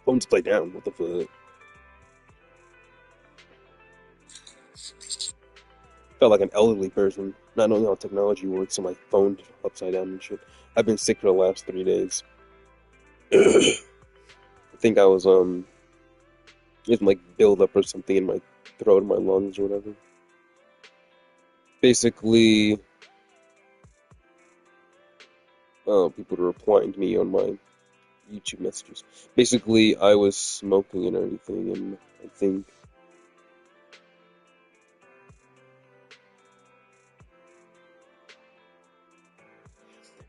Phone's upside down. What the fuck? Felt like an elderly person, not knowing how technology works, so my phone's upside down and shit. I've been sick for the last 3 days. I think I was getting like buildup or something in my throat and my lungs or whatever. Basically, people were replying to me on my YouTube messages. Basically, I was smoking and everything, and I think,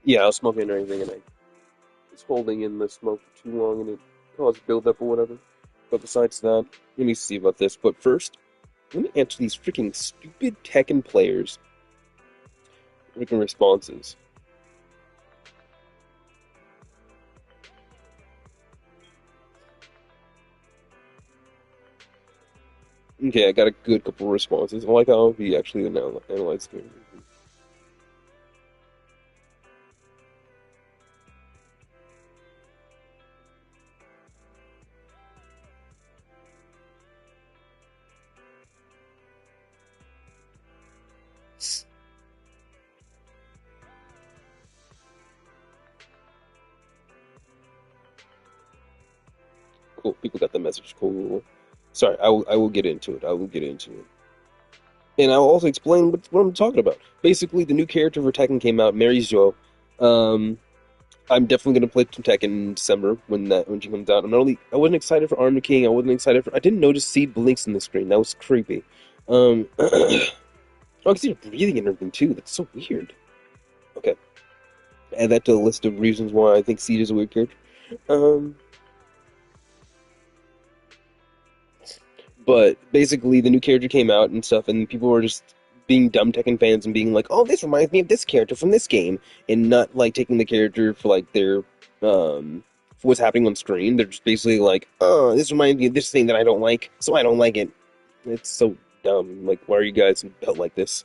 yeah, I was smoking and everything, and I was holding in the smoke for too long, and it caused buildup or whatever. But besides that, let me see about this. But first, let me answer these freaking stupid Tekken players' freaking responses. Okay, I got a good couple of responses. I like how he actually analyzed it. Cool, people got the message. Cool. Sorry, I will get into it. I will get into it. And I'll also explain what I'm talking about. Basically, the new character for Tekken came out, Mary Jo. Um, I'm definitely gonna play some Tekken in December when she comes out. I wasn't excited for Armor King. I didn't notice Seed blinks in the screen. That was creepy. Oh, I can see her breathing and everything too. That's so weird. Okay, add that to the list of reasons why I think Seed is a weird character. Um, but basically, the new character came out and stuff, and people were just being dumb Tekken fans and being like, "Oh, this reminds me of this character from this game," and not like taking the character for like their for what's happening on screen. They're just basically like, "Oh, this reminds me of this thing that I don't like, so I don't like it." It's so dumb. Like, why are you guys built like this?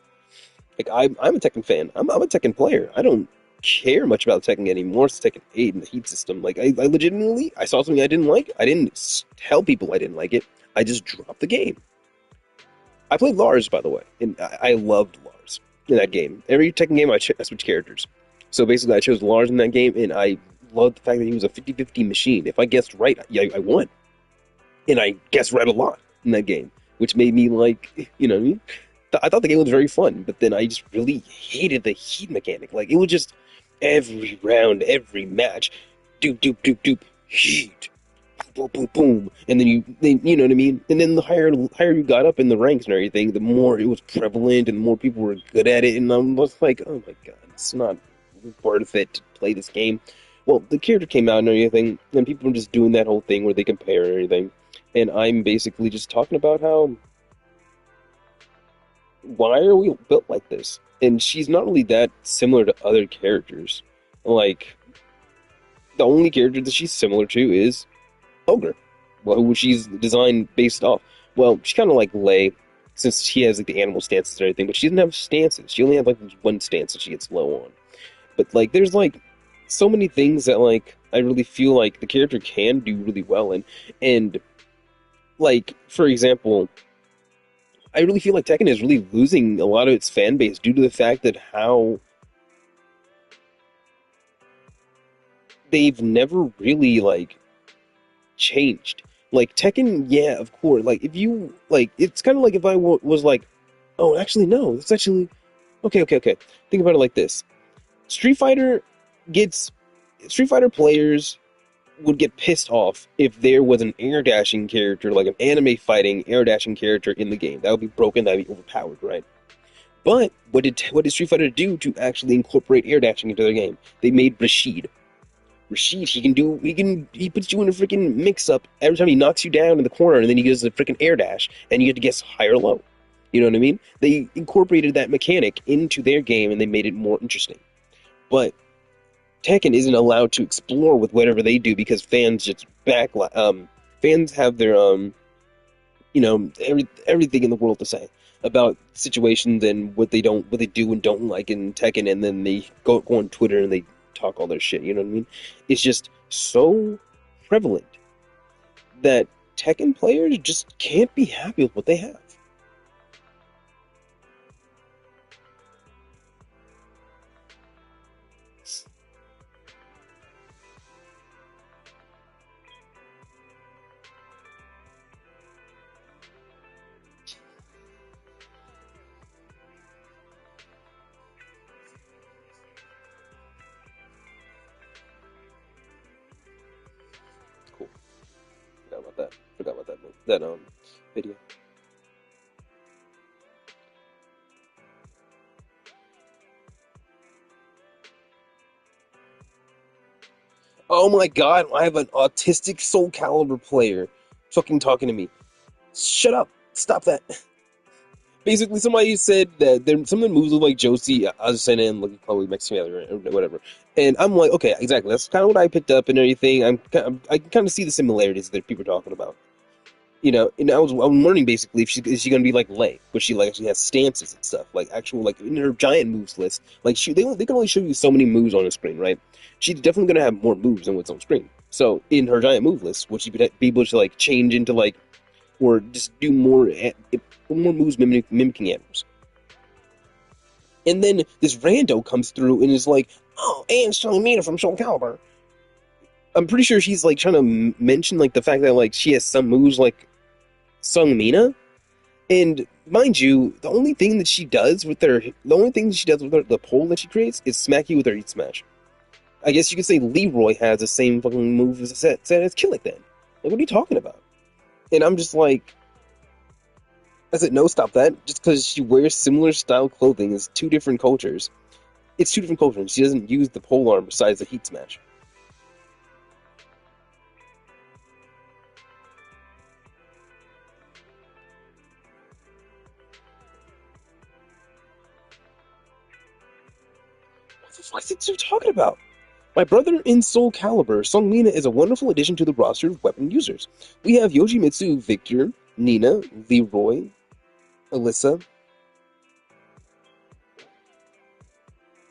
Like, I'm a Tekken fan. I'm a Tekken player. I don't care much about Tekken anymore. It's Tekken 8 and the heat system. Like, I legitimately, I saw something I didn't like. I didn't tell people I didn't like it. I just dropped the game. I played Lars, by the way, and I loved Lars in that game. Every Tekken game, I switched characters. So basically, I chose Lars in that game, and I loved the fact that he was a 50-50 machine. If I guessed right, yeah, I won. And I guessed right a lot in that game, which made me like, you know what I mean? I thought the game was very fun, but then I just really hated the heat mechanic. Like, it was just every round, every match, doop, doop, doop, doop, heat, boom, boom, boom, and then you know what I mean. And then the higher you got up in the ranks and everything, the more it was prevalent, and the more people were good at it. And I was like, oh my god, it's not worth it to play this game. Well, the character came out and everything, and people were just doing that whole thing where they compare and everything. And I'm basically just talking about how why are we built like this? And she's not really that similar to other characters. Like the only character that she's similar to is Ogre, well, who she's designed based off. Well, she's kind of like Lei, since she has like the animal stances and everything, but she doesn't have stances. She only has like one stance that she gets low on. But like, there's like so many things that like I really feel like the character can do really well in, and like for example, I really feel like Tekken is really losing a lot of its fan base due to the fact that how they've never really like changed. Like Tekken, yeah, of course. Like if you like, it's kind of like if was like, oh, actually no, it's actually okay, okay, okay. Think about it like this: Street Fighter gets Street Fighter players would get pissed off if there was an air dashing character, like an anime fighting air dashing character in the game. That would be broken. That would be overpowered, right? But what did Street Fighter do to actually incorporate air dashing into their game? They made Rashid. Rashid, he puts you in a freaking mix up every time he knocks you down in the corner, and then he does a freaking air dash, and you get to guess high or low. You know what I mean? They incorporated that mechanic into their game, and they made it more interesting. But Tekken isn't allowed to explore with whatever they do because fans have their everything in the world to say about situations and what they do and don't like in Tekken, and then they go on Twitter and they talk all their shit. You know what I mean? It's just so prevalent that Tekken players just can't be happy with what they have. Cool. Forgot about that. Forgot about that video. Oh my god, I have an autistic Soul Calibur player fucking talking to me. Shut up. Stop that. Basically, somebody said that there some of the moves look like Josie Azucena and like probably Mexican or whatever. And I'm like, okay, exactly. That's kind of what I picked up and everything. I can kind of see the similarities that people are talking about. And I'm learning basically if is she gonna be like Lei, but she like actually has stances and stuff, like actual like in her giant moves list. Like they can only show you so many moves on a screen, right? She's definitely gonna have more moves than what's on screen. So in her giant move list, would she be able to like change into like or just do more moves mimicking animals? And then this rando comes through and is like, "Oh, and Selena from Soul Calibur." I'm pretty sure she's like trying to mention like the fact that like she has some moves like Sung Mina. And mind you, the only thing that she does with the pole that she creates is smack you with her Eat Smash. I guess you could say Leroy has the same fucking move as Kill It then. Like, what are you talking about? And I'm just like, I said, no, stop that. Just because she wears similar style clothing is two different cultures. It's two different cultures. She doesn't use the pole arm besides the Heat Smash. What the fuck is you talking about? My brother in Soul Calibur, Song Mina is a wonderful addition to the roster of weapon users. We have Yoshimitsu, Victor, Nina, Leroy, Alyssa.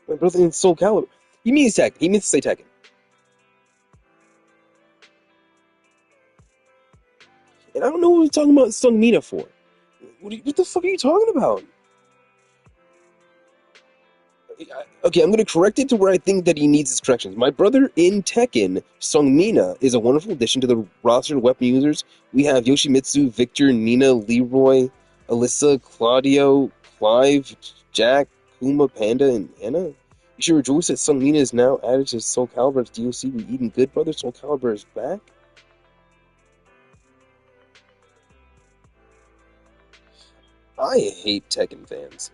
My brother in Soul Calibur. He means Tekken. He means to say Tekken. And I don't know what he's talking about Sung Mina for. What the fuck are you talking about? Okay, I'm going to correct it to where I think that he needs his corrections. My brother in Tekken, Sung Mina, is a wonderful addition to the roster of weapon users. We have Yoshimitsu, Victor, Nina, Leroy, Alyssa, Claudio, Clive, Jack, Kuma, Panda, and Anna. You should rejoice that Sung Mina is now added to Soul Calibur's DLC. We Eden Good Brother. Soul Calibur is back. I hate Tekken fans.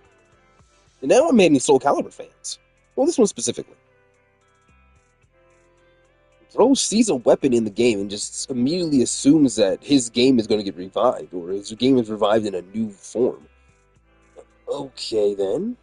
And now I'm hating Soul Calibur fans. Well, this one specifically. Bro sees a weapon in the game and just immediately assumes that his game is going to get revived, or his game is revived in a new form. Okay, then.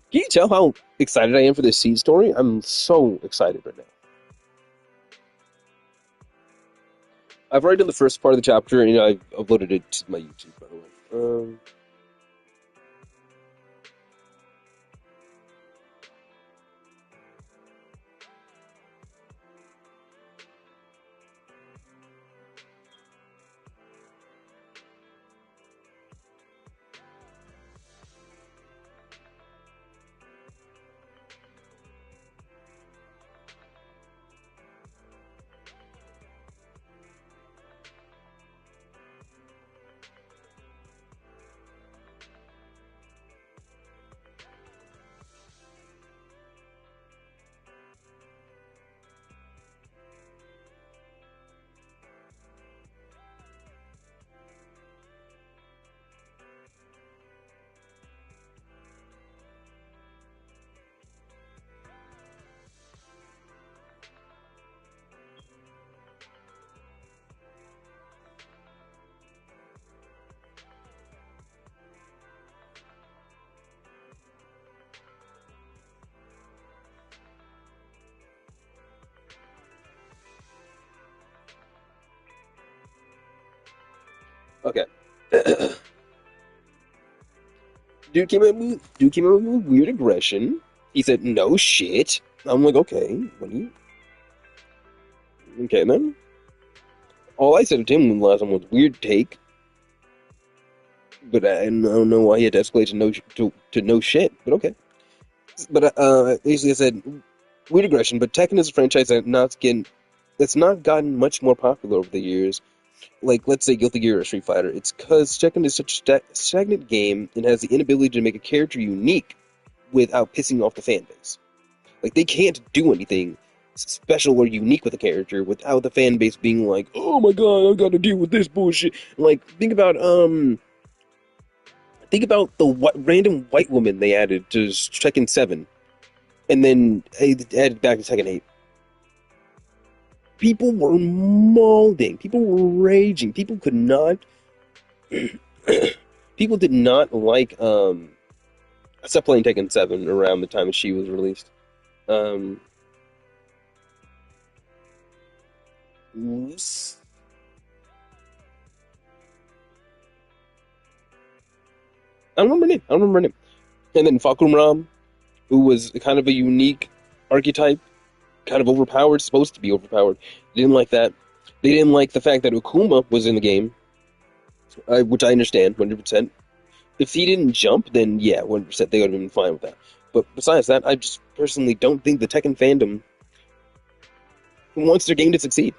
Can you tell how excited I am for this seed story? I'm so excited right now. I've already done the first part of the chapter, and I've uploaded it to my YouTube, by the way. Okay. Dude came out with weird aggression. He said, "No shit." I'm like, okay, what do you? Okay, then. All I said to him last time was weird take, but I don't know why he had to escalate to no shit. But okay. But basically, I said weird aggression. But Tekken is a franchise that's not gotten much more popular over the years. Like, let's say Guilty Gear or Street Fighter. It's because Tekken is such a stagnant game and has the inability to make a character unique without pissing off the fan base. Like, they can't do anything special or unique with a character without the fan base being like, "Oh my god, I gotta deal with this bullshit." Like, think about the random white woman they added to Tekken 7, and then added back to Tekken 8. People were mauling. People were raging. People could not. People did not like. I stopped playing Tekken 7 around the time she was released. Um, I don't remember her name. I don't remember her name. And then Fakum Ram, who was kind of a unique archetype, kind of overpowered, supposed to be overpowered. Didn't like that. They didn't like the fact that Ukuma was in the game, which I understand 100%. If he didn't jump, then yeah, 100% they would have been fine with that. But besides that, I just personally don't think the Tekken fandom wants their game to succeed.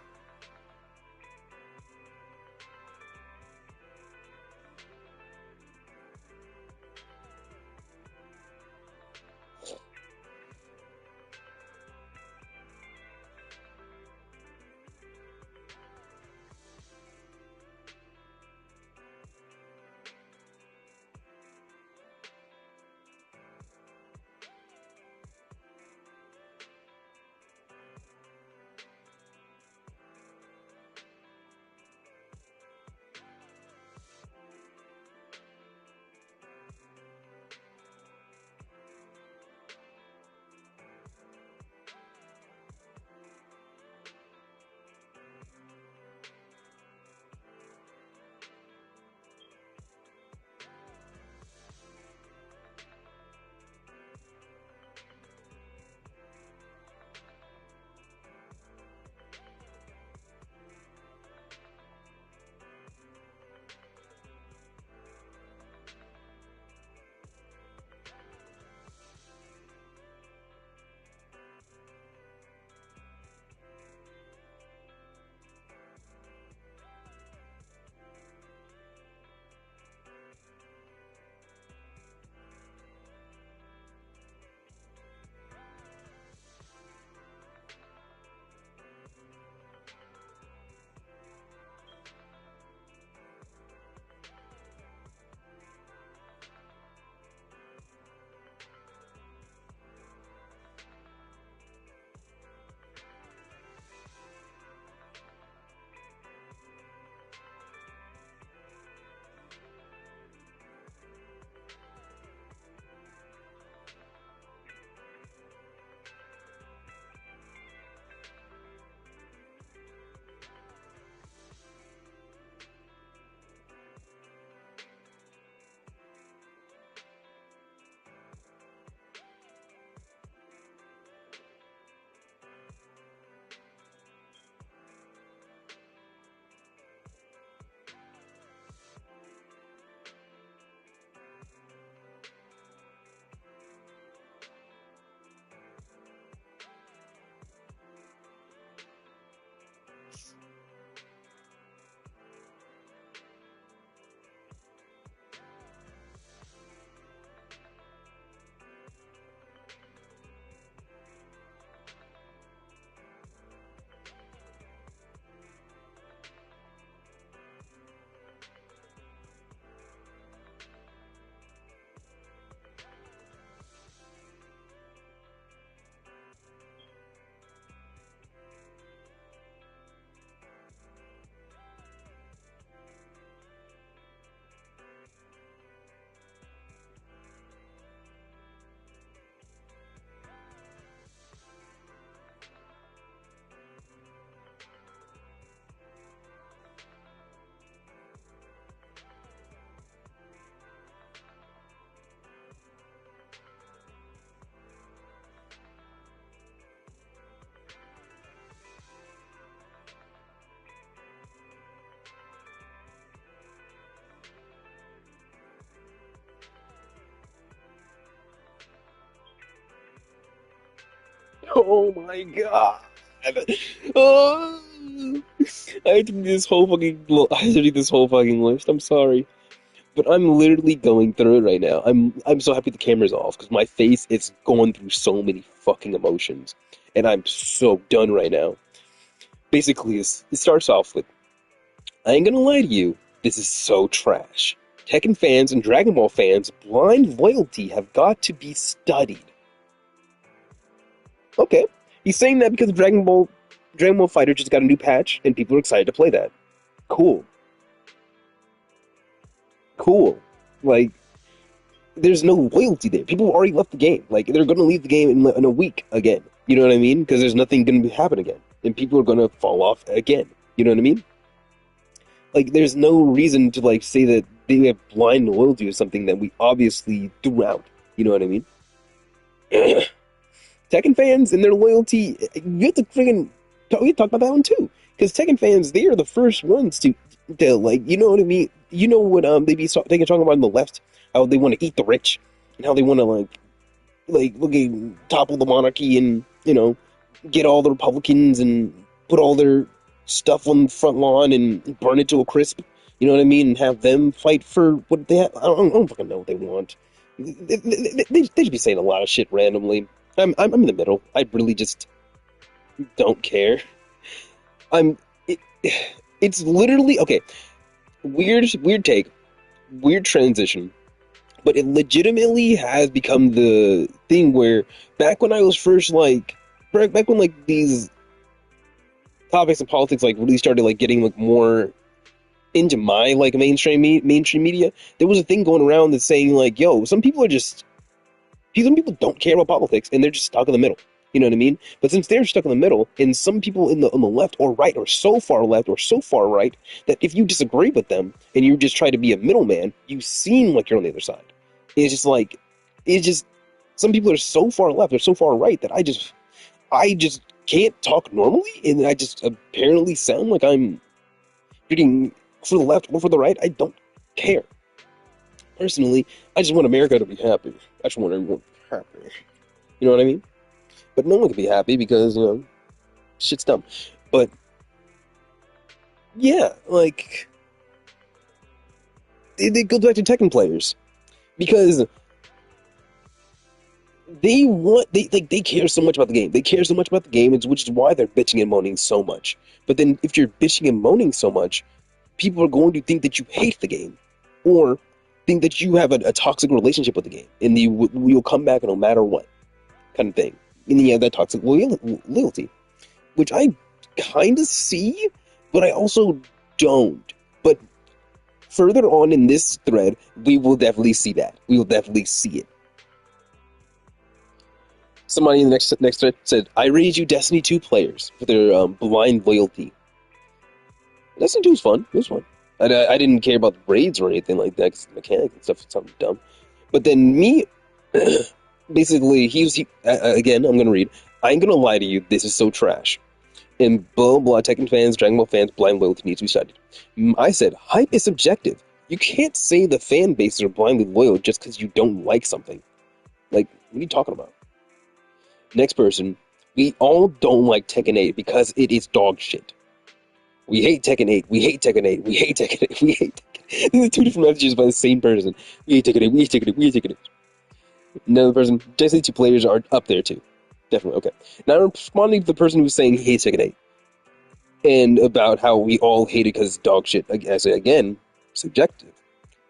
Oh my god. Oh, I have to do this whole fucking. I have to do this whole fucking list. I'm sorry, but I'm literally going through it right now. I'm so happy the camera's off because my face is going through so many fucking emotions, and I'm so done right now. Basically, it starts off with, I ain't gonna lie to you, this is so trash. Tekken fans and Dragon Ball fans' blind loyalty have got to be studied. Okay, he's saying that because Dragon Ball Fighter just got a new patch and people are excited to play that. Cool, cool. Like, there's no loyalty there. People already left the game. Like, they're gonna leave the game in a week again. You know what I mean? Because there's nothing gonna happen again, and people are gonna fall off again. You know what I mean? Like, there's no reason to like say that they have blind loyalty to something that we obviously threw out. You know what I mean? Tekken fans and their loyalty, you have to freaking we talk about that one too. Because Tekken fans, they are the first ones to like, you know what I mean? You know what they can talk about on the left, how they want to eat the rich and how they want to like look at topple the monarchy and get all the Republicans and put all their stuff on the front lawn and burn it to a crisp. You know what I mean? And have them fight for what they have. I don't fucking know what they want. They should be saying a lot of shit randomly. I'm in the middle. I really just don't care. I'm. It, it's literally okay. Weird take, weird transition, but it legitimately has become the thing where back when I was first back when like these topics of politics like really started like getting like more into my like mainstream media, there was a thing going around that's saying like, yo, some people don't care about politics and they're just stuck in the middle. You know what I mean? But since they're stuck in the middle, and some people on the left or right or so far left or so far right that if you disagree with them and you just try to be a middleman, you seem like you're on the other side. It's just like it's just some people are so far left or so far right that I just can't talk normally, and I just apparently sound like I'm reading for the left or for the right. I don't care. Personally, I just want America to be happy. I just want everyone to be happy. You know what I mean? But no one can be happy because, shit's dumb. But yeah, like it goes back to Tekken players because they care so much about the game. They care so much about the game, which is why they're bitching and moaning so much. But then if you're bitching and moaning so much, people are going to think that you hate the game, or think that you have a toxic relationship with the game, and you'll come back no matter what, kind of thing. And then you have that toxic loyalty, which I kind of see, but I also don't. But further on in this thread, we will definitely see that. We will definitely see it. Somebody in the next thread said, "I raise you Destiny 2 players for their blind loyalty." Destiny 2 was fun. It was fun. I didn't care about the raids or anything like that, 'cause the mechanic and stuff sounded dumb. But then me, basically, again, I'm gonna read. I ain't gonna lie to you, this is so trash. And blah blah, Tekken fans, Dragon Ball fans, blind loyalty needs to be studied. I said, hype is subjective. You can't say the fan bases are blindly loyal just because you don't like something. Like, what are you talking about? Next person, we all don't like Tekken 8 because it is dog shit. We hate Tekken 8. We hate Tekken 8. We hate Tekken 8. We hate Tekken 8. These are two different messages by the same person. We hate Tekken 8. We hate Tekken 8. We hate Tekken 8. Another person, Destiny 2 players are up there too. Definitely, okay. Now I'm responding to the person who's saying he hates Tekken 8. And about how we all hate it because it's dog shit. I say again, subjective.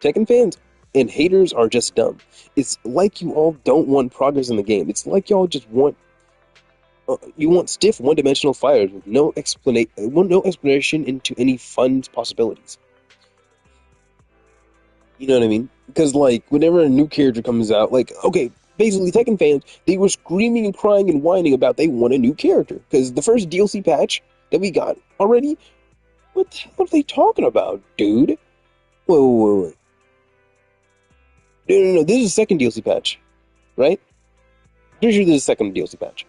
Tekken fans and haters are just dumb. It's like you all don't want progress in the game. It's like y'all just want you want stiff one-dimensional fighters with no explanation into any fun possibilities. You know what I mean? Because like whenever a new character comes out, like okay, basically Tekken fans, they were screaming and crying and whining about they want a new character because the first DLC patch that we got already. What the hell are they talking about, dude? Wait. No. This is the second DLC patch, right? Pretty sure this is the second DLC patch.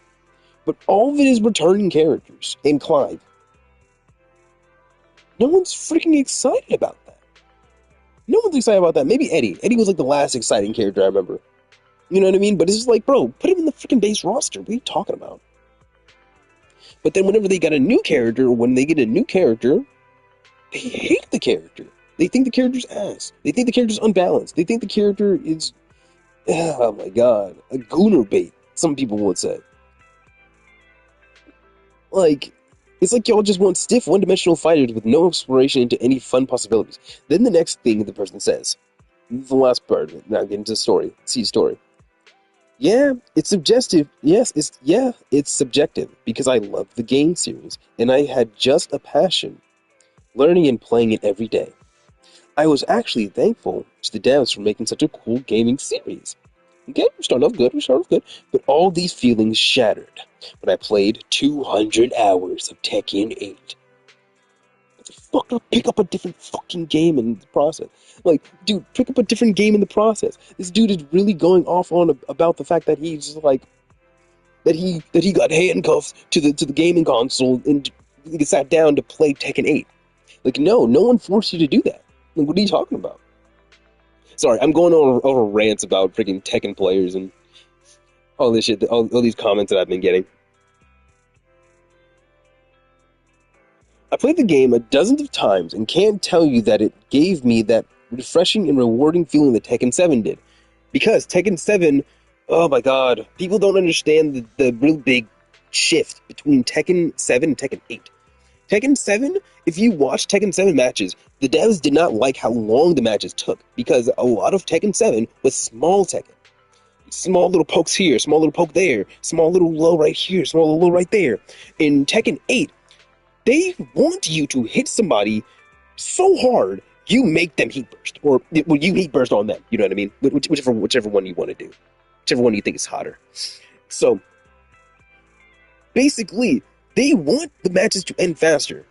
But all of it is returning characters and Clive. No one's freaking excited about that. No one's excited about that. Maybe Eddie. Eddie was like the last exciting character I remember. You know what I mean? But it's just like, bro, put him in the freaking base roster. What are you talking about? But then whenever they got a new character, or when they get a new character, they hate the character. They think the character's ass. They think the character's unbalanced. They think the character is, oh my god, a gooner bait, some people would say. Like, it's like y'all just want stiff, one-dimensional fighters with no exploration into any fun possibilities. Then the next thing the person says, the last part of it, now get into the story, see story. Yeah, it's subjective. It's subjective because I love the game series and I had just a passion, learning and playing it every day. I was actually thankful to the devs for making such a cool gaming series. Okay, we're starting off good, but all these feelings shattered when I played 200 hours of Tekken 8. What the fuck, I'll pick up a different fucking game in the process. Like, dude, pick up a different game in the process. This dude is really going off on about the fact that he's like, that he got handcuffed to the gaming console and he sat down to play Tekken 8. Like, no one forced you to do that. Like, what are you talking about? Sorry, I'm going over rants about freaking Tekken players and all this shit, all these comments that I've been getting. I played the game a dozen of times and can't tell you that it gave me that refreshing and rewarding feeling that Tekken 7 did. Because Tekken 7, oh my god, people don't understand the real big shift between Tekken 7 and Tekken 8. Tekken 7, if you watch Tekken 7 matches, the devs did not like how long the matches took because a lot of Tekken 7 was small Tekken. Small little pokes here, small little poke there, small little low right here, small little low right there. In Tekken 8, they want you to hit somebody so hard you make them heat burst, or well, you heat burst on them. You know what I mean? Whichever one you want to do, whichever one you think is hotter. So basically, they want the matches to end faster.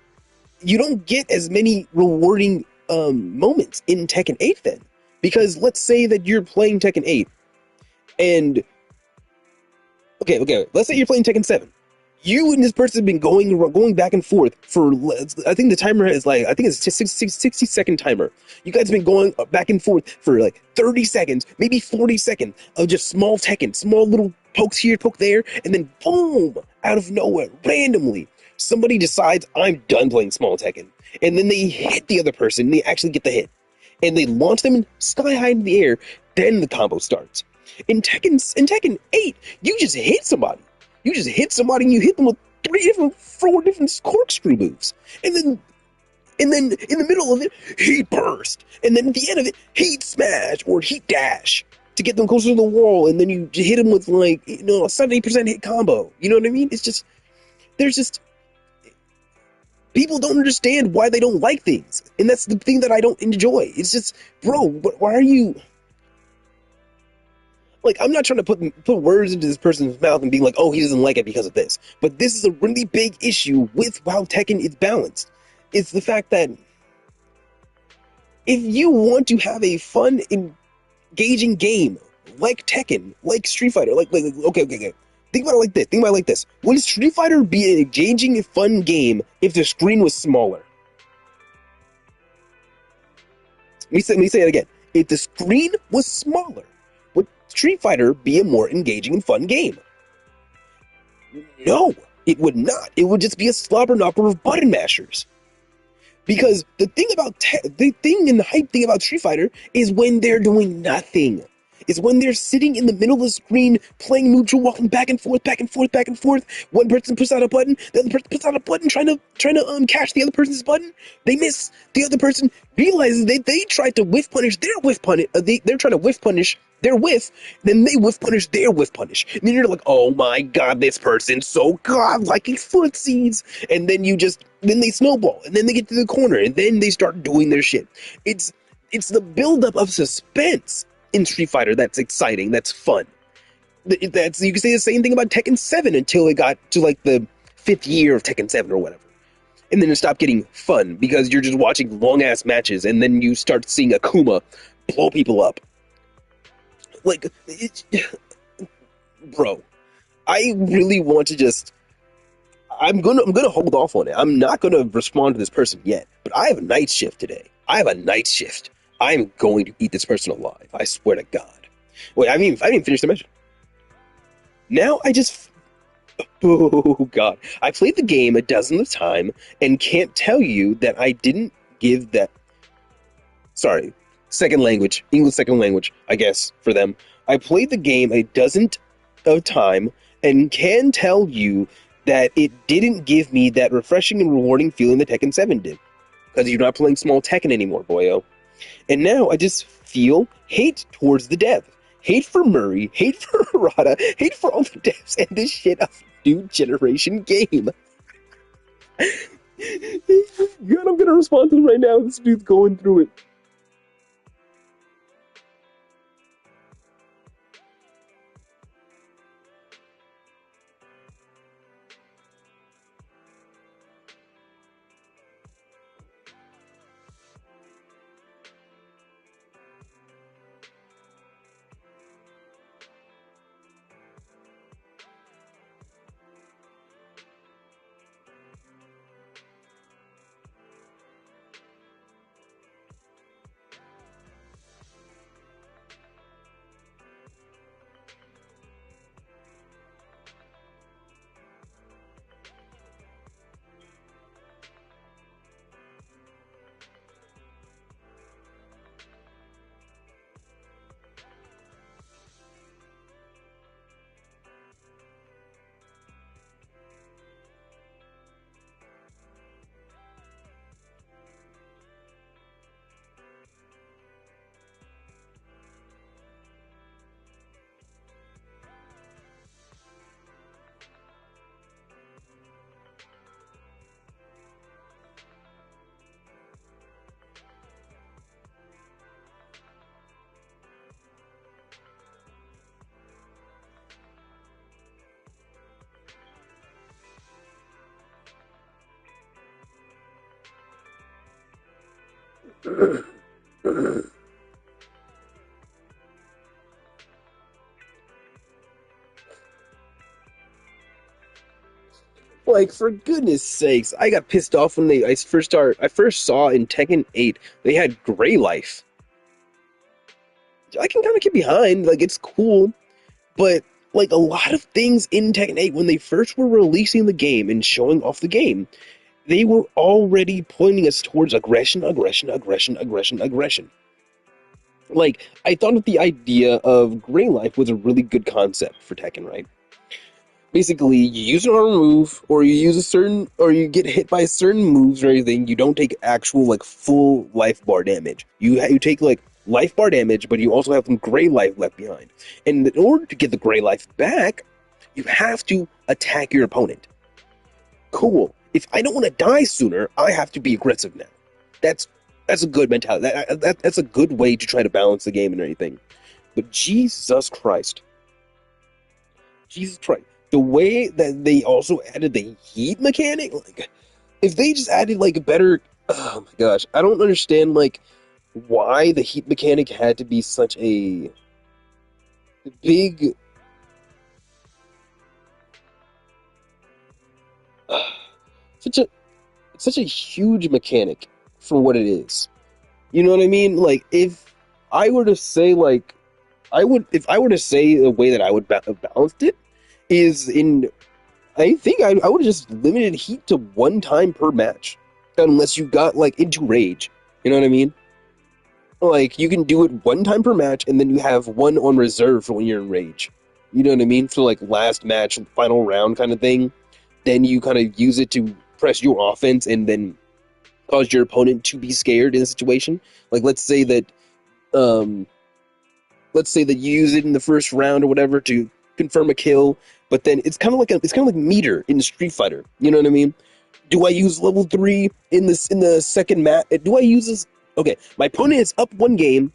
You don't get as many rewarding moments in Tekken 8 then, because let's say that you're playing Tekken 8, and okay, let's say you're playing Tekken 7. You and this person have been going back and forth for, I think the timer is like, I think it's a 60-second timer. You guys have been going back and forth for like 30 seconds, maybe 40 seconds of just small Tekken, small little pokes here, poke there, and then boom, out of nowhere, randomly, somebody decides, I'm done playing small Tekken. And then they hit the other person, they actually get the hit. And they launch them sky high in the air, then the combo starts. In Tekken 8, you just hit somebody. You just hit somebody and you hit them with 4 different corkscrew moves. And then in the middle of it, heat burst. And then at the end of it, heat smash or heat dash to get them closer to the wall. And then you hit them with like, a 70% hit combo. You know what I mean? It's just, people don't understand why they don't like things. And that's the thing that I don't enjoy. It's just, bro, why are you... Like, I'm not trying to put words into this person's mouth and being like, oh, he doesn't like it because of this. But this is a really big issue with how Tekken is balanced. It's the fact that if you want to have a fun, engaging game like Tekken, like Street Fighter, okay. Think about it like this. Would Street Fighter be an engaging, fun game if the screen was smaller? Let me say it again. If the screen was smaller, would Street Fighter be a more engaging and fun game? No, it would not. It would just be a slobber knocker of button mashers. Because the thing and the hype thing about Street Fighter is when they're doing nothing. It's when they're sitting in the middle of the screen playing neutral, walking back and forth. One person puts out a button, the other person puts out a button, trying to catch the other person's button. They miss. The other person realizes they tried to whiff punish their whiff punish. They're trying to whiff punish their whiff, then they whiff punish their whiff punish. And then you're like, oh my god, this person's so godlike footsies. And then then they snowball, and then they get to the corner, and then they start doing their shit. It's the buildup of suspense in Street Fighter that's exciting, that's fun. You can say the same thing about Tekken 7 until it got to like the 5th year of Tekken 7 or whatever. And then it stopped getting fun because you're just watching long ass matches and then you start seeing Akuma blow people up. Like, bro, I really want to just... I'm gonna hold off on it. I'm not gonna respond to this person yet, but I have a night shift today. I have a night shift. I'm going to eat this person alive. I swear to God. Wait, I didn't even finish the mission. Now I just... Oh God, I played the game a dozen of time and can't tell you that I didn't give that. Sorry, second language, English second language, I guess for them. I played the game a dozen of time and can tell you that it didn't give me that refreshing and rewarding feeling that Tekken 7 did. Because you're not playing small Tekken anymore, boyo. And now I just feel hate towards the dev. Hate for Murray, hate for Harada, hate for all the devs and this shit of new generation game. God, I'm gonna respond to him right now. This dude's going through it. Like, for goodness sakes, I got pissed off when I first saw in Tekken 8 they had Gray Life. I can kind of get behind, like it's cool, but like a lot of things in Tekken 8 when they first were releasing the game and showing off the game, they were already pointing us towards aggression, aggression, aggression, aggression, aggression. Like, I thought that the idea of Gray Life was a really good concept for Tekken, right? Basically, you use an armor move, or you use a certain, or you get hit by certain moves or anything, you don't take actual, like, full life bar damage. You take, like, life bar damage, but you also have some gray life left behind. And in order to get the gray life back, you have to attack your opponent. Cool. If I don't want to die sooner, I have to be aggressive now. That's that's a good mentality. That's a good way to try to balance the game and everything. But Jesus Christ, the way that they also added the heat mechanic, like if they just added like a better, oh my gosh, I don't understand like why the heat mechanic had to be such a big, such a such a huge mechanic for what it is. You know what I mean? Like if I were to say like I would if I were to say the way that I would have balanced it is in I think I would have just limited heat to one time per match, unless you got like into rage. You know what I mean? Like you can do it one time per match, and then you have one on reserve for when you're in rage. You know what I mean? For like last match, final round kind of thing. Then you kind of use it to press your offense, and then cause your opponent to be scared in a situation. Like um, let's say that you use it in the first round or whatever to confirm a kill, but then it's kind of like meter in Street Fighter. You know what I mean? Do I use level 3 in the second match? Do I use this? Okay, my opponent is up one game.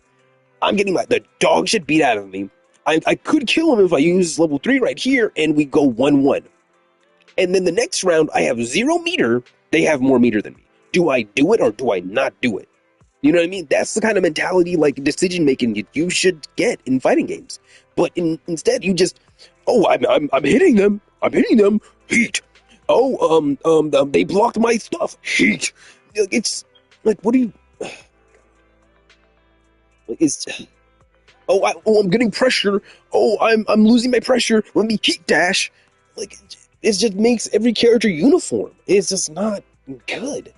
I'm getting the dog shit beat out of me. I could kill him if I use level 3 right here, and we go 1-1. And then the next round, I have 0 meter. They have more meter than me. Do I do it or do I not do it? You know what I mean? That's the kind of mentality, like decision making, you should get in fighting games. But instead, you just, oh, I'm hitting them. I'm hitting them. Heat. Oh, they blocked my stuff. Heat. It's like, what do you? It's I'm getting pressure. Oh, I'm losing my pressure. Let me heat dash. Like, it just makes every character uniform. It's just not good.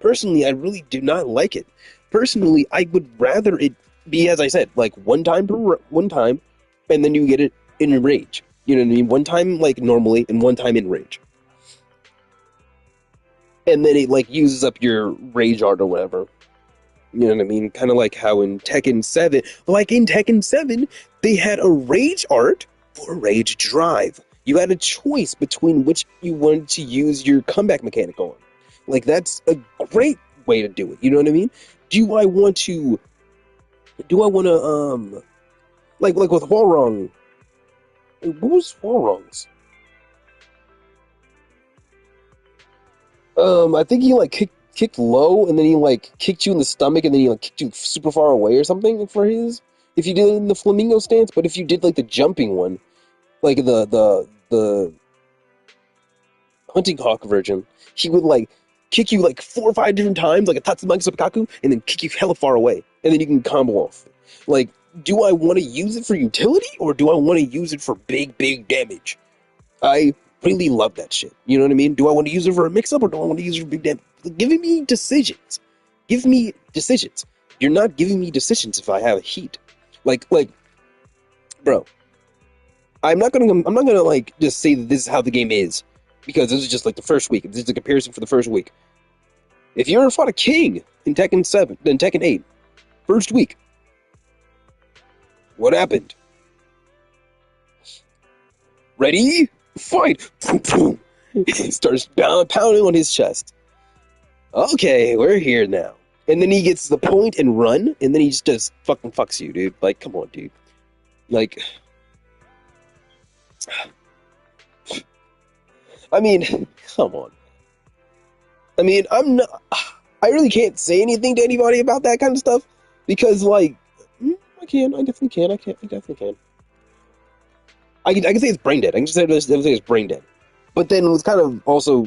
Personally, I really do not like it. Personally, I would rather it be, as I said, like one time, and then you get it in rage. You know what I mean? One time like normally, and one time in rage, and then it like uses up your rage art or whatever. You know what I mean? Kind of like how in Tekken 7, like in Tekken 7, they had a rage art for Rage Drive. You had a choice between which you wanted to use your comeback mechanic on. Like, that's a great way to do it. You know what I mean? Do I want to, do I want to, like with Hwoarang, what was Hwoarang's? I think he like kicked low, and then he like kicked you in the stomach, and then he like kicked you super far away or something for his. If you did it in the flamingo stance, but if you did like the jumping one, like the hunting hawk version, he would like kick you like 4 or 5 different times, like a Tatsumaki Sopakaku, and then kick you hella far away, and then you can combo off. Like, do I want to use it for utility, or do I want to use it for big damage? I really love that shit. You know what I mean? Do I want to use it for a mix-up, or do I want to use it for big damage? Giving me decisions. Give me decisions. You're not giving me decisions if I have heat. Like, bro, I'm not gonna like just say that this is how the game is, because this is just like the first week. This is a comparison for the first week. If you ever fought a king in Tekken 7, then Tekken 8, first week, what happened? Ready? Fight! Boom, boom. He starts pounding on his chest. Okay, we're here now. And then he gets the point and run, and then he just fucking fucks you, dude. Like, come on, dude. Like, I mean, come on. I mean, I'm not. I really can't say anything to anybody about that kind of stuff because, like, I can. I definitely can. I definitely can. I can say it's brain dead. I can just say it's brain dead. But then it was kind of also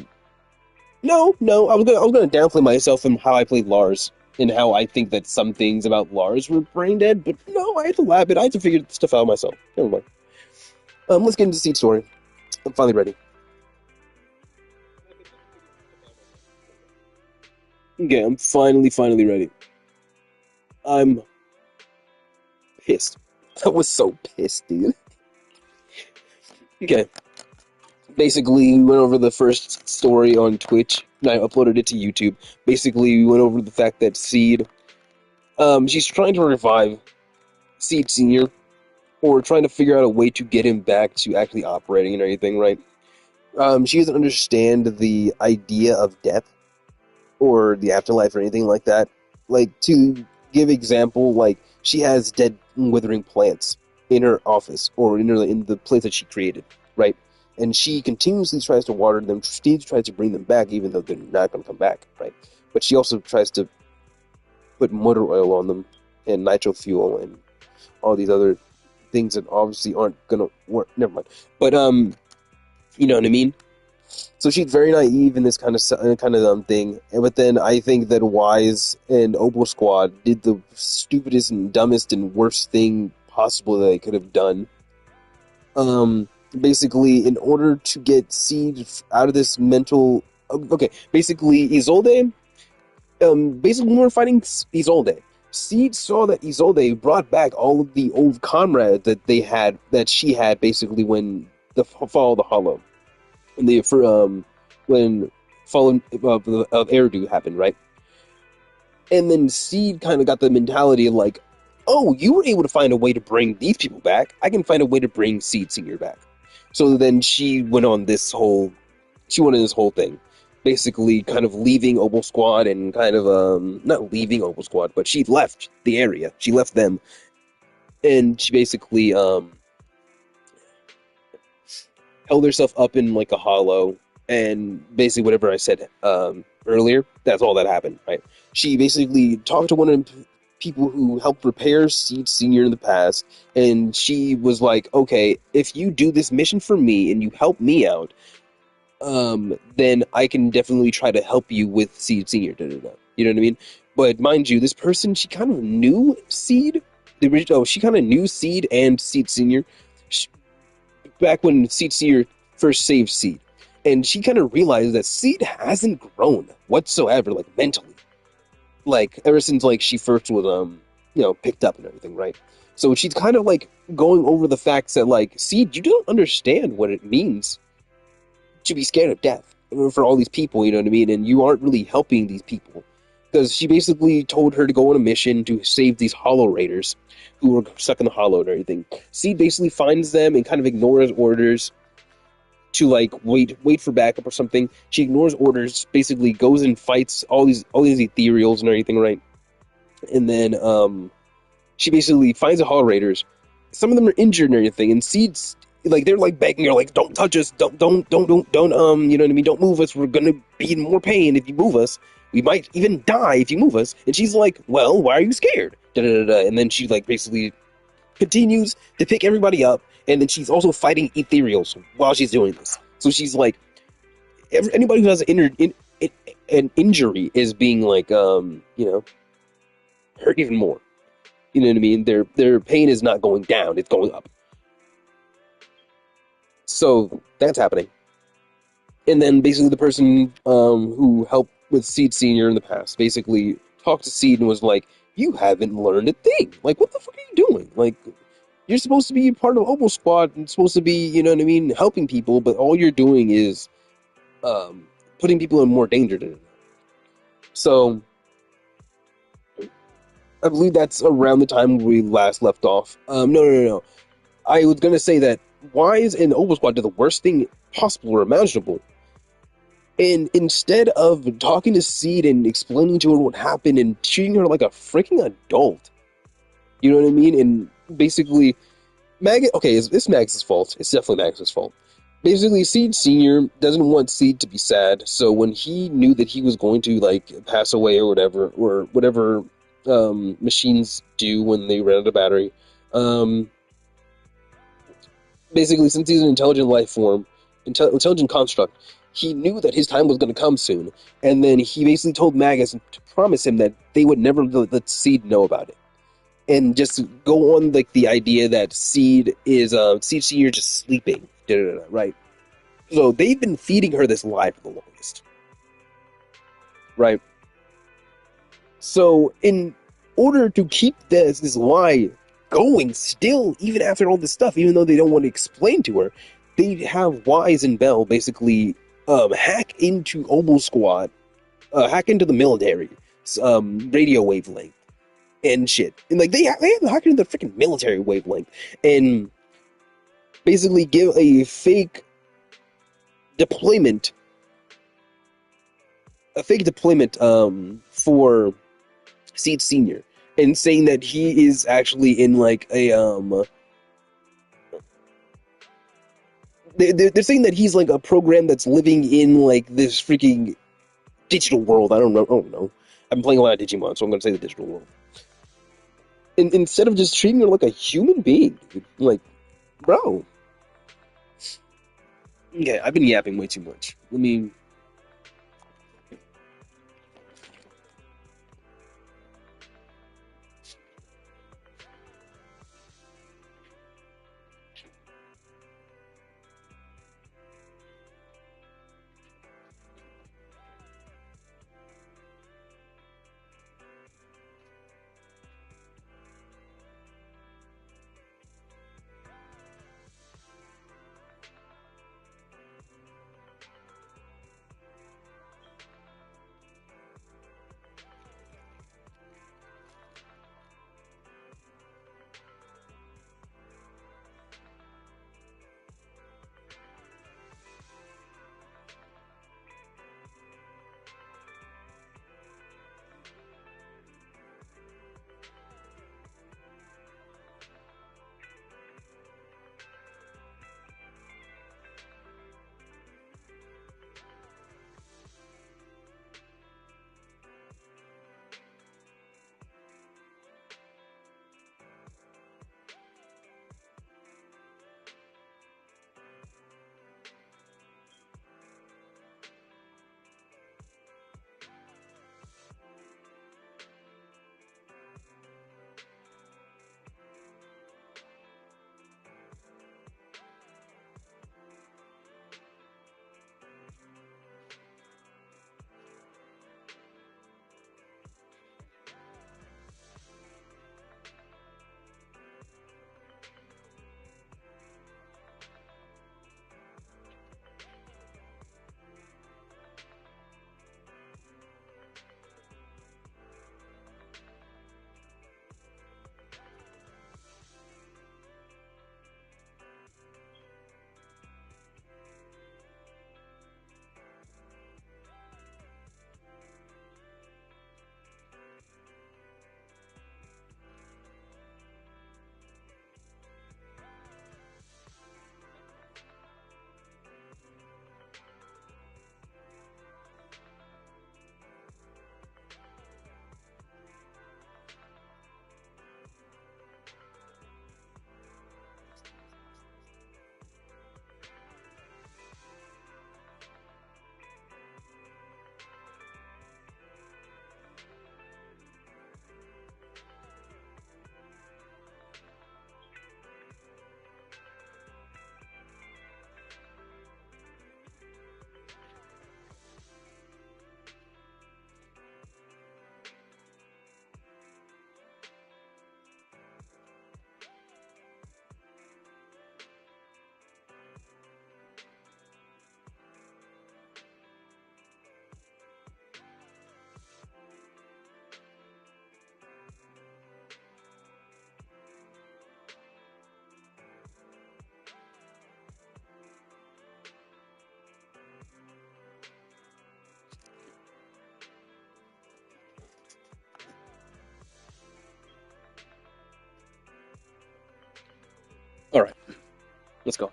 no. I was gonna downplay myself and how I played Lars and how I think that some things about Lars were brain dead. But no, I had to lab it. I had to figure stuff out myself. Never mind. Let's get into Seed Story. I'm finally ready. Okay, I'm finally ready. I'm pissed. I was so pissed, dude. Okay. Basically, we went over the first story on Twitch, and I uploaded it to YouTube. Basically, we went over the fact that Seed, she's trying to revive Seed Senior, or trying to figure out a way to get him back to actually operating and everything, right? She doesn't understand the idea of death or the afterlife or anything like that. Like, to give example, like, she has dead withering plants in her office or in the place that she created, right? And she continuously tries to water them. Steve tries to bring them back, even though they're not going to come back, right? But she also tries to put motor oil on them and nitro fuel and all these other things that obviously aren't going to work. Never mind. But you know what I mean? So she's very naive in this kind of thing. But then I think that Wise and Opal Squad did the stupidest and dumbest and worst thing possible that they could have done. Basically, in order to get Seed out of this mental. Okay, basically, Isolde. Basically, when we were fighting Isolde, Seed saw that Isolde brought back all of the old comrades that she had basically when the Fall of the Hollow. When Fallen of Eridu happened, right? And then Seed kind of got the mentality of like, oh, you were able to find a way to bring these people back. I can find a way to bring Seed Senior back. So then she went on this whole thing, basically kind of leaving Opal Squad and kind of not leaving Opal Squad, but she left the area. She left them, and she basically held herself up in like a hollow, and basically whatever I said earlier, that's all that happened, right? She basically talked to one of the people who helped repair Seed Senior in the past, and she was like, okay, if you do this mission for me and you help me out, then I can definitely try to help you with Seed Senior. Da, da, da. You know what I mean? But mind you, this person, she kind of knew Seed. She kind of knew Seed and Seed Senior back when Seed Senior first saved Seed. and she kind of realized that Seed hasn't grown whatsoever, like mentally, like ever since like she first was picked up and everything, right? So she's kind of like going over the facts that like, Seed, you don't understand what it means to be scared of death for all these people, you know what I mean? And you aren't really helping these people. Because she basically told her to go on a mission to save these Hollow Raiders who were stuck in the Hollow and everything. Seed basically finds them and kind of ignores orders to like wait for backup or something. She ignores orders, basically goes and fights all these ethereals and everything, right? And then she basically finds the Hollow Raiders. Some of them are injured and everything, and Seeds like they're like begging her, like, don't touch us, don't you know what I mean? Don't move us. We're gonna be in more pain if you move us. We might even die if you move us. And she's like, well, why are you scared? Da, da, da, da. And then she like basically continues to pick everybody up, and then she's also fighting ethereals while she's doing this. So she's like, anybody who has an injury is being like, hurt even more. You know what I mean? Their pain is not going down; it's going up. So that's happening. And then basically the person who helped with Seed Senior in the past basically talked to Seed and was like, "You haven't learned a thing. Like, what the fuck are you doing? Like, you're supposed to be part of Obo Squad and supposed to be, you know what I mean, helping people, but all you're doing is um, putting people in more danger than it." So I believe that's around the time we last left off. No. I was gonna say that Wise and Obo Squad did the worst thing possible or imaginable. And instead of talking to Seed and explaining to her what happened and treating her like a freaking adult, you know what I mean? And basically, okay, it's Max's fault. It's definitely Max's fault. Basically, Seed Senior doesn't want Seed to be sad, so when he knew that he was going to like pass away or whatever machines do when they run out of battery, um, basically, since he's an intelligent life form, intelligent construct, he knew that his time was going to come soon. And then he basically told Magus to promise him that they would never let Seed know about it. And just go on like the idea that Seed Senior just sleeping, right? So they've been feeding her this lie for the longest, right? So in order to keep this lie going still, even after all this stuff, even though they don't want to explain to her, they have Wise and Bell basically hack into Obo Squad, hack into the military, radio wavelength and shit, and like they have hacked into the freaking military wavelength and basically give deployment, a fake deployment for Seed Senior, and saying that he is actually in like a they're saying that he's like a program that's living in like this freaking digital world. I don't know. I've been playing a lot of Digimon, so I'm gonna say the digital world. Instead of just treating her like a human being, dude. Like, bro. Okay, I've been yapping way too much. Let me. All right, let's go.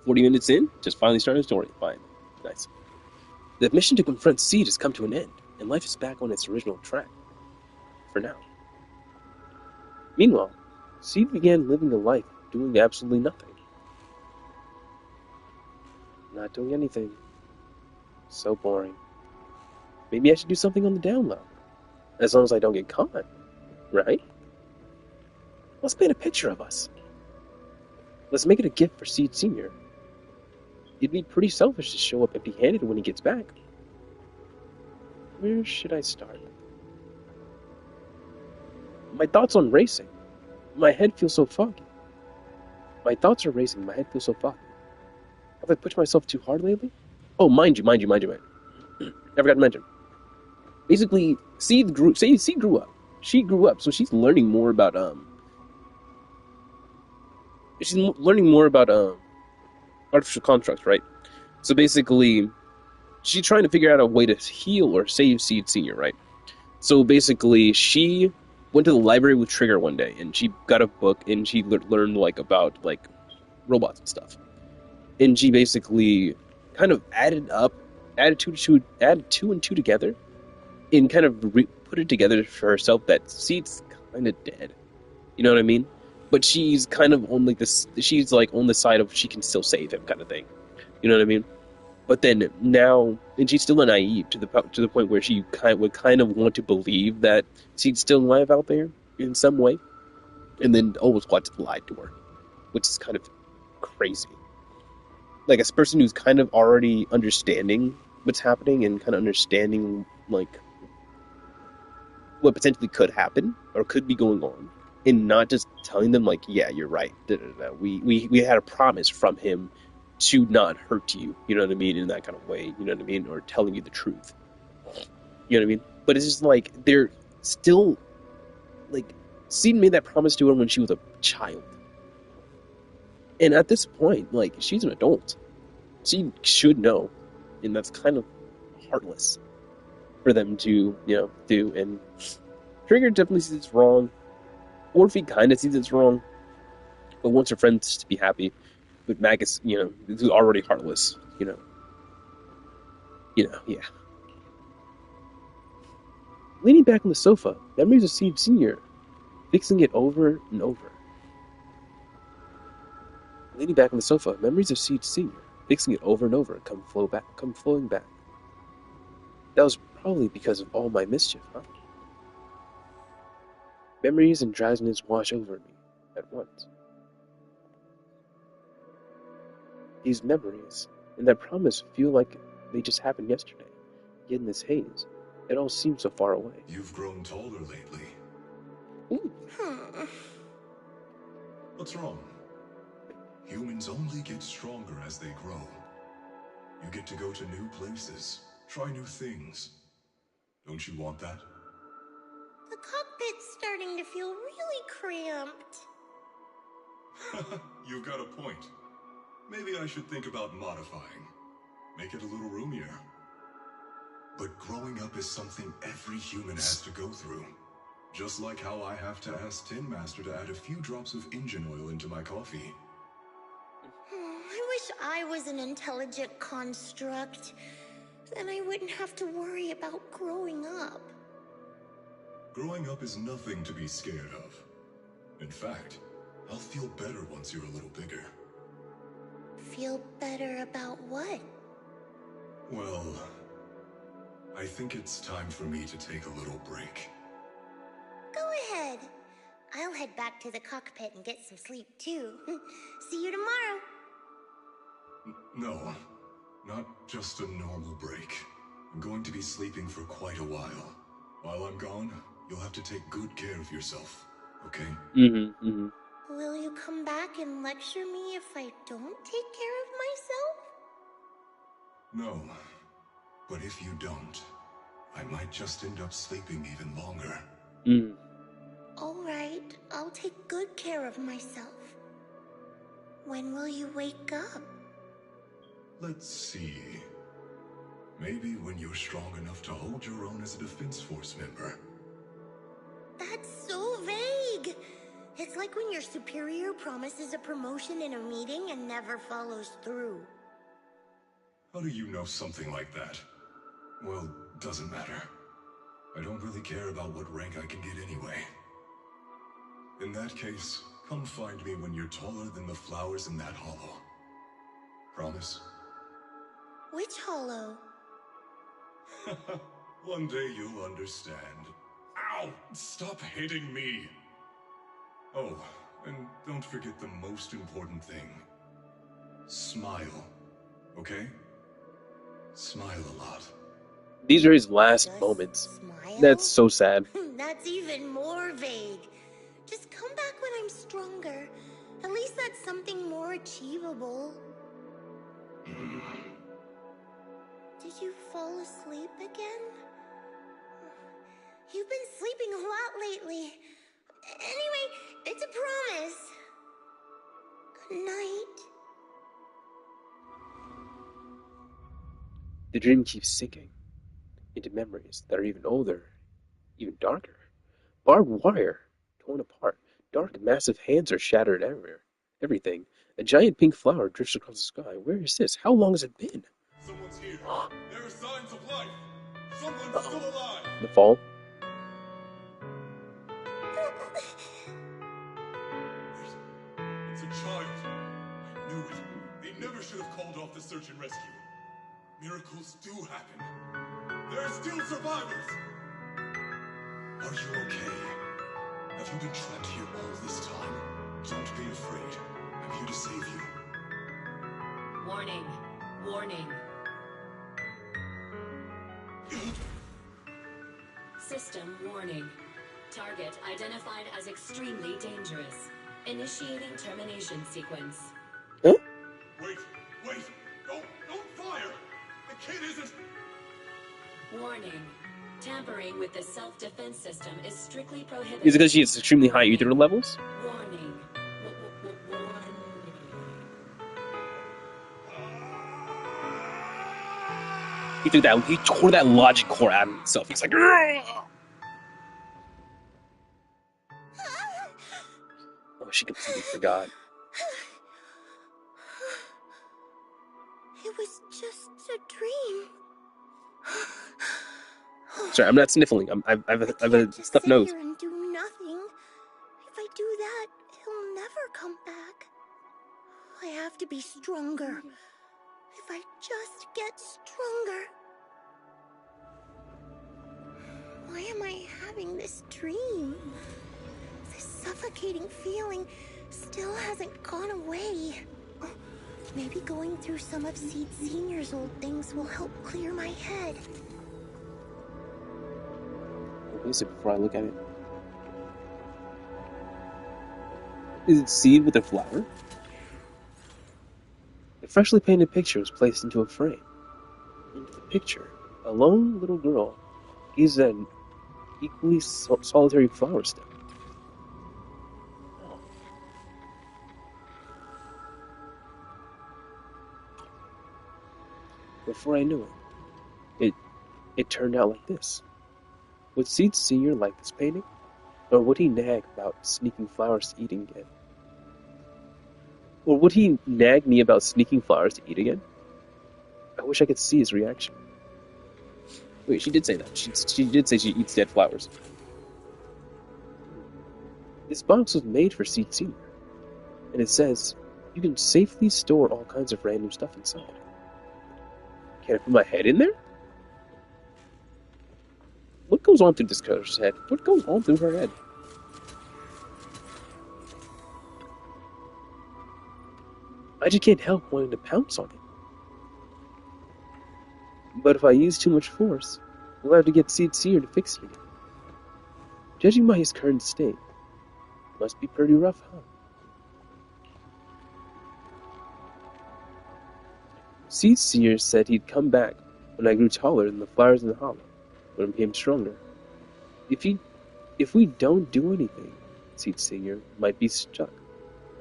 40 minutes in, just finally started a story. Fine. Nice. The mission to confront Seed has come to an end, and life is back on its original track. For now. Meanwhile, Seed began living a life doing absolutely nothing. Not doing anything. So boring. Maybe I should do something on the down low. As long as I don't get caught. Right? Let's paint a picture of us. Let's make it a gift for Seed Sr. It'd be pretty selfish to show up empty handed when he gets back. Where should I start? My thoughts on racing. My head feels so foggy. My thoughts are racing. My head feels so foggy. Have I pushed myself too hard lately? Oh, mind you. I forgot to mention. Basically, Seed grew up. She grew up, so she's learning more about artificial constructs, right? So basically, she's trying to figure out a way to heal or save Seed Senior, right? So basically, she went to the library with Trigger one day, and she got a book, and she learned like about like robots and stuff. And she basically kind of added two and two together, and kind of put it together for herself that Seed's kind of dead. You know what I mean? But she's kind of on like this. She's like on the side of she can still save him, kind of thing. You know what I mean? But then now, and she's still naive to the point where she would kind of want to believe that Seed's still alive out there in some way, and then always wants to lie to her, which is kind of crazy. Like a person who's kind of already understanding what's happening and kind of understanding like what potentially could happen or could be going on, and not just telling them like, yeah, you're right. Da, da, da. We had a promise from him to not hurt you. You know what I mean? In that kind of way. You know what I mean? Or telling you the truth. You know what I mean? But it's just like they're still like Seed made that promise to her when she was a child. And at this point, like she's an adult. She should know. And that's kind of heartless for them to, do. And Trigger definitely sees it's wrong. Orphe kind of sees it's wrong, but wants her friends to be happy. But Magus, is already heartless. Yeah. Leaning back on the sofa, memories of Seed Senior, fixing it over and over. Leaning back on the sofa, memories of Seed Senior, fixing it over and over, come flowing back. That was probably because of all my mischief, huh? Memories and drowsiness wash over me at once. These memories and that promise feel like they just happened yesterday. Yet in this haze, it all seems so far away. You've grown taller lately. Ooh. What's wrong? Humans only get stronger as they grow. You get to go to new places, try new things. Don't you want that? The cockpit's starting to feel really cramped. You've got a point. Maybe I should think about modifying. Make it a little roomier. But growing up is something every human has to go through. Just like how I have to ask Tin Master to add a few drops of engine oil into my coffee. I wish I was an intelligent construct. Then I wouldn't have to worry about growing up. Growing up is nothing to be scared of. In fact, I'll feel better once you're a little bigger. Feel better about what? Well, I think it's time for me to take a little break. Go ahead. I'll head back to the cockpit and get some sleep too. See you tomorrow. No, not just a normal break. I'm going to be sleeping for quite a while. While I'm gone, you'll have to take good care of yourself, okay? Will you come back and lecture me if I don't take care of myself? No, but if you don't, I might just end up sleeping even longer. All right, I'll take good care of myself. When will you wake up? Let's see. Maybe when you're strong enough to hold your own as a Defense Force member. your superior promises a promotion in a meeting and never follows through? How do you know something like that? Well, doesn't matter. I don't really care about what rank I can get anyway. In that case, come find me when you're taller than the flowers in that hollow. Promise? Which hollow? One day you'll understand. Ow! Stop hitting me! Oh, and don't forget the most important thing. Smile. Okay? Smile a lot. These are his last Just moments. smile? That's so sad. That's even more vague. Just come back when I'm stronger. At least that's something more achievable. Did you fall asleep again? You've been sleeping a lot lately. Anyway, it's a promise. Good night. The dream keeps sinking into memories that are even older, even darker. Barbed wire torn apart. Dark, massive hands are shattered everywhere. Everything. A giant pink flower drifts across the sky. Where is this? How long has it been? Someone's here. There are signs of life. Someone's still alive. The fall? It's a child. I knew it. They never should have called off the search and rescue. Miracles do happen. There are still survivors. Are you okay? Have you been trapped here all this time? Don't be afraid. I'm here to save you. Warning. Warning. System warning. Target identified as extremely dangerous. Initiating termination sequence. Huh? Wait! Don't fire! The kid isn't... Warning. Tampering with the self-defense system is strictly prohibited. Is it because she has extremely high ether levels? Warning. Warning. He tore that logic core out of himself. He's like, "Ugh!" Oh, she completely forgot. It was just a dream. Sorry, I'm not sniffling. I've I a can't just stuffed sit nose. here and do nothing. If I do that, he'll never come back. I have to be stronger. If I just get stronger. Why am I having this dream? This suffocating feeling still hasn't gone away. Maybe going through some of Seed Senior's old things will help clear my head. What is it before I look at it? Is it seed with a flower? A freshly painted picture was placed into a frame. Into the picture, a lone little girl gazes at an equally solitary flower stem. Oh. Before I knew it turned out like this. Would Seed Senior like this painting? Or would he nag about sneaking flowers to eat again? Or would he nag me about sneaking flowers to eat again? I wish I could see his reaction. Wait, she did say that. She did say she eats dead flowers. This box was made for Seed Senior. And it says, you can safely store all kinds of random stuff inside. Can I put my head in there? What goes on through this girl's head? What goes on through her head? I just can't help wanting to pounce on it. But if I use too much force, we'll have to get Seed Senior to fix it again. Judging by his current state, must be pretty rough, huh? Seed Senior said he'd come back when I grew taller than the flowers in the hollow, when I became stronger. If we don't do anything, Seed Senior might be stuck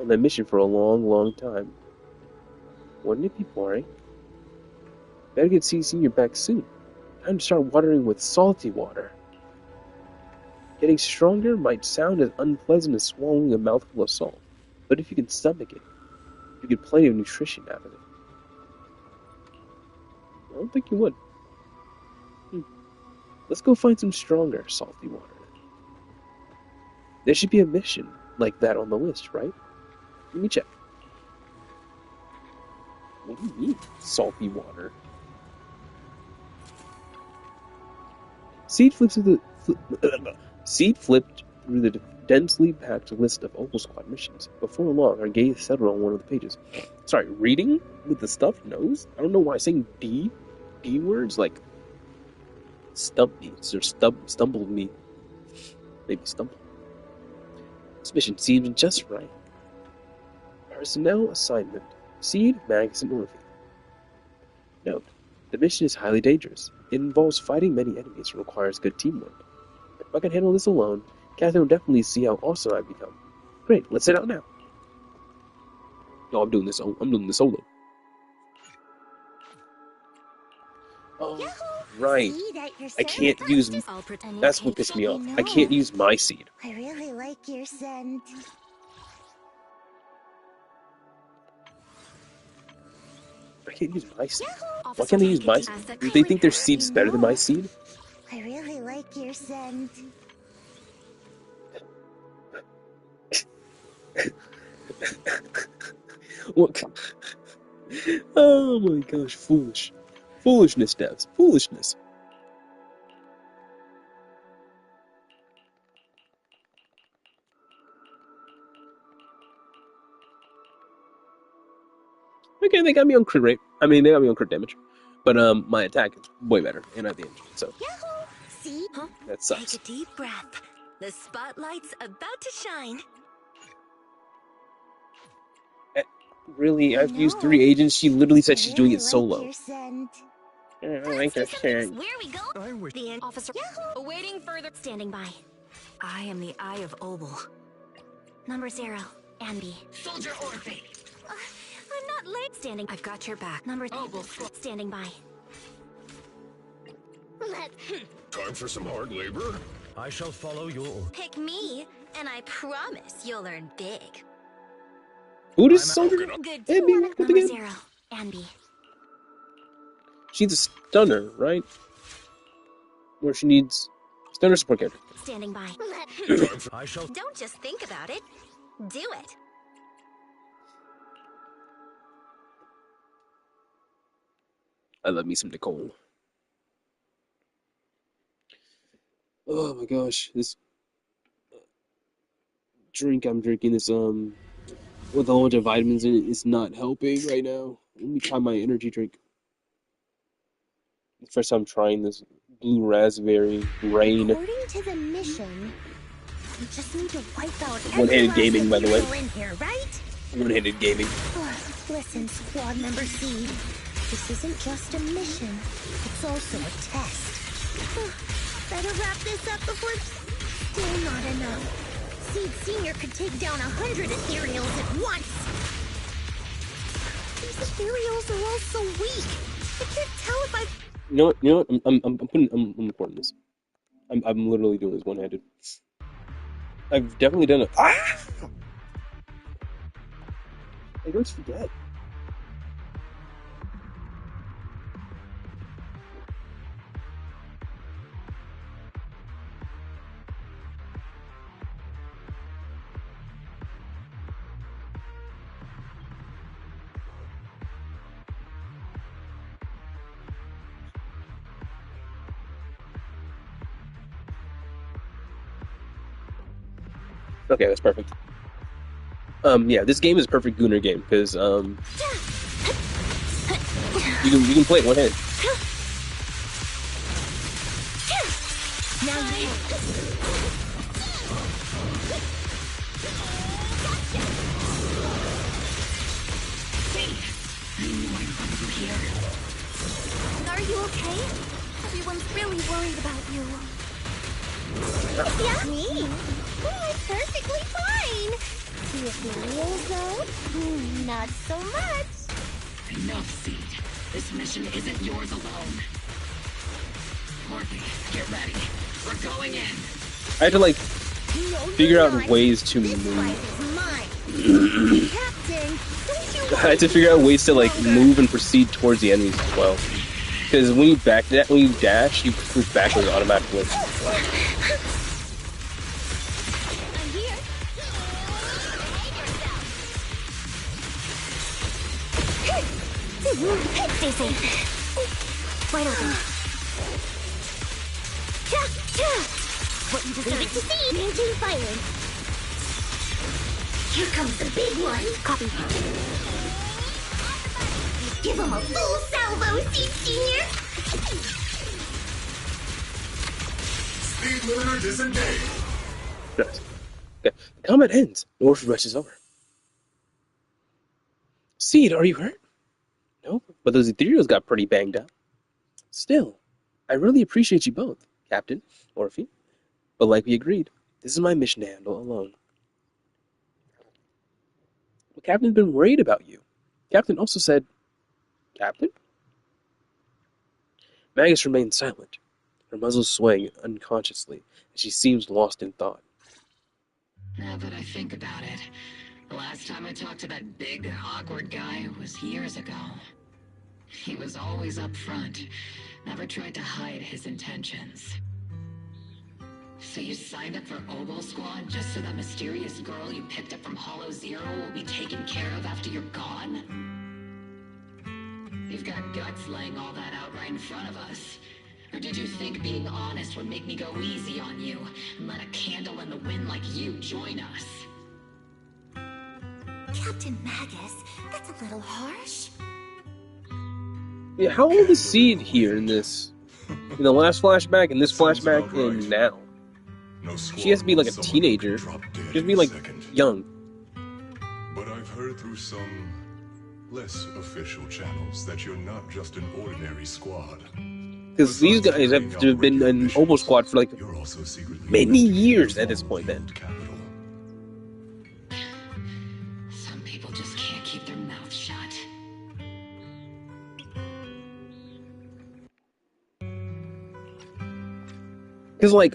on that mission for a long, long time. Wouldn't it be boring? Better get Seed Senior back soon. Time to start watering with salty water. Getting stronger might sound as unpleasant as swallowing a mouthful of salt, but if you can stomach it, you get plenty of nutrition out of it. I don't think you would. Let's go find some stronger, salty water. There should be a mission like that on the list, right? Let me check. What do you mean, salty water? Seed flipped through the densely packed list of Opal Squad missions. Before long, our gaze settled on one of the pages. Sorry, reading with the stuffed nose? I don't know why saying D words like stumped me or stumbled me. Maybe stumbled. This mission seemed just right. Personnel assignment: Seed, Magus, and Orphe. Note: the mission is highly dangerous. It involves fighting many enemies and requires good teamwork. If I can handle this alone, Catherine will definitely see how awesome I've become. Great, let's set out now. No, I'm doing this solo. Oh, right. I can't use. That's what pissed me off. I can't use my seed. I really like your scent. I can't use my seed. Why can't I use my seed? Do they think their seed is better than my seed? I really like your scent. What? Oh my gosh, foolishness, devs, foolishness. Okay, they got me on crit rate. I mean, they got me on crit damage, but my attack is way better, and I have the engine, so Yahoo! See? that sucks. Take a deep breath. The spotlight's about to shine. Really, I've used 3 agents. She literally said she's doing it Like solo. your scent. I like her scent. Where we go? The officer. Awaiting further. Standing by. I am the Eye of Obel. Number 0, Anby. Soldier Orphe. I'm not late. Standing. I've got your back. Number Obel. Standing by. Time for some hard labor? I shall follow your order. Pick me, and I promise you'll learn big. Who does soldier? Good. Anby, what Number again? 0, Anby. She's a stunner, right? Or she needs stunner support character. Standing by. I shall. Don't just think about it. Do it. I love me some Nicole. Oh my gosh, this drink I'm drinking is with a whole bunch of vitamins in it is not helping right now. Let me try my energy drink. First time trying this blue raspberry rain. According to the mission, we just need to wipe out every One-handed last gaming, by the way. Imperial in here, right? One-handed gaming. Listen, Squad Member Seed. This isn't just a mission. It's also a test. Better wrap this up before... Still not enough. Seed Senior could take down 100 ethereals at once. These ethereals are all so weak. I can't tell if I've... You know what? I'm recording this. I'm literally doing this one-handed. I've definitely done it. Ah! I don't forget. Okay, that's perfect. Yeah, this game is a perfect Gooner game because you can play it one hand. Now you... Are you okay? Everyone's really worried about you. Yeah, me? Oh, I'm perfectly fine. The ethereals, though? Not so much. Enough, Seed. This mission isn't yours alone. Orphe, get ready. We're going in. I had to like No, figure you're out not. ways to This move. fight is mine. Captain, don't you I had to figure out ways to like move and proceed towards the enemies as well. Because when you dash, you move backwards automatically. I'm here. Stay safe. Wide open. What you leave it to deserve. see. Maintain firing. Here comes the big one. Copy. Give him a full salvo, Seed Senior. Speed limiter disengaged. Nice. Okay. The combat ends. The orphan rush is over. Seed, are you hurt? Nope. But those ethereals got pretty banged up. Still, I really appreciate you both, Captain, Orphe. But like we agreed, this is my mission to handle alone. The Captain's been worried about you. Captain also said, Captain? Magus remained silent, her muzzle swaying unconsciously as she seems lost in thought. Now that I think about it, the last time I talked to that big, awkward guy was years ago. He was always up front, never tried to hide his intentions. So you signed up for Obol Squad just so that mysterious girl you picked up from Hollow Zero will be taken care of after you're gone? You've got guts laying all that out right in front of us. Or did you think being honest would make me go easy on you and let a candle in the wind like you join us? Captain Magus, that's a little harsh. Yeah, how old is Seed here in this? In the last flashback, in this Sounds flashback, about right. and now? No She has to be like a squad will teenager. drop dead She has to in be a like second. young. But I've heard through some less official channels that you're not just an ordinary squad. Because these guys have been in Obol Squad for like You're also secretly many investigating years the at this fall point of then. World Capital. Some people just can't keep their mouths shut. Because, like,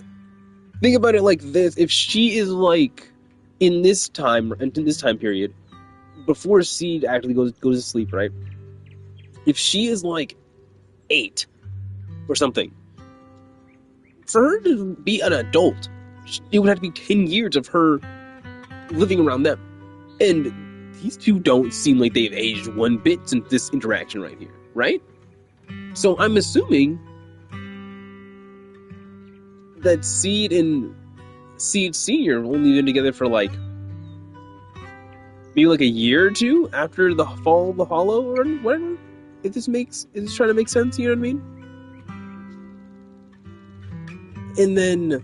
think about it like this: if she is like in this time period, before Seed actually goes to sleep, right? If she is like 8 or something, for her to be an adult, it would have to be 10 years of her living around them, and these two don't seem like they've aged one bit since this interaction right here, right? So I'm assuming that Seed and Seed Senior have only been together for like maybe like a year or two after the fall of the Hollow or whatever. If this trying to make sense, you know what I mean? And then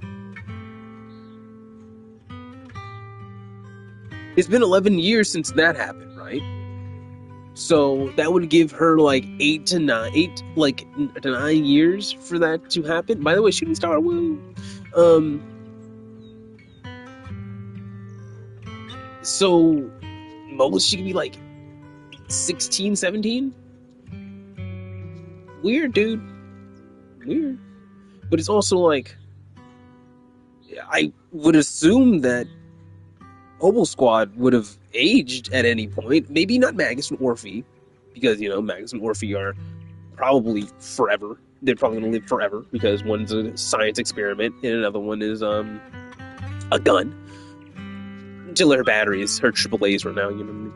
it's been 11 years since that happened, right? So that would give her like 8 to 9 years for that to happen. By the way, Shooting Star, woo! So most she could be like 16, 17? Weird, dude. Weird. But it's also like, I would assume that Obol Squad would have aged at any point. Maybe not Magus and Orphe, because, you know, Magus and Orphe are probably forever. They're probably going to live forever, because one's a science experiment and another one is a gun. Until her batteries, her AAAs run out, you know what I mean?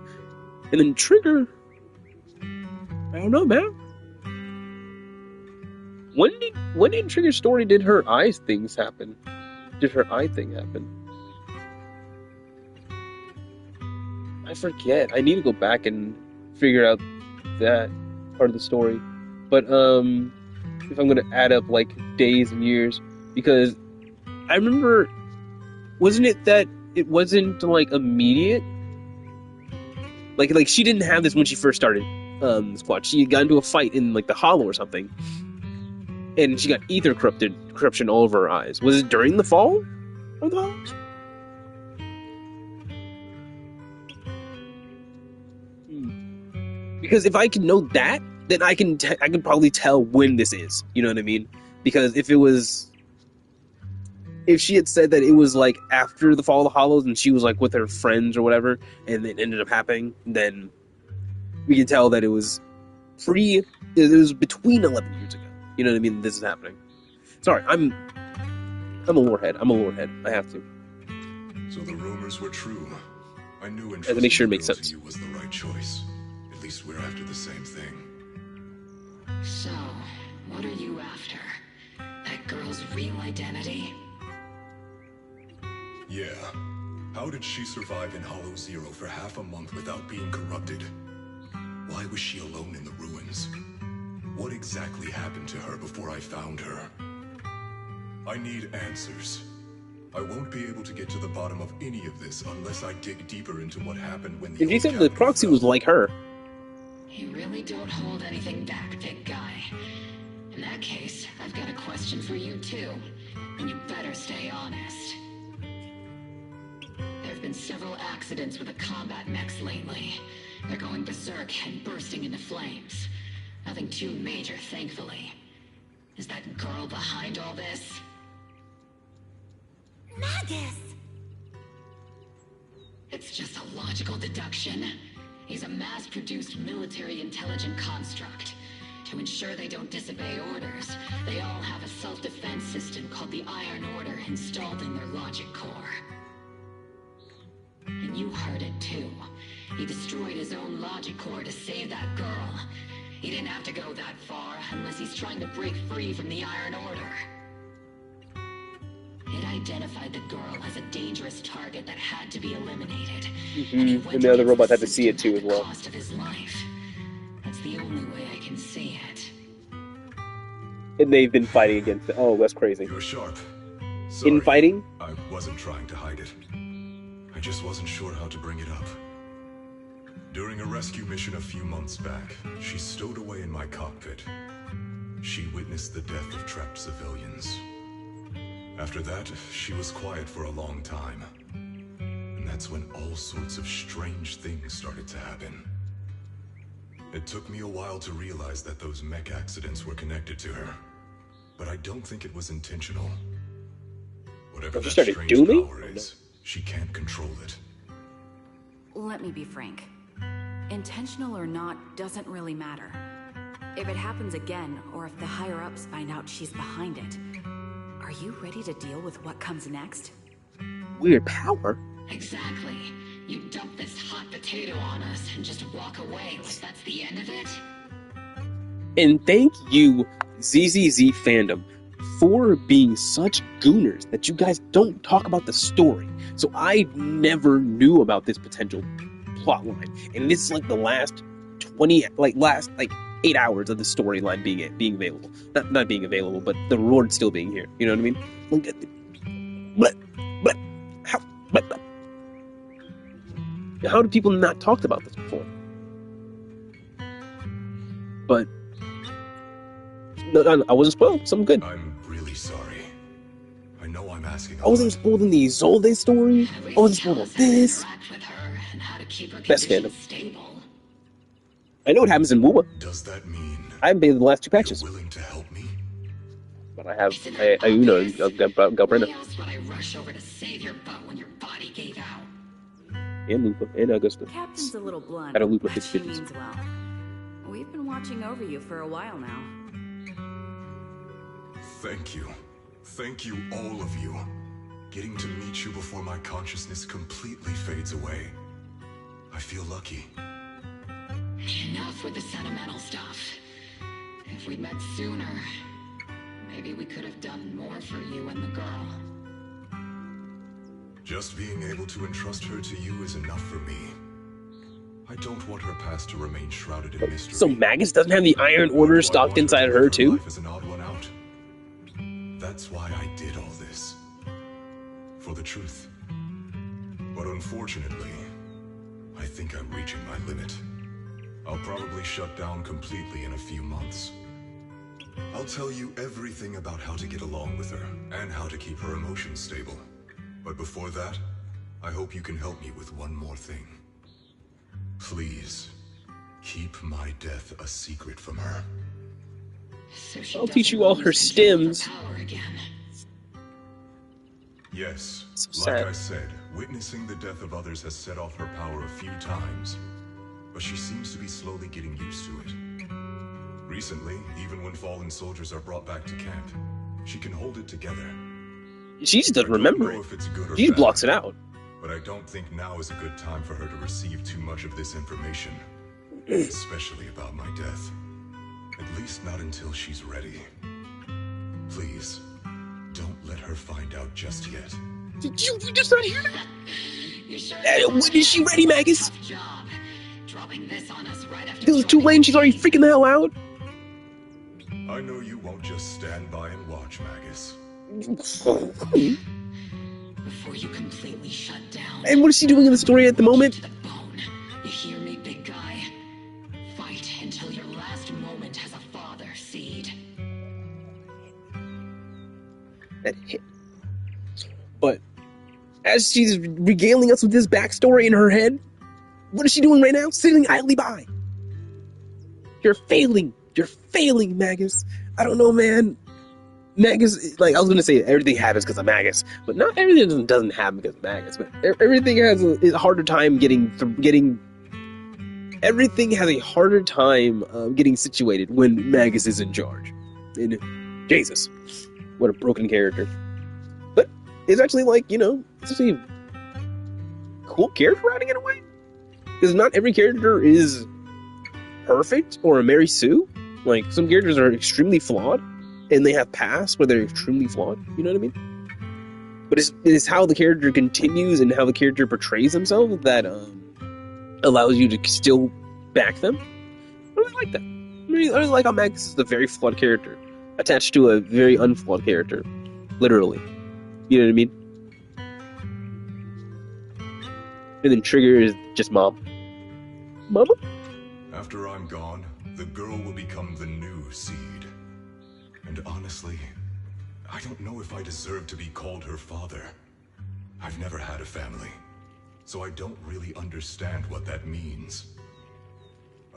And then Trigger, I don't know, man. When did Trigger's story did her eyes things happen? Did her eye thing happen? I forget. I need to go back and figure out that part of the story. But if I'm gonna add up like days and years, because I remember, wasn't it that it wasn't like immediate? Like she didn't have this when she first started Squad. She got into a fight in like the Hollow or something, and she got ether corruption all over her eyes. Was it during the fall of the Hollows? Because if I can know that, then I can probably tell when this is. You know what I mean? Because if it was if she had said that it was like after the Fall of the Hollows and she was like with her friends or whatever, and it ended up happening, then we can tell that it was between 11 years ago. You know what I mean? This is happening. Sorry, I'm a lorehead. I'm a lorehead. I have to. So the rumors were true. I knew I have to make sure it makes entrusting sense. you was the right choice. At least we're after the same thing. So, what are you after? That girl's real identity? Yeah. How did she survive in Hollow Zero for half a month without being corrupted? Why was she alone in the ruins? What exactly happened to her before I found her? I need answers. I won't be able to get to the bottom of any of this unless I dig deeper into what happened when the And she old said the captain proxy fell. was like her. You really don't hold anything back, big guy. In that case, I've got a question for you too. And you better stay honest. There have been several accidents with the combat mechs lately. They're going berserk and bursting into flames. Nothing too major, thankfully. Is that girl behind all this? Magus! It's just a logical deduction. He's a mass-produced military intelligent construct. To ensure they don't disobey orders, they all have a self-defense system called the Iron Order installed in their logic core. And you heard it too. He destroyed his own logic core to save that girl. He didn't have to go that far unless he's trying to break free from the Iron Order. It identified the girl as a dangerous target that had to be eliminated. And he went And the other against robots the had to see it system too at as well. the cost of his life. That's the only way I can see it. And they've been fighting against it. Oh, that's crazy. You're sharp. Sorry, Infighting? I wasn't trying to hide it. I just wasn't sure how to bring it up. During a rescue mission a few months back, she stowed away in my cockpit. She witnessed the death of trapped civilians. After that, she was quiet for a long time. And that's when all sorts of strange things started to happen. It took me a while to realize that those mech accidents were connected to her. But I don't think it was intentional. Whatever She that started strange dooming? power is, she can't control it. Let me be frank. Intentional or not doesn't really matter. If it happens again, or if the higher-ups find out she's behind it, are you ready to deal with what comes next? Weird power. Exactly. You dump this hot potato on us and just walk away like that's the end of it? And thank you, ZZZ fandom, for being such gooners that you guys don't talk about the story. So I never knew about this potential plot line. And this is like the last 8 hours of the storyline being available. Not being available, but the reward still being here. You know what I mean? How do people not talked about this before? But no, I wasn't spoiled. Something good. I'm really sorry. I know I'm asking I wasn't spoiled in the Isolde story. At I least wasn't tell spoiled on us how to this. interact with her and how to keep her Best condition fandom. stable. I know what happens in WUWA. Does that mean I haven't played the last two patches, you're willing to help me? but I have Isn't that obvious? Galbrina Why else would I rush over to save your butt when your body gave out? and Lupa and Augusta. Captain's a little blunt, I don't loop but with she 50s. means well. We've been watching over you for a while now. Thank you. Thank you, all of you. Getting to meet you before my consciousness completely fades away. I feel lucky. Enough with the sentimental stuff. If we'd met sooner, maybe we could have done more for you and the girl. Just being able to entrust her to you is enough for me. I don't want her past to remain shrouded in mystery. So Magus doesn't have the Iron Order stocked inside her too? Life is an odd one out. That's why I did all this. For the truth. But unfortunately, I think I'm reaching my limit. I'll probably shut down completely in a few months. I'll tell you everything about how to get along with her, and how to keep her emotions stable. But before that, I hope you can help me with one more thing. Please, keep my death a secret from her. So she I'll teach doesn't you all her lose control of stims. power again. Yes, So like sad. I said, witnessing the death of others has set off her power a few times. But she seems to be slowly getting used to it. Recently, even when fallen soldiers are brought back to camp, she can hold it together. She just doesn't I don't remember know it. if it's good or She just bad, blocks it out. but I don't think now is a good time for her to receive too much of this information, especially about my death. At least not until she's ready. Please, don't let her find out just yet. Did you just not hear that? You sure When is she ready, Magus? tough job. Dropping this on us right after It was too joining late and she's already the freaking the hell out. I know you won't just stand by and watch, Magus. Before you completely shut down. And what is she doing in the story at the moment? To the bone. You hear me, big guy? Fight until your last moment has a father seed. That hit. But as she's regaling us with this backstory in her head, what is she doing right now? Sitting idly by. You're failing. You're failing, Magus. I don't know, man. Magus, like, I was going to say everything happens because of Magus, but not everything doesn't happen because of Magus, but everything has a harder time everything has a harder time getting situated when Magus is in charge. And Jesus, what a broken character. But it's actually like, it's actually a cool character writing in a way. Because not every character is perfect or a Mary Sue. Like, some characters are extremely flawed, and they have pasts where they're extremely flawed, you know what I mean? But it's how the character continues and how the character portrays themselves that allows you to still back them. I really like that. I really like how Magus is a very flawed character, attached to a very unflawed character. Literally. You know what I mean? And then Trigger is just mom. Mama? After I'm gone, the girl will become the new seed. And honestly, I don't know if I deserve to be called her father. I've never had a family, so I don't really understand what that means.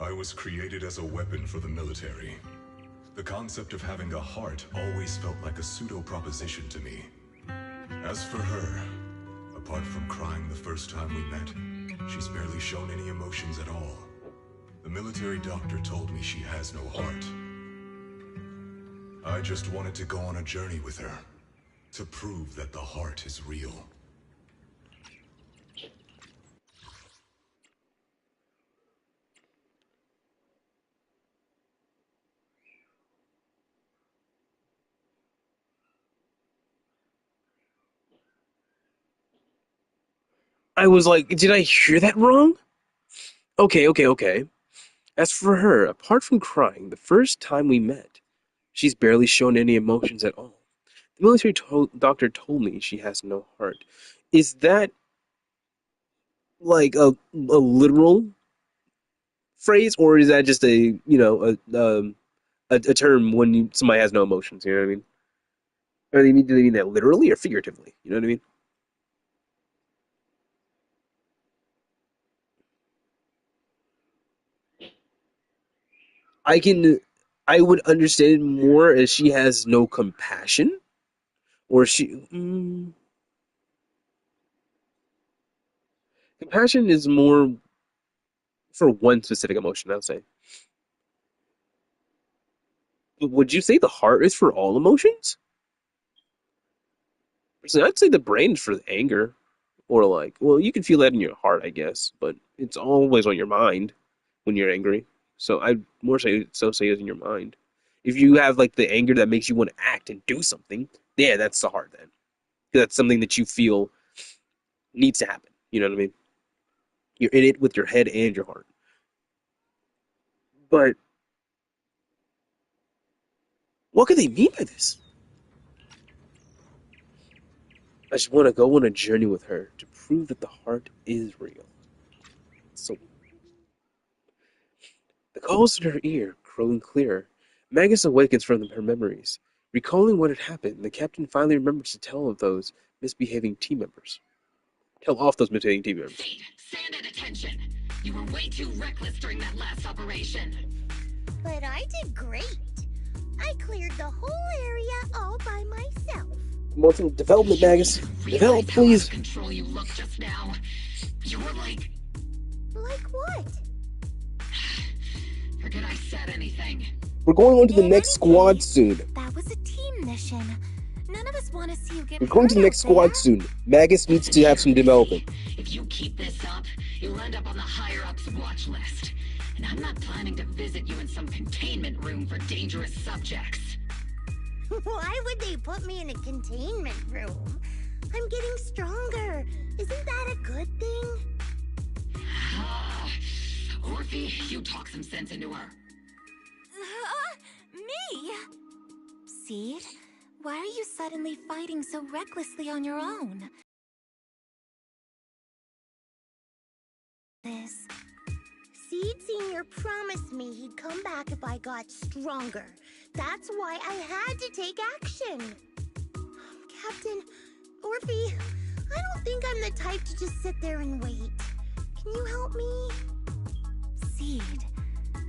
I was created as a weapon for the military. The concept of having a heart always felt like a pseudo-proposition to me. As for her, apart from crying the first time we met, she's barely shown any emotions at all. The military doctor told me she has no heart. I just wanted to go on a journey with her, to prove that the heart is real. I was like, did I hear that wrong? Okay. As for her, apart from crying the first time we met, she's barely shown any emotions at all. The military doctor told me she has no heart. Is that like a literal phrase, or is that just a term when somebody has no emotions? You know what I mean? Or do they mean that literally or figuratively? You know what I mean? I would understand it more as she has no compassion, or compassion is more for one specific emotion, I'll say. But would you say the heart is for all emotions? So I'd say the brain is for the anger, or like, well, you can feel that in your heart, I guess, but it's always on your mind when you're angry. So I'd more say it's in your mind. If you have like the anger that makes you want to act and do something, yeah, that's the heart then. 'Cause that's something that you feel needs to happen. You know what I mean? You're in it with your head and your heart. But what could they mean by this? I just want to go on a journey with her to prove that the heart is real. So the calls in her ear growing clearer. Magus awakens from her memories. Recalling what had happened, the captain finally remembers to tell of those misbehaving team members. Tell off those misbehaving team members. Stand at attention. You were way too reckless during that last operation. But I did great. I cleared the whole area all by myself. want some development, Magus. Develop, Realize how out please. of control you looked just now. You were like, Like what? forget I said anything. We're going on to the In next any squad case, soon. That was a team mission. None of us want to see you get We're going to the hurt next out there. squad soon. Magus needs to have some development. If you keep this up, you'll end up on the higher-ups watch list. And I'm not planning to visit you in some containment room for dangerous subjects. Why would they put me in a containment room? I'm getting stronger. Isn't that a good thing? Orphe, you talk some sense into her. Me? Seed, why are you suddenly fighting so recklessly on your own? Seed Senior promised me he'd come back if I got stronger. That's why I had to take action. Captain, Orphe, I don't think I'm the type to just sit there and wait. Can you help me? Seed,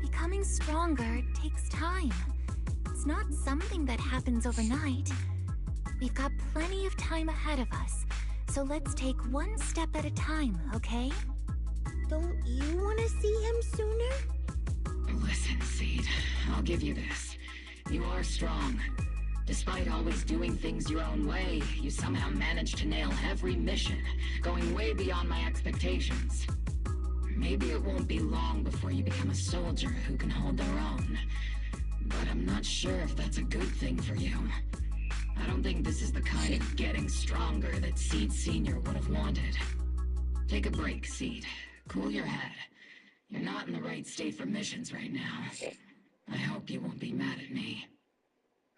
becoming stronger takes time. It's not something that happens overnight. We've got plenty of time ahead of us, so let's take one step at a time, okay? Don't you want to see him sooner? Listen, Seed, I'll give you this. You are strong. Despite always doing things your own way, you somehow managed to nail every mission, going way beyond my expectations. Maybe it won't be long before you become a soldier who can hold their own. But I'm not sure if that's a good thing for you. I don't think this is the kind of getting stronger that Seed Senior would have wanted. Take a break, Seed. Cool your head. You're not in the right state for missions right now. I hope you won't be mad at me.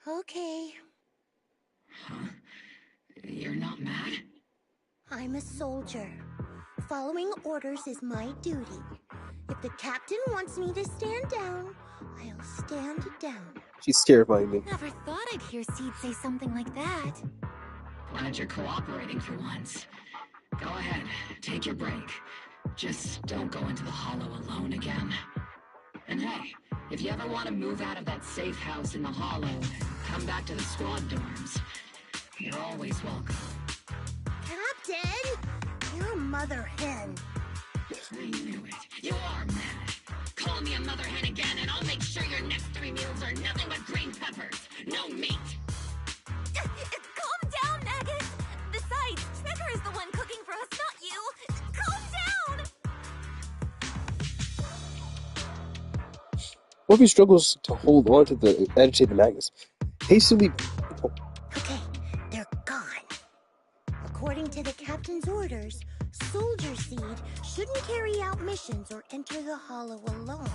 Okay. Huh? You're not mad? I'm a soldier. Following orders is my duty. If the captain wants me to stand down, I'll stand down. She's terrifying me. Never thought I'd hear Seed say something like that. Glad you're cooperating for once. Go ahead, take your break. Just don't go into the hollow alone again. And hey, if you ever want to move out of that safe house in the hollow and come back to the squad dorms, you're always welcome. Captain! You're a mother hen. I knew it. You are mad. Call me a mother hen again and I'll make sure your next 3 meals are nothing but green peppers. No meat. Calm down, Magus! Besides, Trigger is the one cooking for us, not you! Calm down! Orphe struggles to hold on to the agitated Magus. Hastily... Okay, they're gone. According to the captain's orders, Soldier Seed shouldn't carry out missions or enter the hollow alone.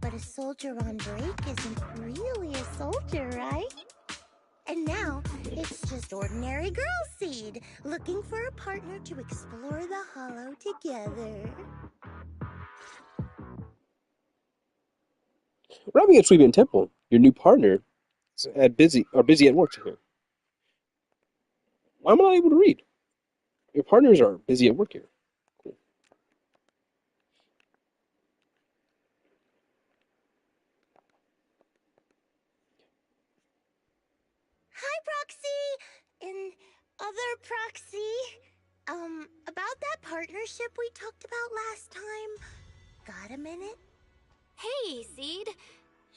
But a soldier on break isn't really a soldier, right? And now, it's just ordinary girl Seed, looking for a partner to explore the hollow together. Arriving at Suibian Temple, your new partner are busy at work here. Why am I not able to read? Your partners are busy at work here. Cool. Hi, Proxy! And other Proxy. About that partnership we talked about last time. Got a minute? Hey, Seed.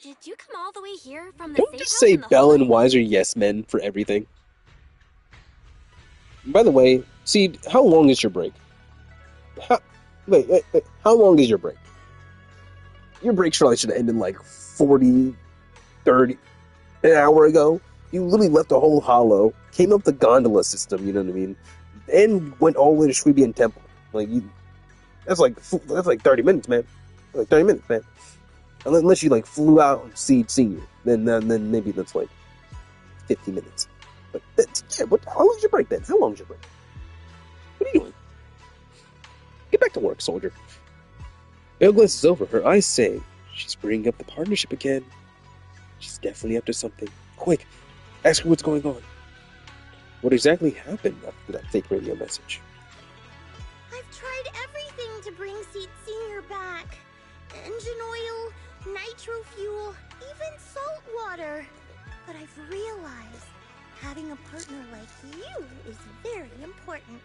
Did you come all the way here from the Don't safe just house say in the Bell and hollow? Wise are yes men for everything. By the way, Seed, how long is your break? Wait, how long is your break? Your break surely should have ended like 40, 30, an hour ago. You literally left the whole hollow, came up the gondola system, you know what I mean, and went all the way to Suibian Temple. That's like 30 minutes, man. Like 30 minutes, man. Unless you like flew out on Seed Senior, then maybe that's like 50 minutes. But how long is your break then? How long is your break? What are you doing? Get back to work, soldier. Bale glances over, her eyes saying, she's bringing up the partnership again. She's definitely up to something. Quick, ask her what's going on. What exactly happened after that fake radio message? I've tried everything to bring Seed Senior back. Engine oil, nitro fuel, even salt water. But I've realized Having a partner like you is very important.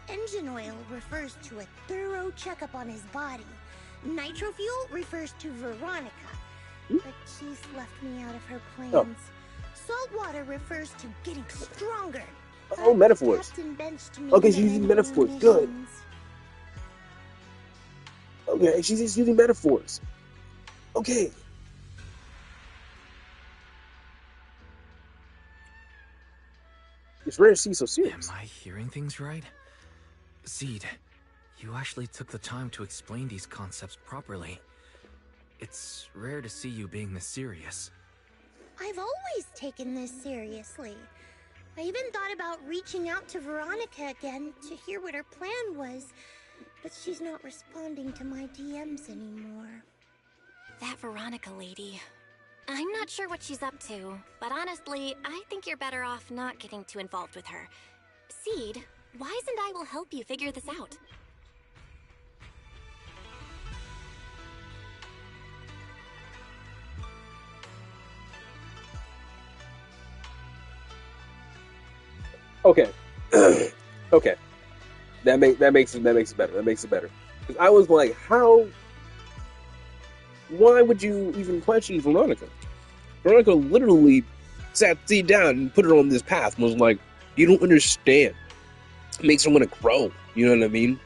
Engine oil refers to a thorough checkup on his body. Nitro fuel refers to Veronica, but she's left me out of her plans. Salt water refers to getting stronger. Oh, metaphors. Captain benched me Okay, to she's using end metaphors. missions. Good. Okay, she's just using metaphors. Okay. It's rare to see so serious. Am I hearing things right? Seed, you actually took the time to explain these concepts properly. It's rare to see you being this serious. I've always taken this seriously. I even thought about reaching out to Veronica again to hear what her plan was, but she's not responding to my DMs anymore. That Veronica lady. I'm not sure what she's up to, but honestly, I think you're better off not getting too involved with her. Seed, Wise and I will help you figure this out. Okay. Okay. That makes it better. That makes it better. Because I was like, how? Why would you even question Veronica? Veronica literally sat Seed down and put her on this path and was like, you don't understand. It makes her want to grow. You know what I mean?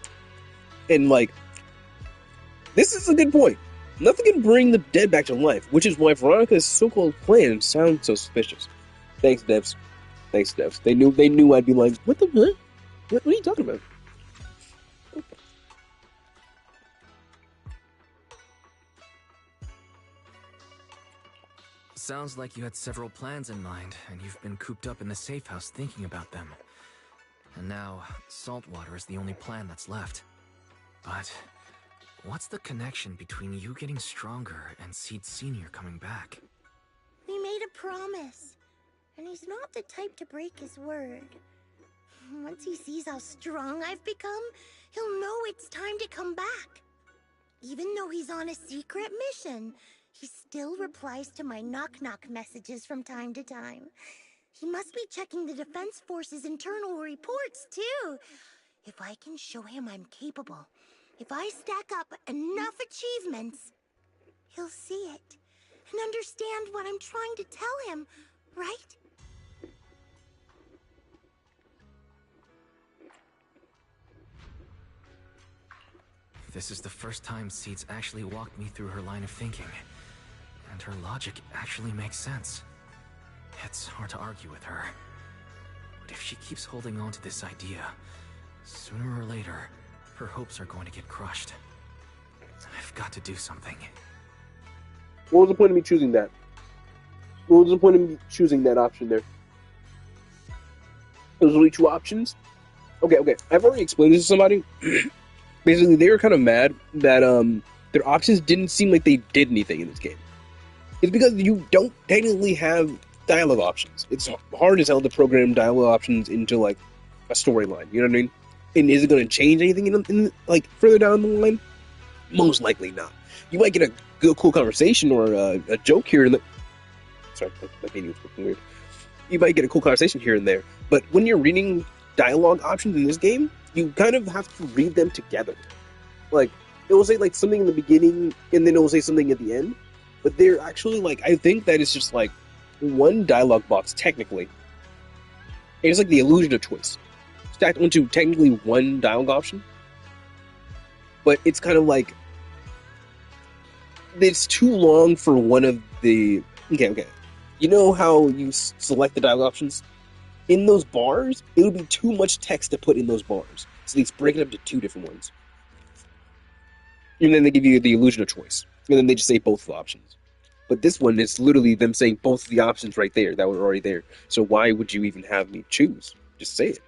And like, this is a good point. Nothing can bring the dead back to life, which is why Veronica's so-called plan sounds so suspicious. Thanks, Devs. Thanks, Devs. They knew I'd be like, what the what? What are you talking about? Sounds like you had several plans in mind, and you've been cooped up in the safe house thinking about them. And now, saltwater is the only plan that's left. But what's the connection between you getting stronger and Seed Sr. coming back? We made a promise, and he's not the type to break his word. Once he sees how strong I've become, he'll know it's time to come back. Even though he's on a secret mission, he still replies to my knock-knock messages from time to time. He must be checking the Defense Force's internal reports, too. If I can show him I'm capable, if I stack up enough achievements, he'll see it and understand what I'm trying to tell him, right? This is the first time Seed's actually walked me through her line of thinking. And her logic actually makes sense. It's hard to argue with her. But if she keeps holding on to this idea, sooner or later, her hopes are going to get crushed. I've got to do something. What was the point of me choosing that? What was the point of me choosing that option there? There was only two options? Okay. I've already explained this to somebody. Basically, they were kind of mad that their options didn't seem like they did anything in this game. It's because you don't technically have dialogue options. It's hard as hell to program dialogue options into, like, a storyline. You know what I mean? And is it going to change anything in like, further down the line? Most likely not. You might get a good, cool conversation or a joke here and there. Sorry, my baby was looking weird. You might get a cool conversation here and there. But when you're reading dialogue options in this game, you kind of have to read them together. Like, it will say, like, something in the beginning, and then it will say something at the end. But they're actually, like, I think that it's just, like, one dialogue box, technically. It's like the illusion of choice. Stacked onto technically one dialogue option. But it's kind of like, it's too long for one of the... Okay. You know how you select the dialogue options? In those bars, it would be too much text to put in those bars. So they break it up to two different ones. And then they give you the illusion of choice. And then they just say both of the options. But this one is literally them saying both of the options right there that were already there. So why would you even have me choose? Just say it.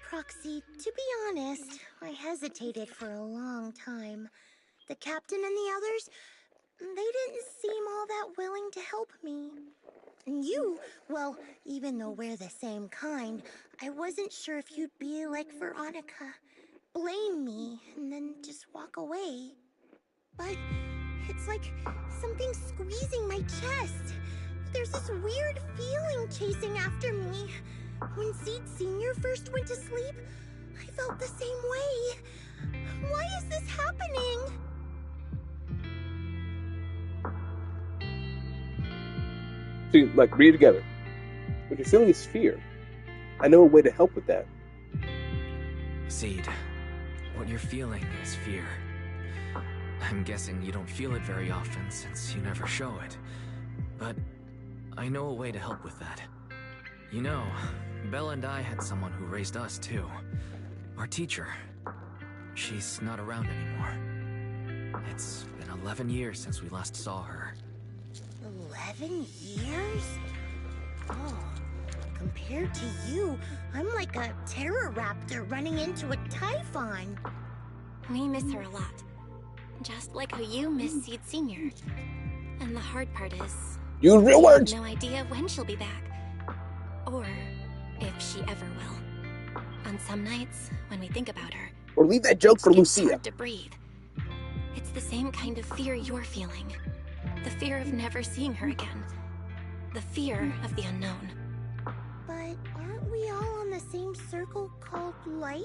Proxy, to be honest, I hesitated for a long time. The captain and the others, they didn't seem all that willing to help me. And you, well, even though we're the same kind, I wasn't sure if you'd be like Veronica. Blame me, and then just walk away. But it's like something squeezing my chest. There's this weird feeling chasing after me. When Seed Sr. first went to sleep, I felt the same way. Why is this happening? See, like, read it together. What you're feeling is fear. I know a way to help with that. Seed, what you're feeling is fear. I'm guessing you don't feel it very often since you never show it. But I know a way to help with that. You know, Bella and I had someone who raised us too. Our teacher. She's not around anymore. It's been 11 years since we last saw her. 11 years? Oh, compared to you, I'm like a terror raptor running into a typhon. We miss her a lot. Just like how you miss Seed Sr. And the hard part is, Use real we have words! no idea when she'll be back. Or if she ever will. On some nights, when we think about her, Or leave that joke for it's Lucia. hard to breathe. It's the same kind of fear you're feeling. The fear of never seeing her again. The fear of the unknown. But aren't we all on the same circle called life?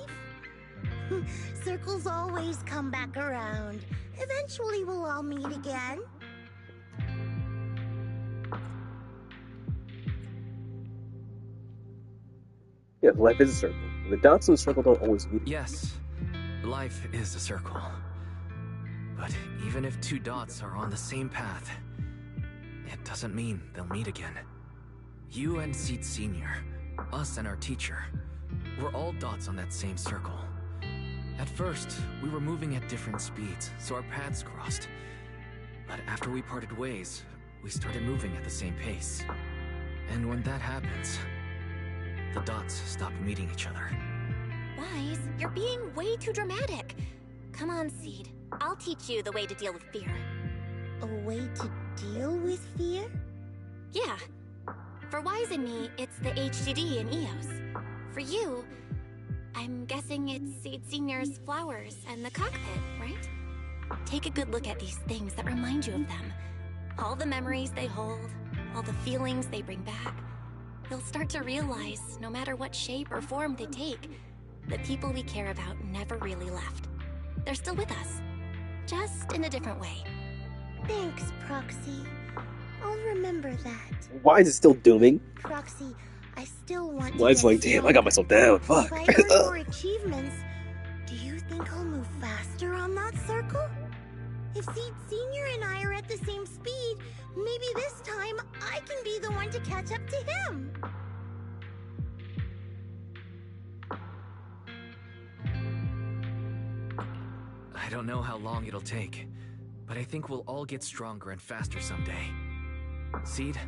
Circles always come back around. Eventually we'll all meet again. Yeah, life is a circle. The dots in the circle don't always meet. Yes, life is a circle. But even if two dots are on the same path, it doesn't mean they'll meet again. You and Seed Sr., us and our teacher, we're all dots on that same circle. At first, we were moving at different speeds, so our paths crossed. But after we parted ways, we started moving at the same pace. And when that happens, the dots stop meeting each other. Wise, you're being way too dramatic. Come on, Seed. I'll teach you the way to deal with fear. A way to deal with fear? Yeah. For Wise and me, it's the HDD and EOS. For you, I'm guessing it's Seed Sr.'s flowers and the cockpit, right? Take a good look at these things that remind you of them. All the memories they hold, all the feelings they bring back. You'll start to realize, no matter what shape or form they take, the people we care about never really left. They're still with us, just in a different way. Thanks, Proxy. I'll remember that. Why is it still dooming? Proxy, I still want Why to it's get like, damn, I got myself down. Fuck. If I earn more achievements, do you think I'll move faster on that circle? If Seed Sr. and I are at the same speed, maybe this time I can be the one to catch up to him. I don't know how long it'll take, but I think we'll all get stronger and faster someday. Seed,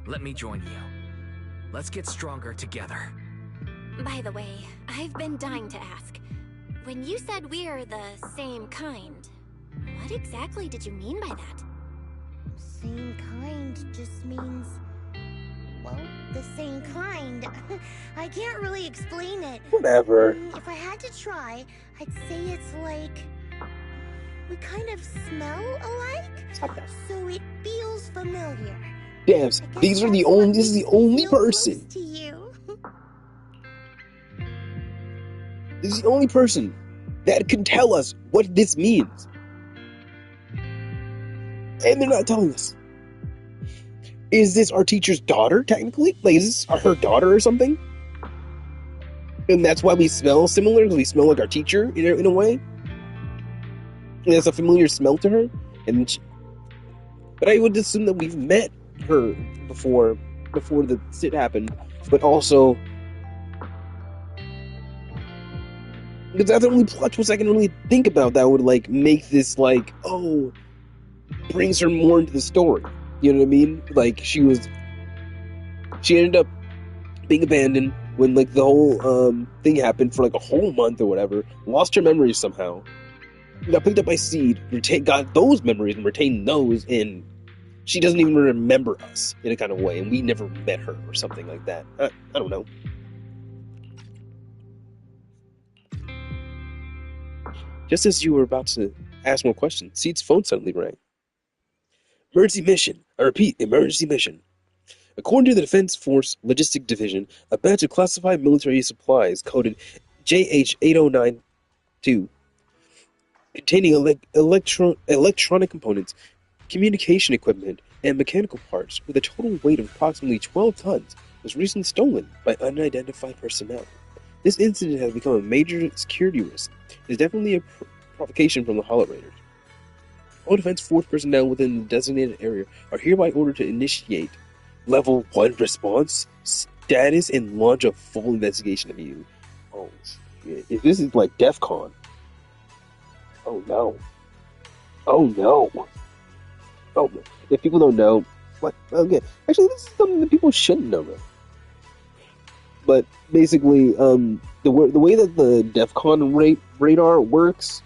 let me join you. Let's get stronger together. By the way, I've been dying to ask. When you said we're the same kind, what exactly did you mean by that? Same kind just means, well, the same kind. I can't really explain it. Whatever. If I had to try, I'd say it's like we kind of smell alike, so it feels familiar. Damn, I guess these are the that's what only. This is the makes me only feel close person. to you. This is the only person that can tell us what this means. And they're not telling us. Is this our teacher's daughter, technically? Like, is this her daughter or something? And that's why we smell similar, because we smell like our teacher, in a way? And it's a familiar smell to her? But I would assume that we've met her before the shit happened. But also, because that's the only plot twist I can really think about that would, like, make this, like, oh, brings her more into the story. You know what I mean? Like, she ended up being abandoned when, like, the whole, thing happened for, like, a whole month or whatever. Lost her memories somehow. Got picked up by Seed, got those memories and retained those, and she doesn't even remember us in a kind of way, and we never met her or something like that. I don't know. Just as you were about to ask more questions, Seed's phone suddenly rang. Emergency mission. I repeat, emergency mission. According to the Defense Force Logistic Division, a batch of classified military supplies coded JH-8092, containing electronic components, communication equipment, and mechanical parts with a total weight of approximately 12 tons, was recently stolen by unidentified personnel. This incident has become a major security risk. It is definitely a provocation from the Hollow Raiders. All Defense Force personnel within the designated area are hereby ordered to initiate Level 1 response, status, and launch a full investigation immediately. Oh shit. If this is like DEF CON. Oh no. Oh no. Oh, if people don't know, what? Okay, actually, this is something that people shouldn't know, though. But basically, the way that the DEF CON radar works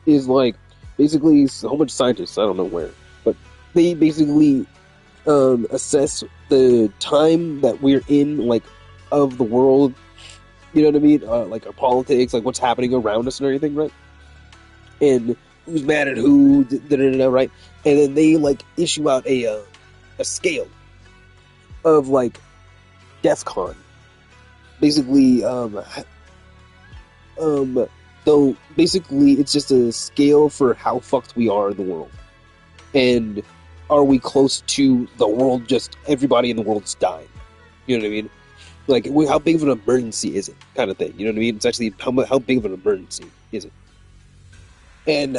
is like basically it's a whole bunch of scientists. I don't know where, but they basically assess the time that we're in, like of the world. You know what I mean? Like our politics, like what's happening around us and everything, right? And who's mad at who, right? And then they like issue out a scale of like DEF CON. Basically, so basically it's just a scale for how fucked we are in the world. And are we close to the world, just everybody in the world is dying? You know what I mean? Like, how big of an emergency is it? Kind of thing. You know what I mean? It's actually, how big of an emergency is it? And,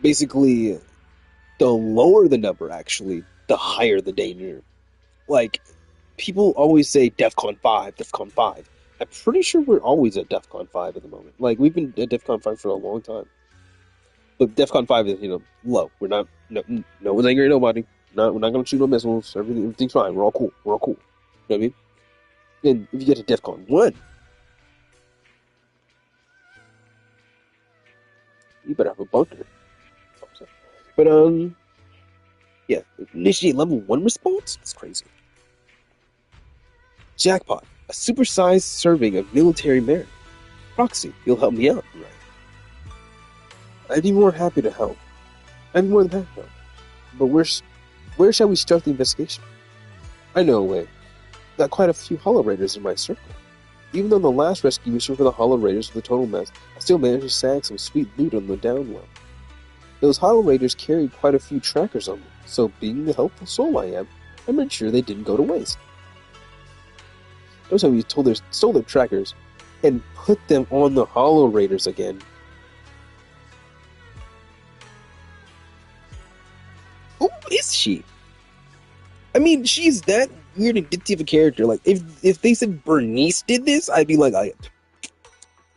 basically, the lower the number, actually, the higher the danger. Like, people always say DEFCON 5, DEFCON 5. I'm pretty sure we're always at DEFCON 5 at the moment. Like, we've been at DEFCON 5 for a long time. But DEFCON 5 is, low. We're not, no one's angry at nobody. We're not going to shoot no missiles. Everything's fine. We're all cool. You know what I mean? And if you get to DEFCON 1, you better have a bunker. But, yeah. Initiate level 1 response? That's crazy. Jackpot. A supersized serving of military merit. Proxy, you'll help me out, right? I'd be more happy to help. I'd be more than happy to help. But where shall we start the investigation? I know a way. Got quite a few Hollow Raiders in my circle. Even though the last rescue mission for the Hollow Raiders was a total mess, I still managed to snag some sweet loot on the down low. Those Hollow Raiders carried quite a few trackers on them, so being the helpful soul I am, I made sure they didn't go to waste. Those times we stole their trackers and put them on the Hollow Raiders again. Who is she? I mean, she's that weird and ditzy of a character. Like, if they said Bernice did this, I'd be like,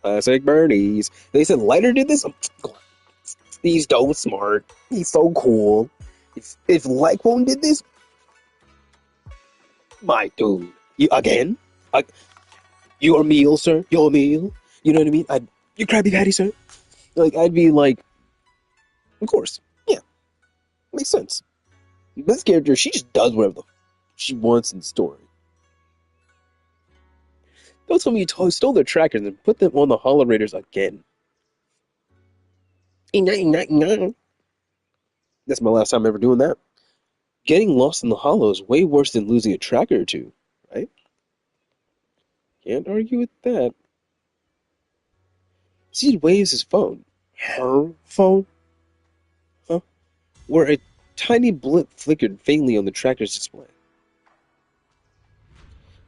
classic Bernice. They said Lighter did this, he's so smart. He's so cool. If Lycone did this, my dude, you again? Your meal, sir. Your meal. You know what I mean? Your Krabby Patty, sir. Like, I'd be like, of course, yeah, makes sense. This character, she just does whatever she wants in the story. Don't tell me you stole their trackers and put them on the Hollow Raiders again. That's my last time ever doing that. Getting lost in the Hollow is way worse than losing a tracker or two, right? Can't argue with that. Seed waves his phone. Her phone? Huh? Where a tiny blip flickered faintly on the tracker's display.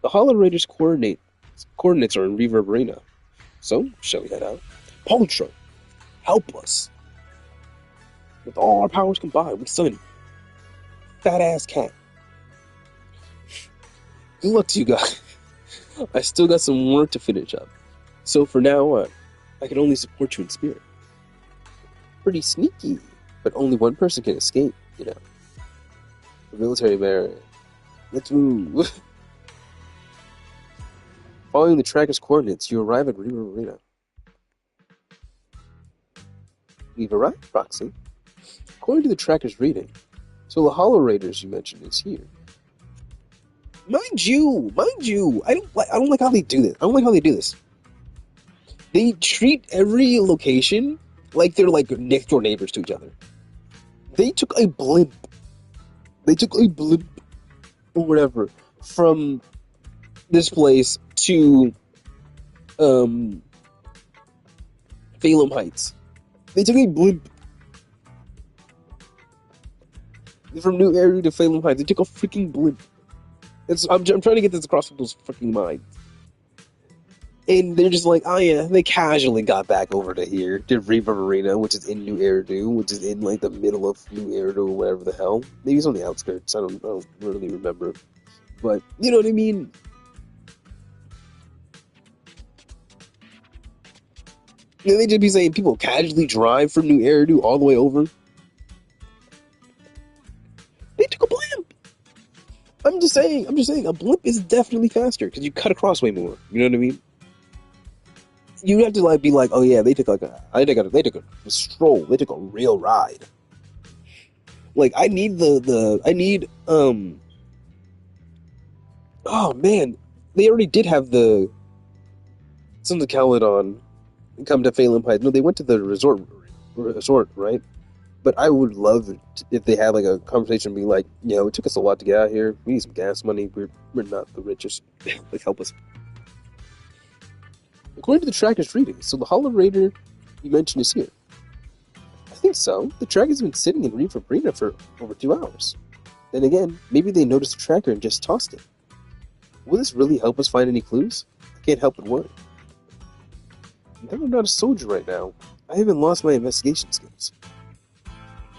The Hollow Raiders' coordinates are in Reverb Arena. So, shall we head out? Poltro, help us. With all our powers combined, we summon fat-ass cat. Good luck to you guys. I still got some work to finish up. So for now on, I can only support you in spirit. Pretty sneaky, but only one person can escape, you know. The military barrier. Let's move. Following the tracker's coordinates, you arrive at River Arena. We've arrived, Proxy. According to the tracker's reading, so the Hollow Raiders you mentioned is here. Mind you, I don't like how they do this. They treat every location like they're like next door neighbors to each other. They took a blimp or whatever from this place to Phalum Heights. They took a blimp from New Area to Phalum Heights. They took a freaking blimp. I'm trying to get this across people's freaking minds. And they're just like, oh yeah, they casually got back over to here, to Riva Arena, which is in New Eridu, which is in like the middle of New Eridu or whatever the hell. Maybe it's on the outskirts. I don't really remember. But you know what I mean? You know, they just be saying people casually drive from New Eridu all the way over. They took a blimp. I'm just saying, a blimp is definitely faster because you cut across way more. You know what I mean? You have to like be like, oh yeah, they took a stroll. They took a real ride. Like I need oh man, they already did have the something Calydon come to Phalum Heights. No, they went to the resort, right? But I would love it if they had like a conversation, being like, you know, it took us a lot to get out here. We need some gas money. We're not the richest. Like, help us. According to the tracker's reading, so the Hollow Raider you mentioned is here. I think so. The tracker's been sitting in Riva Arena for over 2 hours. Then again, maybe they noticed the tracker and just tossed it. Will this really help us find any clues? I can't help but worry. I'm not a soldier right now. I haven't lost my investigation skills.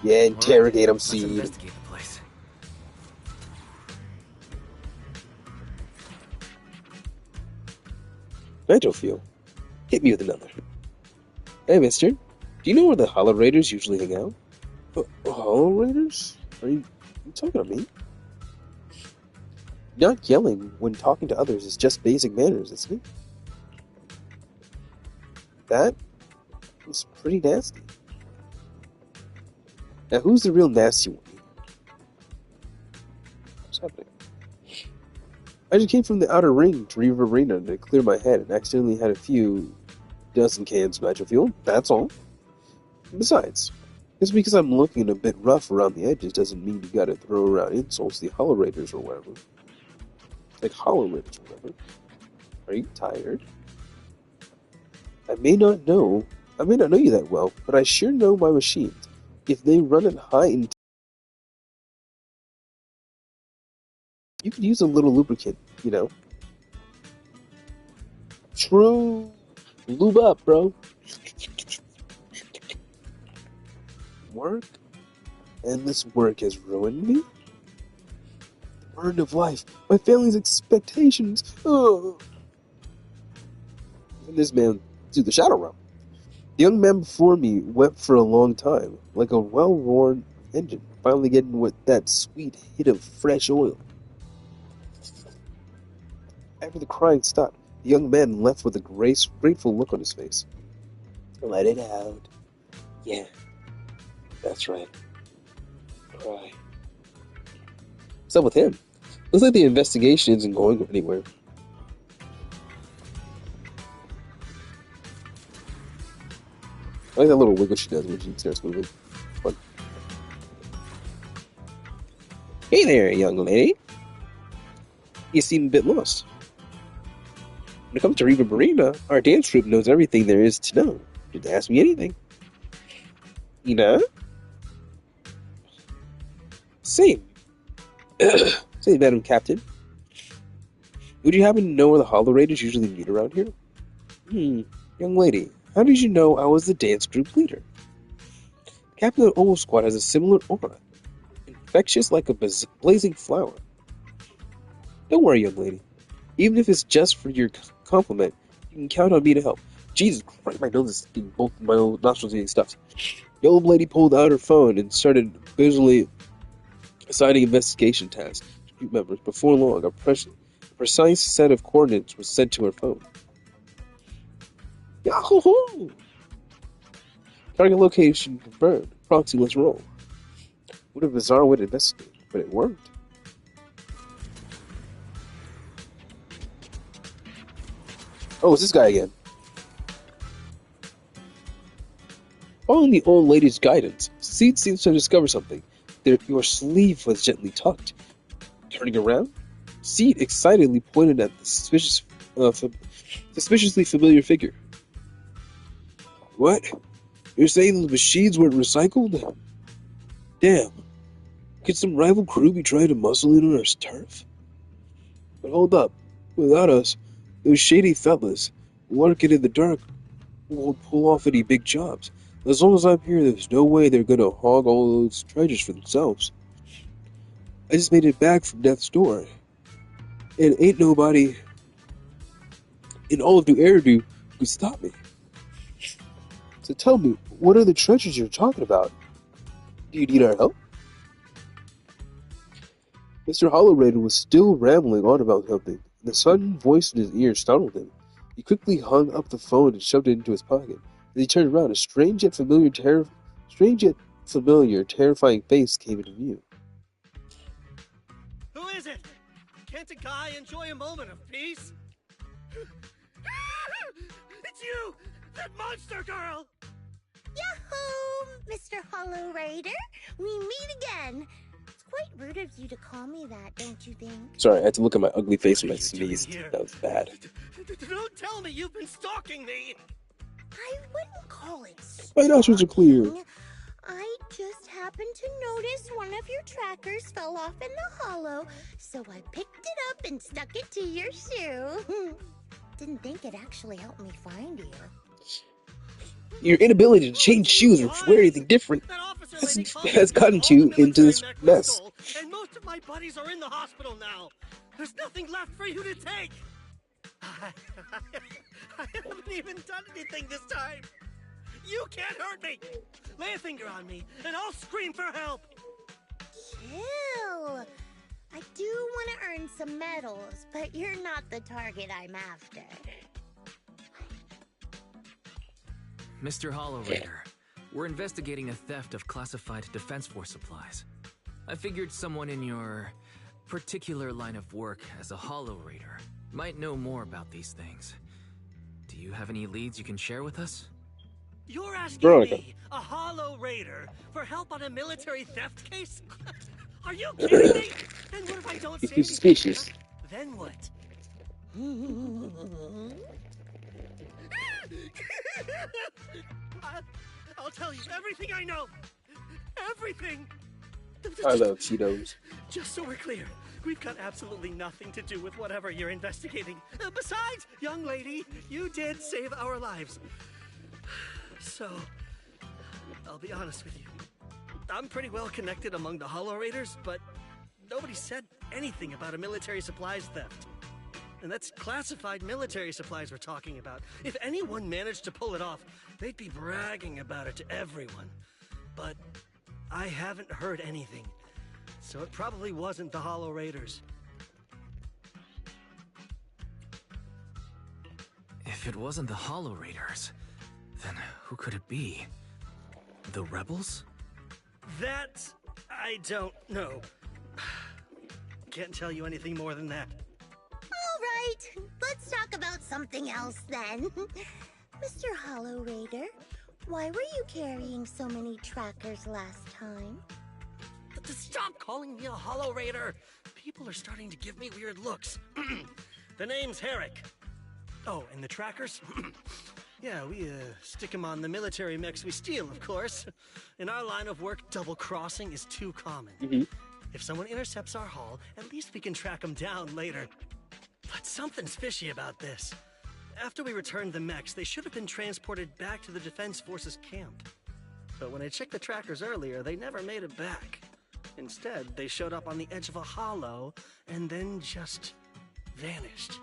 Yeah, interrogate him, Seed. Let's investigate the place. Nitrofuel. Hit me with another. Hey, mister. Do you know where the Hollow Raiders usually hang out? Hollow Raiders? Are you talking to me? Not yelling when talking to others is just basic manners, isn't it? That is pretty nasty. Now, who's the real nasty one? What's happening? I just came from the outer ring to Riva Arena to clear my head and accidentally had a few dozen cans of nitro fuel. That's all. Besides, just because I'm looking a bit rough around the edges doesn't mean you gotta throw around insults to the Hollow Raiders or whatever. Like Hollow Raiders or whatever. Are you tired? I may not know you that well, but I sure know my machines. If they run it high and you could use a little lubricant, you know. True. Lube up, bro. Work? And this work has ruined me? The burden of life, my family's expectations. Oh. And this man to the Shadow Realm. The young man before me wept for a long time, like a well-worn engine, finally getting with that sweet hit of fresh oil. After the crying stopped, the young man left with a grateful look on his face. Let it out. Yeah, that's right. Cry. What's up with him? Looks like the investigation isn't going anywhere. I like that little wiggle she does when she starts moving. It's fun. Hey there, young lady. You seem a bit lost. When it comes to Riva Arena, our dance troupe knows everything there is to know. Just ask me anything. You know? Same. Say, Madam Captain. Would you happen to know where the Hollow Raiders usually meet around here? Young lady, how did you know I was the dance group leader? Captain of the Owl Squad has a similar aura. Infectious like a blazing flower. Don't worry, young lady. Even if it's just for your compliment, you can count on me to help. Jesus Christ, my nose is getting both my nostrils getting stuffed. The old lady pulled out her phone and started visually assigning investigation tasks to group members. Before long, a precise set of coordinates was sent to her phone. Yahoo! Target location confirmed. Proxy, let's roll. What a bizarre way to investigate, but it worked. Oh, it's this guy again. Following the old lady's guidance, Seed seems to have discovered something. Your sleeve was gently tucked. Turning around, Seed excitedly pointed at the suspiciously familiar figure. What? You're saying the machines weren't recycled? Damn. Could some rival crew be trying to muscle in on our turf? But hold up. Without us, those shady fellas, working in the dark, won't pull off any big jobs. As long as I'm here, there's no way they're gonna hog all those treasures for themselves. I just made it back from death's door. And ain't nobody in all of New Eridu who could stop me. So tell me, what are the treasures you're talking about? Do you need our help? Mr. Hollowrader was still rambling on about something. The sudden voice in his ear startled him. He quickly hung up the phone and shoved it into his pocket. As he turned around, a strange yet familiar, terrifying face came into view. Who is it? Can't a guy enjoy a moment of peace? It's you! That monster girl! Yahoo! Mr. Hollow Raider, we meet again. It's quite rude of you to call me that, don't you think? Sorry, I had to look at my ugly face when I sneezed. That was bad. Don't tell me you've been stalking me! I wouldn't call it stalking. My nostrils are clear. I just happened to notice one of your trackers fell off in the hollow, so I picked it up and stuck it to your shoe. Didn't think it actually helped me find you. Your inability to change shoes or wear anything different has gotten you into this mess. And most of my buddies are in the hospital now. There's nothing left for you to take. I haven't even done anything this time. You can't hurt me. Lay a finger on me, and I'll scream for help. Chill. I do want to earn some medals, but you're not the target I'm after. Mr. Hollowrader, we're investigating a theft of classified Defense Force supplies. I figured someone in your particular line of work as a Hollowrader might know more about these things. Do you have any leads you can share with us? You're asking Veronica. me, a Hollow Raider, for help on a military theft case? Are you kidding me? And what if I don't say You're suspicious. Then what? I'll tell you everything I know. Everything. I love Cheetos. Just so we're clear, we've got absolutely nothing to do with whatever you're investigating. Besides, young lady, you did save our lives. So, I'll be honest with you. I'm pretty well connected among the Hollow Raiders, but nobody said anything about a military supplies theft. And that's classified military supplies we're talking about. If anyone managed to pull it off, they'd be bragging about it to everyone. But I haven't heard anything, so it probably wasn't the Hollow Raiders. If it wasn't the Hollow Raiders, then who could it be? The rebels? That I don't know. Can't tell you anything more than that. All right, let's talk about something else then. Mr. Hollow Raider, why were you carrying so many trackers last time? Stop calling me a Hollow Raider! People are starting to give me weird looks. The name's Herrick. Oh, and the trackers? Yeah, we stick them on the military mechs we steal, of course. In our line of work, double-crossing is too common. If someone intercepts our haul, at least we can track them down later. But something's fishy about this. After we returned the mechs, they should have been transported back to the Defense Forces camp. But when I checked the trackers earlier, they never made it back. Instead, they showed up on the edge of a hollow and then just vanished.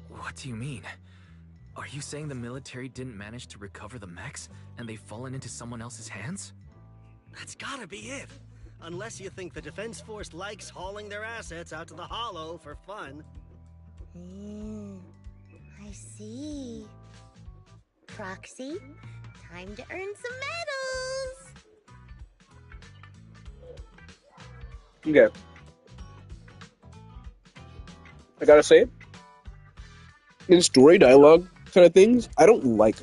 What do you mean? Are you saying the military didn't manage to recover the mechs and they've fallen into someone else's hands? That's gotta be it. Unless you think the Defense Force likes hauling their assets out to the hollow for fun. I see. Proxy, time to earn some medals! Okay. I gotta say it. In story dialogue kind of things, I don't like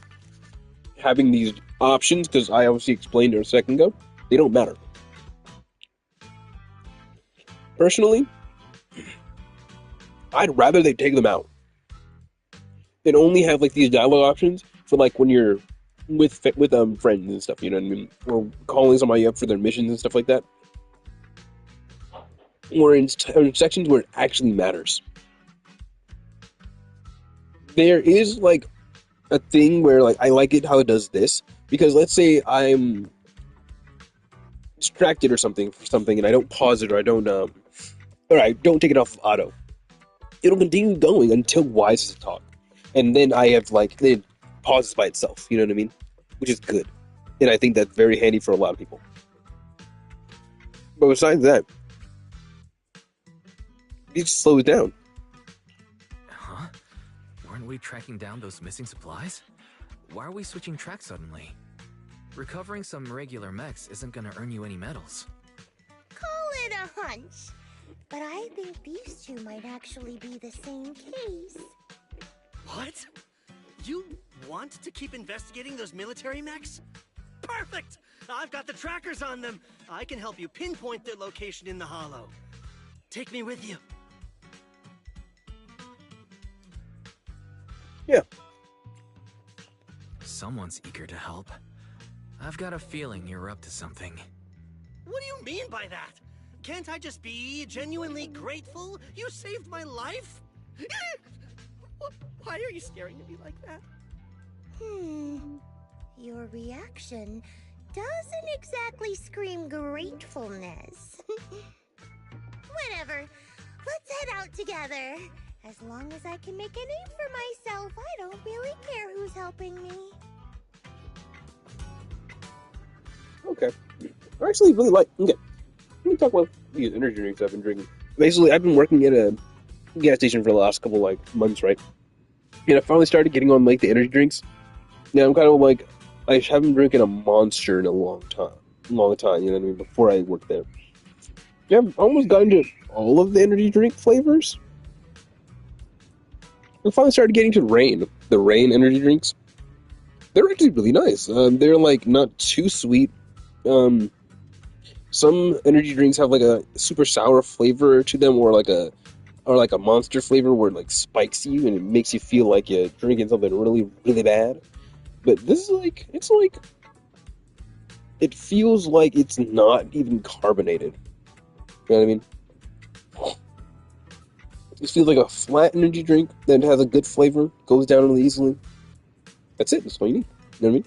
having these options, because I obviously explained it a second ago, they don't matter. Personally, I'd rather they take them out and only have like these dialogue options for like when you're with friends and stuff, you know what I mean, or calling somebody up for their missions and stuff like that, or in sections where it actually matters. There is like a thing where like I like it how it does this, because let's say I'm distracted or something and I don't pause it, or I don't take it off auto. It'll continue going until Y says to talk, and then I have like it pauses by itself. You know what I mean? Which is good, and I think that's very handy for a lot of people. But besides that, it just slows down. Huh? Weren't we tracking down those missing supplies? Why are we switching tracks suddenly? Recovering some regular mechs isn't gonna earn you any medals. Call it a hunch. But I think these two might actually be the same case. What? You want to keep investigating those military mechs? Perfect! I've got the trackers on them. I can help you pinpoint their location in the Hollow. Take me with you. Yeah. Someone's eager to help. I've got a feeling you're up to something. What do you mean by that? Can't I just be genuinely grateful? You saved my life? Why are you staring at me like that? Your reaction doesn't exactly scream gratefulness. Whatever. Let's head out together. As long as I can make a name for myself, I don't really care who's helping me. Okay. I actually really like... Okay. Let me talk about these energy drinks I've been drinking. Basically, I've been working at a gas station for the last couple, like, months, right? And I finally started getting on, like, the energy drinks. Now, I'm kind of like... I haven't been drinking a Monster in a long time, you know what I mean, before I worked there. Yeah, I've almost got into all of the energy drink flavors. I finally started getting to the Reign energy drinks. They're actually really nice. They're, like, not too sweet. Some energy drinks have, like, a super sour flavor to them, or like a Monster flavor where it, like, spikes you and it makes you feel like you're drinking something really, really bad. But this is like, it feels like it's not even carbonated. You know what I mean? It feels like a flat energy drink that has a good flavor, goes down really easily. That's it, that's all you need. You know what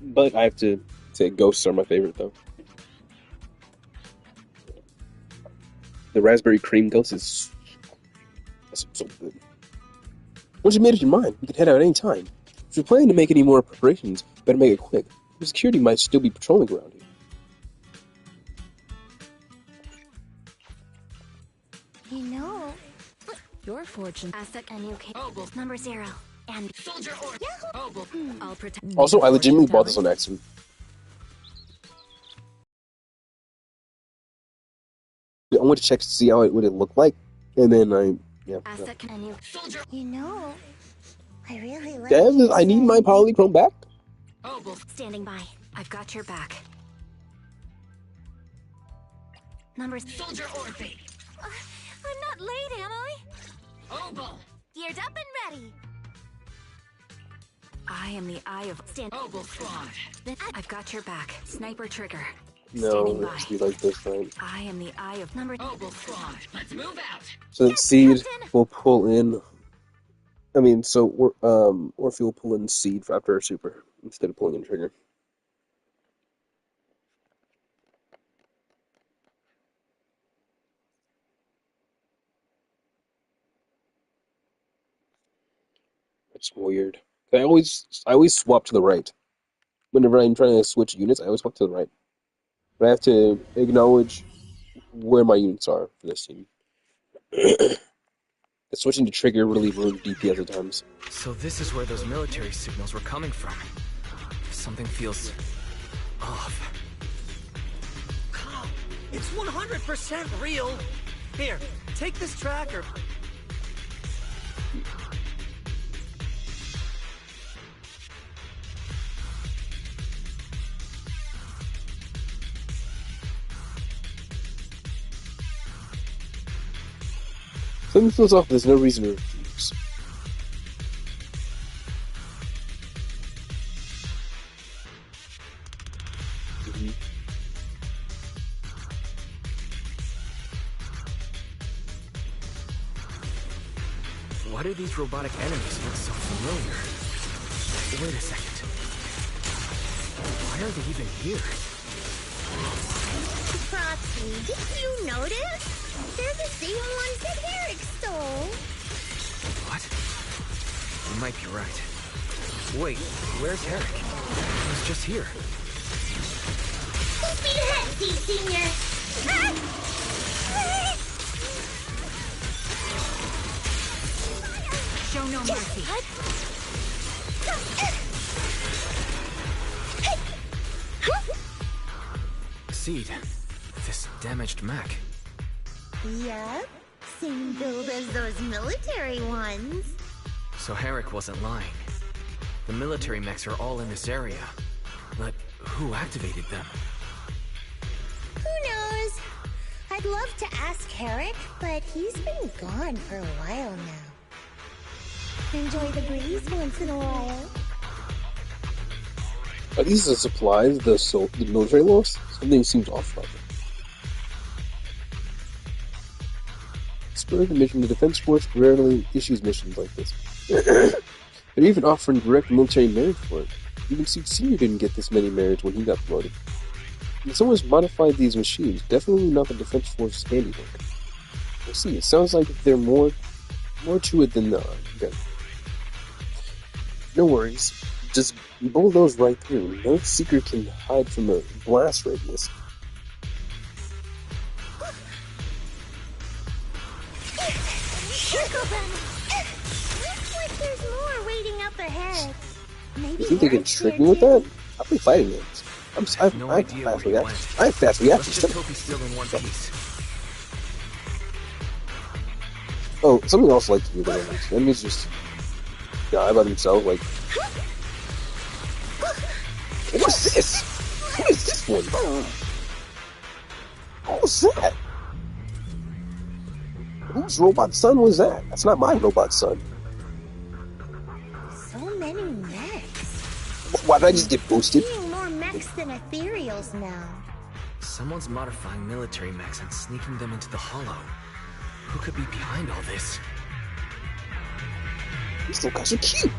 I mean? But I have to say Ghosts are my favorite, though. The raspberry cream Ghost is so good. Once you made up your mind, you can head out any time. If you're planning to make any more preparations, better make it quick. The security might still be patrolling around here. You know, Your fortune. Asset and UK. Number 0. And Soldier or I'll protect. Also, I legitimately bought this on accident. I went to check to see how it would look like, and then Asset and you. soldier. you know, I really like Damn, you, I need my Zen. polychrome back. Standing by. I've got your back. Number Soldier Orphe. I'm not late, am I? Obel. Geared up and ready. I am the eye of stand. Obel Squad. I've got your back. Sniper trigger. No, Standing by. it's be like this, right? I am the eye of number. Obel Squad. Let's move out. So Yes, Seed Captain. will pull in. I mean, so Orphe will pull in Seed after her super instead of pulling in Trigger. It's weird. I always swap to the right. Whenever I'm trying to switch units, I always swap to the right. But I have to acknowledge where my units are for this team. Switching to Trigger really ruined DPS at times. So this is where those military signals were coming from. Something feels off. It's 100% real. Here, take this tracker. Something feels off, there's no reason to refuse. Why do these robotic enemies look so familiar? Wait a second. Why are they even here? Proxy, did you notice? They're the same ones that Eric stole. What? You might be right. Wait, where's Herrick? He was just here. Full speed ahead, Steve Senior. Show no mercy. Seed, this damaged mech. Yep, same build as those military ones. So Herrick wasn't lying. The military mechs are all in this area. But who activated them? Who knows? I'd love to ask Herrick, but he's been gone for a while now. Enjoy the breeze once in a while. Are these the supplies the military lost? Something seems off about them. Spur the mission, the Defense Force rarely issues missions like this. They're even offering direct military marriage for it. Even Seed Senior didn't get this many marriages when he got promoted. And someone's modified these machines, definitely not the Defense Force's handiwork. We'll see, it sounds like there's more to it than okay. No worries. Just blow those right through. No seeker can hide from a blast radius. Circle them! Looks like there's more waiting up ahead. Maybe You think they can Eric's trick here me with too. that? I'll be fighting games. I have No fast idea where he reactions. went. I have fast Let's reactions. just hope he's still in one piece. Oh, something else I like to do with enemies. Enemies just die by themselves, like... What's this? What is this one? What was that? Whose robot son was that? That's not my robot son. So many mechs. Why did I just get boosted? Seeing more mechs than ethereals now. Someone's modifying military mechs and sneaking them into the Hollow. Who could be behind all this? These little guys are cute.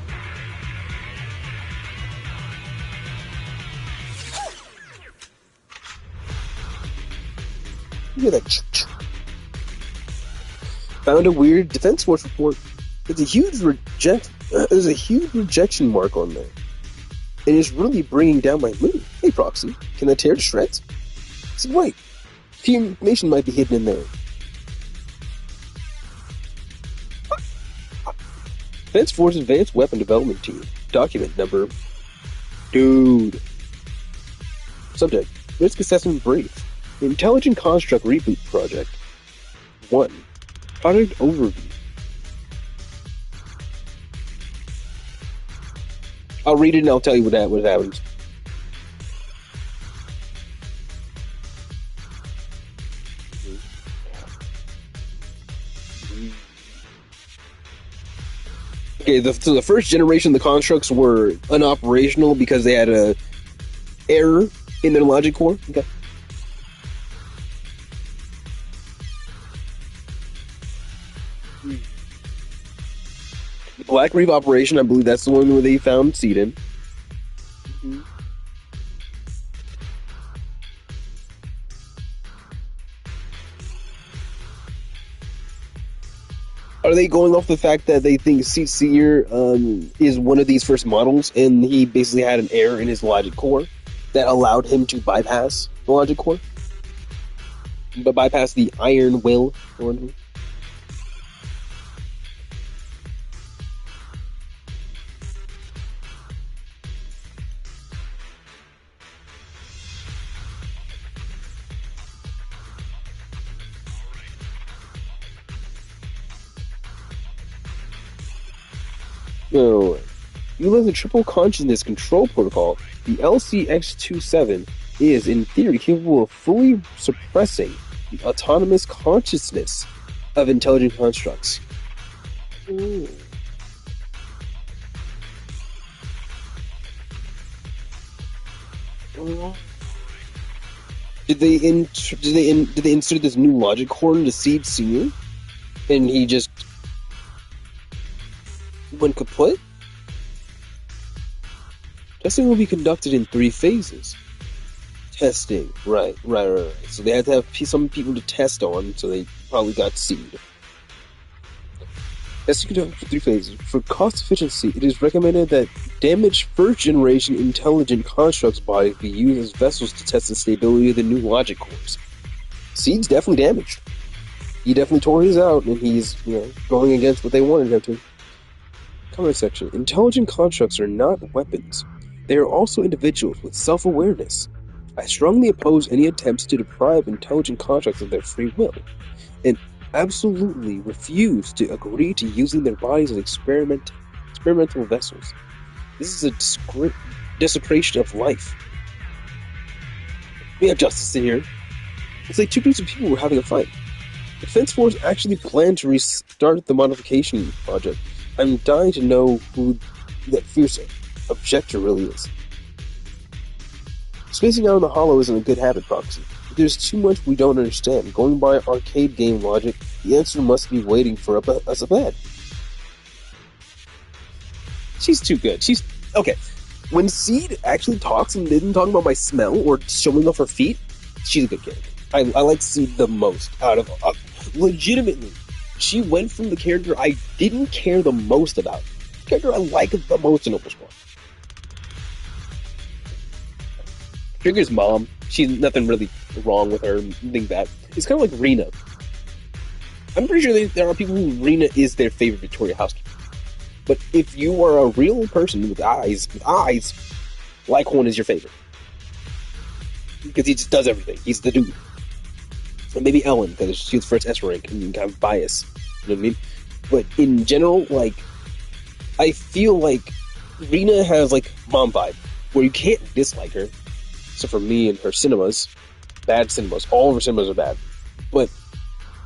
Look at that. Found a weird Defense Force report. There's a huge rejection mark on there. And it's really bringing down my mood. Hey, Proxy, can I tear to shreds? See, wait. The information might be hidden in there. Defense Force Advanced Weapon Development Team. Document number... Dude. Subject. Risk Assessment Brief. Intelligent Construct Reboot Project. 1. Project Overview. I'll read it and I'll tell you what happens. Okay, so the first generation of the constructs were unoperational because they had a error in their logic core. Okay. Black Reef Operation, I believe that's the one where they found Seed in. Are they going off the fact that they think Seed Senior is one of these first models, and he basically had an error in his logic core that allowed him to bypass the logic core? But bypass the iron will, or whatever? So, using the Triple Consciousness Control Protocol, the LCX-27 is, in theory, capable of fully suppressing the autonomous consciousness of intelligent constructs. Ooh. Did they insert this new logic horn to Seed Senior, and he just went kaput? Testing will be conducted in 3 phases. Testing, right. So they had to have some people to test on, so they probably got Seed. Testing conducted for 3 phases. For cost efficiency, it is recommended that damaged first-generation intelligent constructs bodies be used as vessels to test the stability of the new logic cores. Seed's definitely damaged. He definitely tore his out, and he's, going against what they wanted him to. Comment section. Intelligent constructs are not weapons. They are also individuals with self-awareness. I strongly oppose any attempts to deprive intelligent constructs of their free will, and absolutely refuse to agree to using their bodies as experimental vessels. This is a desecration of life. We have justice in here. It's like 2 groups of people were having a fight. The Defense Force actually planned to restart the modification project. I'm dying to know who that fierce objector really is. Spacing out on the Hollow isn't a good habit, Proxy. If there's too much we don't understand, going by arcade game logic, the answer must be waiting for us up ahead. She's too good. She's... Okay. When Seed actually talks and didn't talk about my smell or showing off her feet, she's a good character. I like Seed the most out of... legitimately. She went from the character I didn't care the most about. The character I like the most in Opal Squad. Trigger's mom, she's nothing really wrong with her, nothing bad. It's kind of like Rena. I'm pretty sure there are people who Rena is their favorite Victoria housekeeper. But if you are a real person with eyes, Lycorn is your favorite. Because he just does everything. He's the dude. And maybe Ellen, because she was first S rank and kind of bias. You know what I mean? But in general, I feel like Rena has, mom vibe, where you can't dislike her. Except for me and her cinemas. Bad cinemas. All of her cinemas are bad. But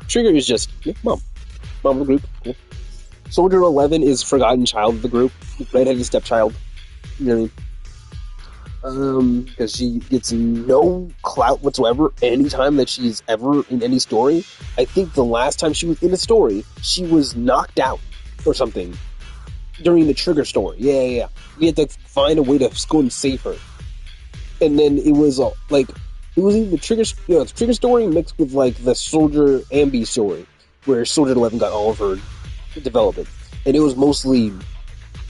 Trigger is just, mom. Mom of the group. Cool. Soldier 11 is forgotten child of the group. Redheaded stepchild. You know what I mean? Because she gets no clout whatsoever anytime that she's ever in any story. I think the last time she was in a story, she was knocked out or something during the Trigger story. Yeah. We had to find a way to go and save her. And then it was it was even the Trigger story mixed with the Soldier Ambi story, where Soldier 11 got all of her development, and it was mostly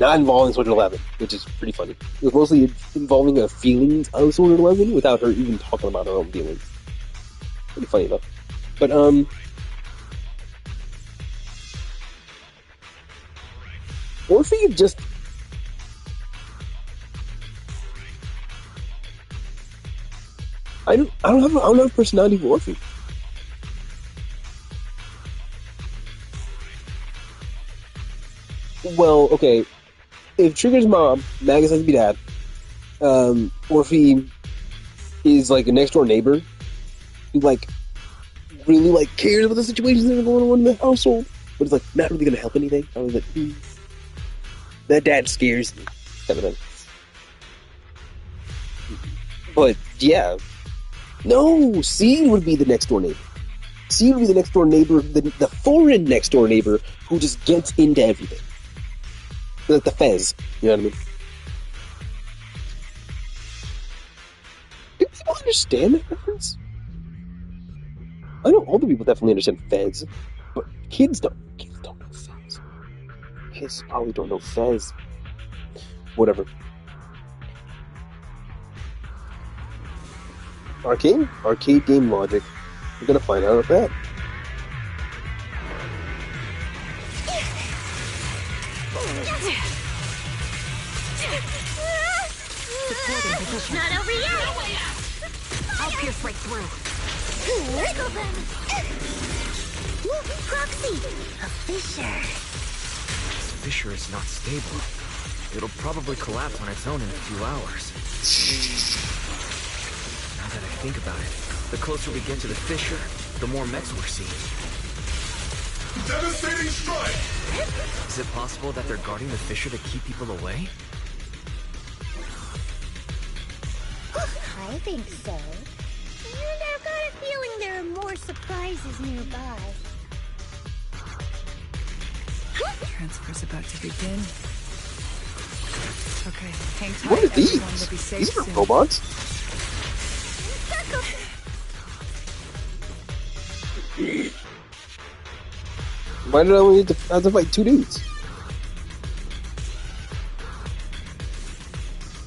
not involving Soldier 11, which is pretty funny. It was mostly involving the feelings of Soldier 11 without her even talking about her own feelings. Pretty funny though. But Orphe just. I don't have personality for Orphe. Well, okay. If Trigger's mom, Magus has to be dad, Orphe is a next door neighbor who really cares about the situations that are going on in the household, but it's not really gonna help anything. I was that dad scares me. Type of thing. But yeah. No, Seed would be the next door neighbor. Seed would be the next door neighbor, the foreign next door neighbor who just gets into everything. Like the Fez, you know what I mean? Do people understand that reference? I know older people definitely understand Fez, but kids don't. Kids don't know Fez. Kids probably don't know Fez. Whatever. Arcade game logic. We're gonna find out about that. Not over yet! I'll pierce right through. Wiggle them! Proxy! A fissure. This fissure is not stable. It'll probably collapse on its own in a few hours. Now that I think about it, the closer we get to the fissure, the more mechs we're seeing. Devastating strike! Is it possible that they're guarding the fissure to keep people away? I think so. And I've got a feeling there are more surprises nearby. Transfer's about to begin. Okay, hang tight. What are these? Everyone will be safe These are soon. robots. Why did I only have to fight two dudes?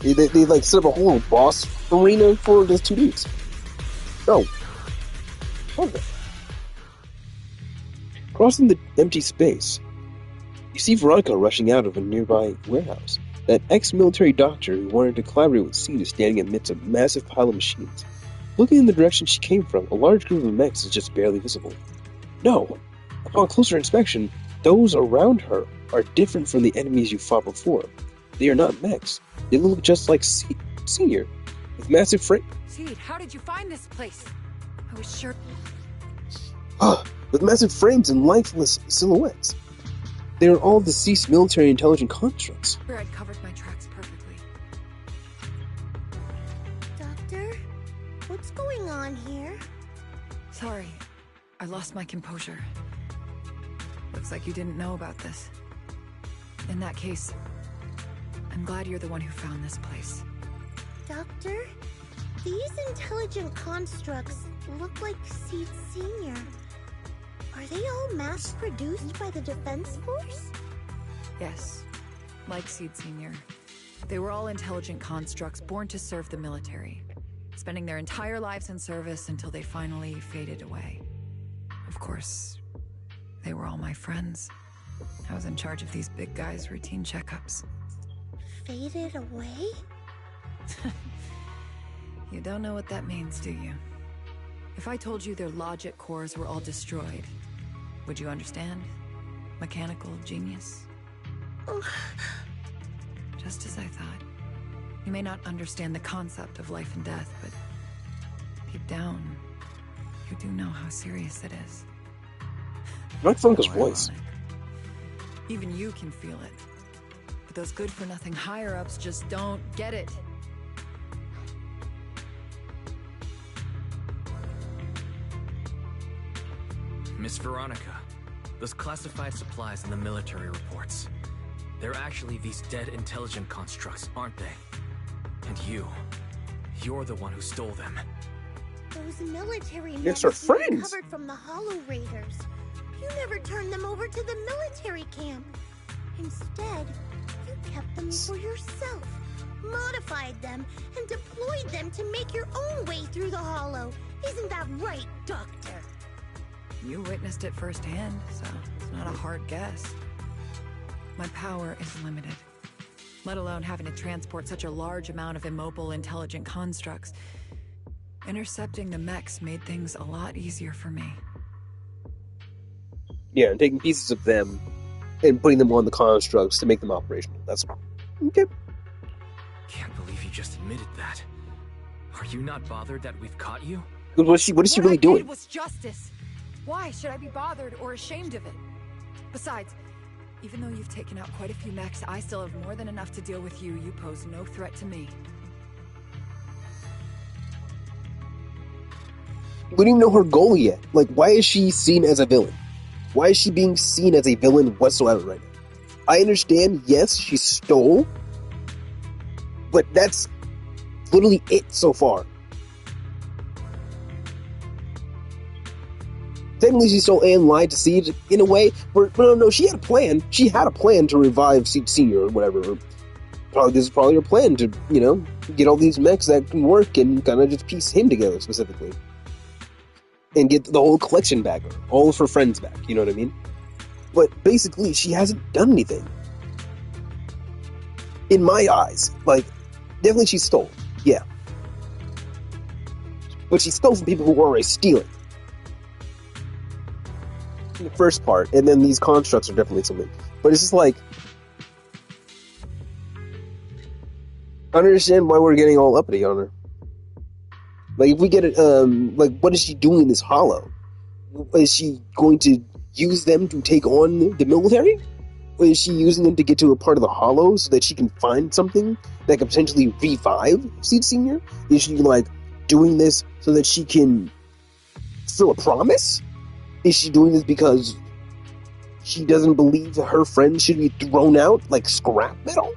They like set up a whole boss arena for just two dudes. Oh. Okay. Crossing the empty space, you see Veronica rushing out of a nearby warehouse. That ex-military doctor who wanted to collaborate with Seed is standing amidst a massive pile of machines. Looking in the direction she came from, a large group of mechs is just barely visible. No! Upon closer inspection, those around her are different from the enemies you fought before. They are not mechs. They look just like Senior, with massive Seed, how did you find this place? I was sure. with massive frames and lifeless silhouettes. They are all deceased military intelligent constructs. Sure I'd covered my tracks perfectly. Doctor, what's going on here? Sorry, I lost my composure. Looks like you didn't know about this. In that case, I'm glad you're the one who found this place. Doctor, these intelligent constructs look like Seed Senior. Are they all mass-produced by the Defense Force? Yes, like Seed Senior. They were all intelligent constructs born to serve the military, spending their entire lives in service until they finally faded away. Of course, they were all my friends. I was in charge of these big guys' routine checkups. Faded away? You don't know what that means, do you? If I told you their logic cores were all destroyed, would you understand? Mechanical genius? Just as I thought. You may not understand the concept of life and death, but deep down, you do know how serious it is. I like Franco's How voice. ironic. Even you can feel it. But those good-for-nothing higher-ups just don't get it. Miss Veronica, those classified supplies in the military reports. They're actually these dead intelligent constructs, aren't they? And you're the one who stole them. Those military Yes, our mechs you friends. recovered from the Hollow Raiders. You never turned them over to the military camp. Instead, you kept them for yourself, modified them, and deployed them to make your own way through the Hollow. Isn't that right, Doctor? You witnessed it firsthand, so it's not a hard guess. My power is limited, let alone having to transport such a large amount of immobile, intelligent constructs. Intercepting the mechs made things a lot easier for me. Yeah, and taking pieces of them and putting them on the constructs to make them operational. That's okay. Can't believe you just admitted that. Are you not bothered that we've caught you? What is she What really I doing? did was justice. Why should I be bothered or ashamed of it? Besides, even though you've taken out quite a few mechs, I still have more than enough to deal with you. You pose no threat to me. We don't even know her goal yet. Like, why is she seen as a villain? Why is she being seen as a villain whatsoever right now? I understand, yes, she stole, but that's literally it so far. Technically, she stole and lied to Seed in a way, but no, she had a plan. She had a plan to revive Seed Senior or whatever. This is probably her plan to, get all these mechs that can work and kind of just piece him together specifically. And get the whole collection back, all of her friends back, you know what I mean? But basically, she hasn't done anything. In my eyes, definitely she stole, yeah. But she stole from people who were already stealing. In the first part, and then these constructs are definitely something. But it's just I don't understand why we're getting all uppity on her. If we get it, what is she doing in this hollow? Is she going to use them to take on the military? Or is she using them to get to a part of the Hollow so that she can find something that could potentially revive Seed Senior? Is she like doing this so that she can fulfill a promise? Is she doing this because she doesn't believe that her friends should be thrown out like scrap metal?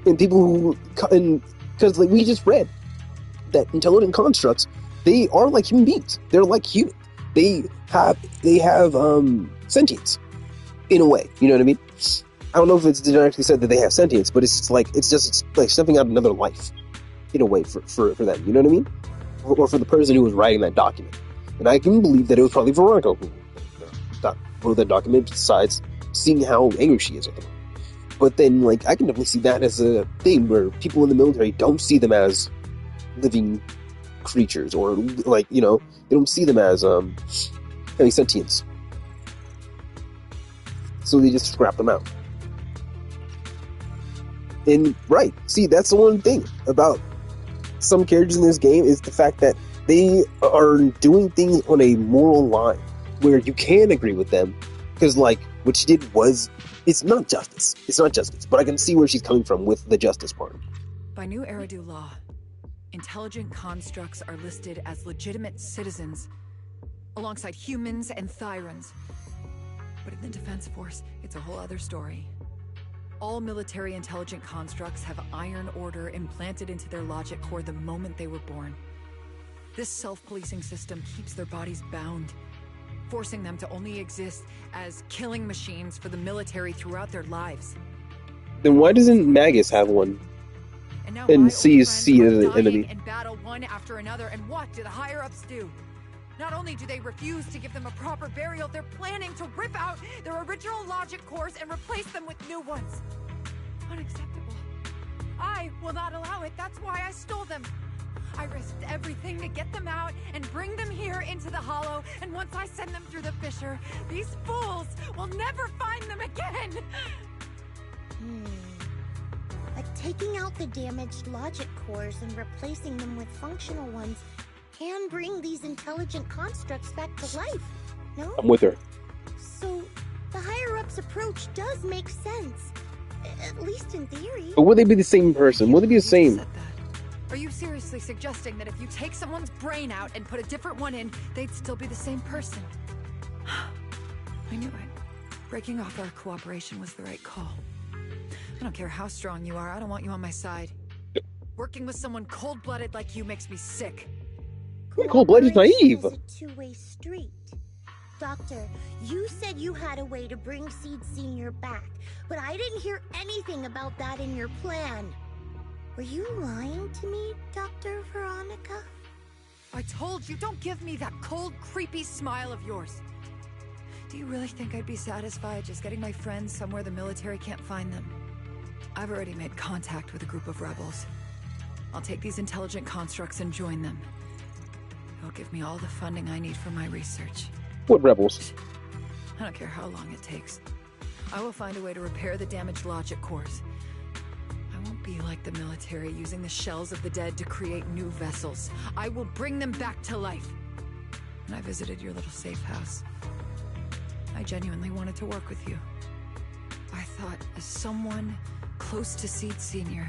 And people who, because like we just read that intelligent constructs, they are like human beings. They're like human. They have sentience in a way. You know what I mean? I don't know if it's directly said that they have sentience, but it's like stepping out another life in a way for them. You know what I mean? Or for the person who was writing that document. And I can believe that it was probably Veronica who wrote that document, besides seeing how angry she is at them. But then, like, I can definitely see that as a thing where people in the military don't see them as living creatures, or, like, you know, they don't see them as having sentience. So they just scrap them out. And, right, see, that's the one thing about some characters in this game, is the fact that they are doing things on a moral line, where you can agree with them, because, like, what she did was, it's not justice. It's not justice, but I can see where she's coming from with the justice part. By New Eridu law, intelligent constructs are listed as legitimate citizens, alongside humans and Thyrans. But in the Defense Force, it's a whole other story. All military intelligent constructs have Iron Order implanted into their logic core the moment they were born. This self-policing system keeps their bodies bound, forcing them to only exist as killing machines for the military throughout their lives. Then why doesn't Magus have one? And sees Seed as an enemy? And battle one after another, and what do the higher-ups do? Not only do they refuse to give them a proper burial, they're planning to rip out their original logic cores and replace them with new ones. Unacceptable. I will not allow it. That's why I stole them. I risked everything to get them out and bring them here into the Hollow, and once I send them through the fissure, these fools will never find them again! But taking out the damaged logic cores and replacing them with functional ones can bring these intelligent constructs back to life, no? I'm with her. So, the higher-ups approach does make sense. At least in theory. But would they be the same person? Would they be the same? Are you seriously suggesting that if you take someone's brain out and put a different one in, they'd still be the same person? I knew it. Breaking off our cooperation was the right call. I don't care how strong you are, I don't want you on my side. Working with someone cold-blooded like you makes me sick. Cold-blooded is naive. It's a two-way street. Doctor, you said you had a way to bring Seed Senior back, but I didn't hear anything about that in your plan. Were you lying to me, Dr. Veronica? I told you, don't give me that cold, creepy smile of yours. Do you really think I'd be satisfied just getting my friends somewhere the military can't find them? I've already made contact with a group of rebels. I'll take these intelligent constructs and join them. They'll give me all the funding I need for my research. What rebels? I don't care how long it takes. I will find a way to repair the damaged logic cores. I won't be like the military, using the shells of the dead to create new vessels. I will bring them back to life. And I visited your little safe house. I genuinely wanted to work with you. I thought, as someone close to Seed Senior,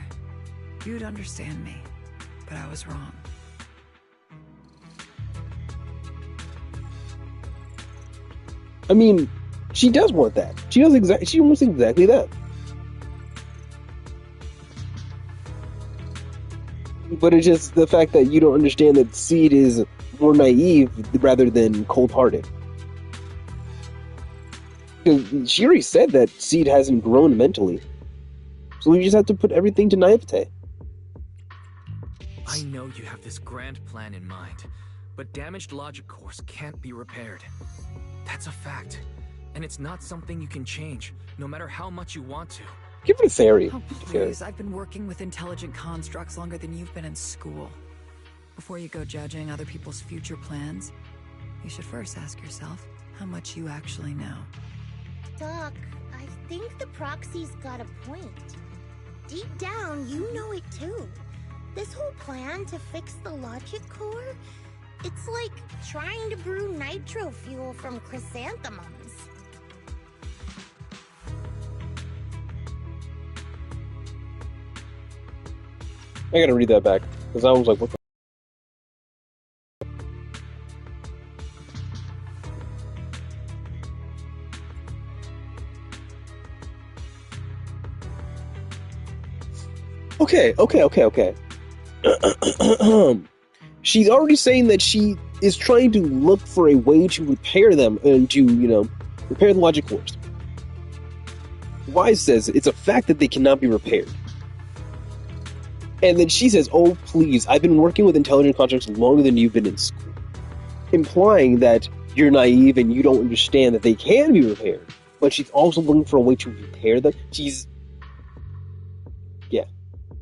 you'd understand me. But I was wrong. I mean, she does want that. She wants exactly that. But it's just the fact that you don't understand that Seed is more naive rather than cold-hearted. Because she already said that Seed hasn't grown mentally. So we just have to put everything to naivete. I know you have this grand plan in mind, but damaged logic cores can't be repaired. That's a fact. And it's not something you can change, no matter how much you want to. Give it a theory. Oh, please. I've been working with intelligent constructs longer than you've been in school. Before you go judging other people's future plans, you should first ask yourself how much you actually know. Doc, I think the proxy's got a point. Deep down, you know it too. This whole plan to fix the logic core, It's like trying to brew nitro fuel from chrysanthemums. I gotta read that back, because I was like, what the... Okay. She's already saying that she is trying to look for a way to repair them and to, repair the logic cores. Wise says it's a fact that they cannot be repaired. And then she says, oh, please, I've been working with intelligent constructs longer than you've been in school. Implying that you're naive and you don't understand that they can be repaired. But she's also looking for a way to repair them.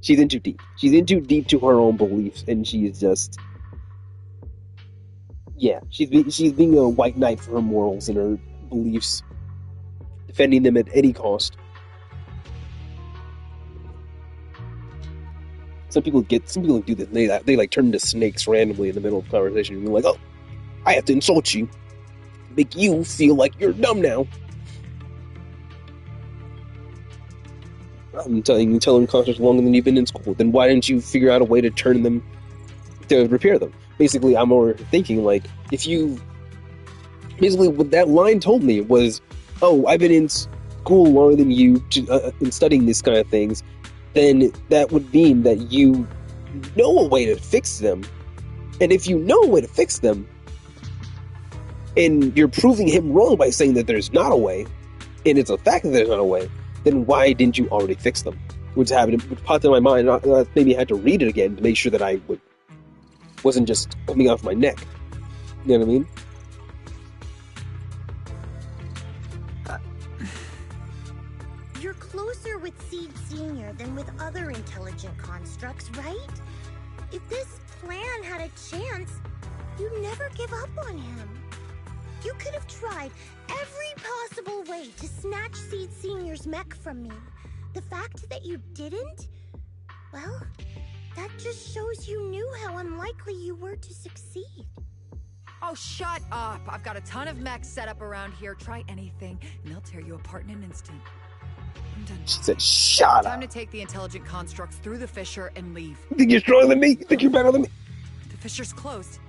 She's in too deep. She's in too deep to her own beliefs, and she is just... Yeah, she's being a white knight for her morals and her beliefs. Defending them at any cost. Some people do this. They like turn into snakes randomly in the middle of a conversation and be like, oh, I have to insult you. Make you feel like you're dumb now. I'm telling you, intelligent constructs longer than you've been in school. Then why didn't you figure out a way to turn them, to repair them? Basically, I'm more thinking like, basically what that line told me was, oh, I've been in school longer than you in studying these kind of things. Then that would mean that you know a way to fix them. And if you know a way to fix them, and you're proving him wrong by saying that there's not a way, and it's a fact that there's not a way, then why didn't you already fix them? Which popped in my mind, maybe I had to read it again to make sure that I wasn't just coming off my neck. You know what I mean? You're closer with Seed Senior than with other intelligent constructs, right? If this plan had a chance, you'd never give up on him. You could have tried every possible way to snatch Seed Senior's mech from me. The fact that you didn't, well, that just shows you knew how unlikely you were to succeed. Oh, shut up. I've got a ton of mechs set up around here. Try anything, and they'll tear you apart in an instant. I'm done. She said, shut up. Time to take the intelligent constructs through the fissure and leave. You think you're stronger than me? You think you're better than me? The fissure's closed.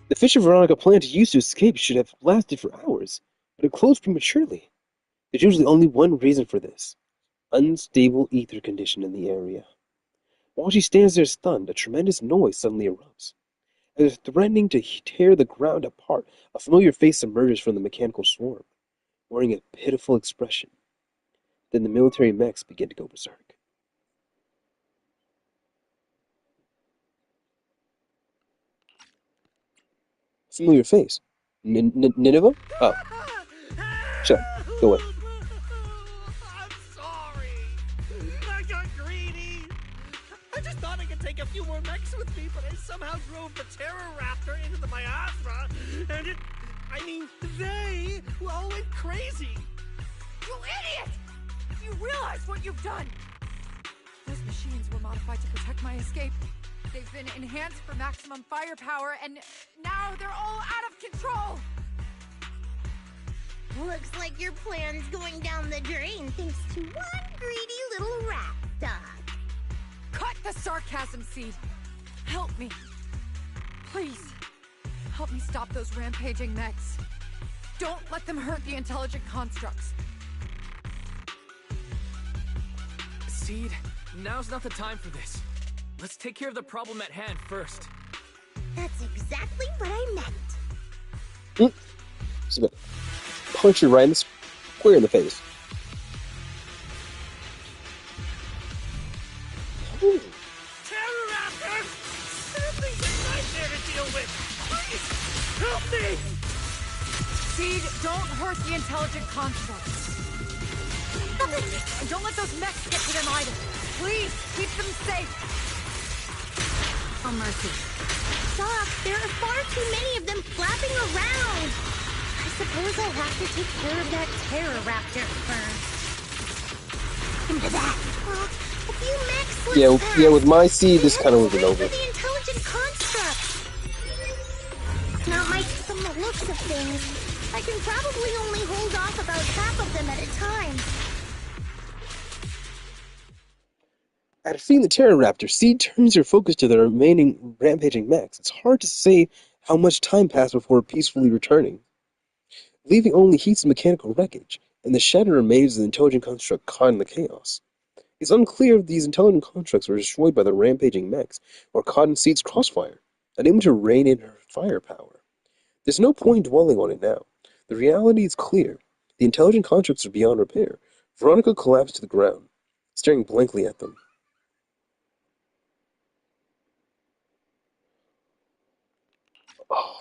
The fissure Veronica planned to use to escape should have lasted for hours, but it closed prematurely. There's usually only one reason for this. Unstable ether condition in the area. While she stands there stunned, a tremendous noise suddenly erupts. As if threatening to tear the ground apart, a familiar face emerges from the mechanical swarm, wearing a pitiful expression. Then the military mechs begin to go berserk. Familiar face. Nineveh? Oh. Shut up. Go away. I'm sorry. I got greedy. I just thought I could take a few more mechs with me, but I somehow drove the Terror Raptor into the miasma, and they all went crazy. You idiot! You realize what you've done? Those machines were modified to protect my escape. They've been enhanced for maximum firepower, and now they're all out of control! Looks like your plan's going down the drain thanks to one greedy little rat dog. Cut the sarcasm, Seed. Help me. Please. Help me stop those rampaging mechs. Don't let them hurt the intelligent constructs. Seed, now's not the time for this. Let's take care of the problem at hand first. That's exactly what I meant. Just gonna punch you right in the square in the face. Terror Raptor! Something's a nightmare to deal with! Please, help me! Seed, don't hurt the intelligent constructs. And don't let those mechs get to them either. Please, keep them safe. Oh, mercy. Doc, there are far too many of them flapping around. I suppose I'll have to take care of that Terror Raptor first. Into that. Well, a few mechs Yeah, with my Seed, this kind of was over. The intelligent construct the looks of things, I can probably only hold off about half of them at a time. After seeing the Pteroraptor, Seed turns her focus to the remaining rampaging mechs. It's hard to say how much time passed before peacefully returning, leaving only heaps of mechanical wreckage, and the shattered remains of the intelligent construct caught in the chaos. It's unclear if these intelligent constructs were destroyed by the rampaging mechs or caught in Seed's crossfire, unable to rein in her firepower. There's no point dwelling on it now. The reality is clear. The intelligent constructs are beyond repair. Veronica collapsed to the ground, staring blankly at them. Oh,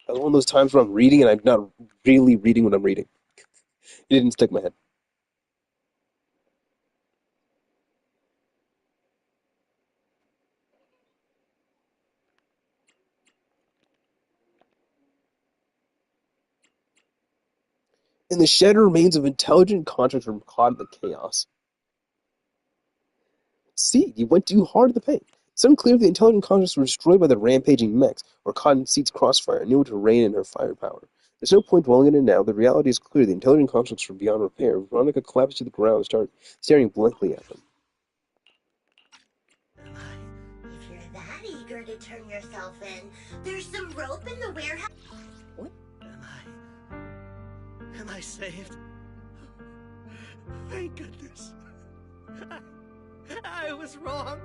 that was one of those times where I'm reading and I'm not really reading what I'm reading. It didn't stick in my head. And the shattered remains of intelligent constructs were caught in the chaos. See, you went too hard at the paint. It's unclear if the intelligent constructs were destroyed by the rampaging mechs or caught in Seed's crossfire and able to rein in her firepower. There's no point dwelling on it now. The reality is clear. The intelligent constructs were beyond repair. Veronica collapsed to the ground and started staring blankly at them. If you're that eager to turn yourself in, there's some rope in the warehouse. What? Am I saved? Thank goodness. I was wrong.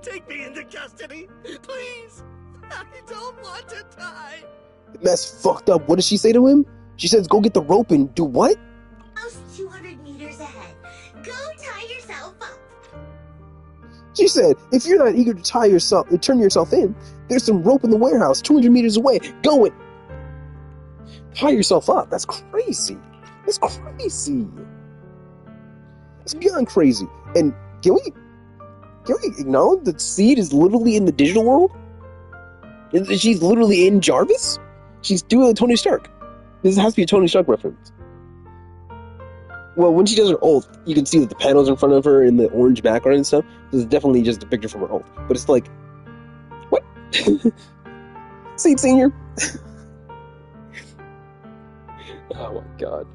Take me into custody, please. I don't want to die. That's fucked up. What does she say to him? She says, go get the rope and do what? House 200 meters ahead. Go tie yourself up. She said, if you're not eager to turn yourself in, there's some rope in the warehouse 200 meters away. Go and tie yourself up. That's crazy. That's crazy. It's beyond crazy. And can we acknowledge that Seed is literally in the digital world? She's literally in Jarvis? She's doing a Tony Stark. This has to be a Tony Stark reference. Well, when she does her ult, you can see that the panels in front of her in the orange background and stuff. This is definitely just a picture from her ult. But it's like, what? Seed Senior? Oh my god.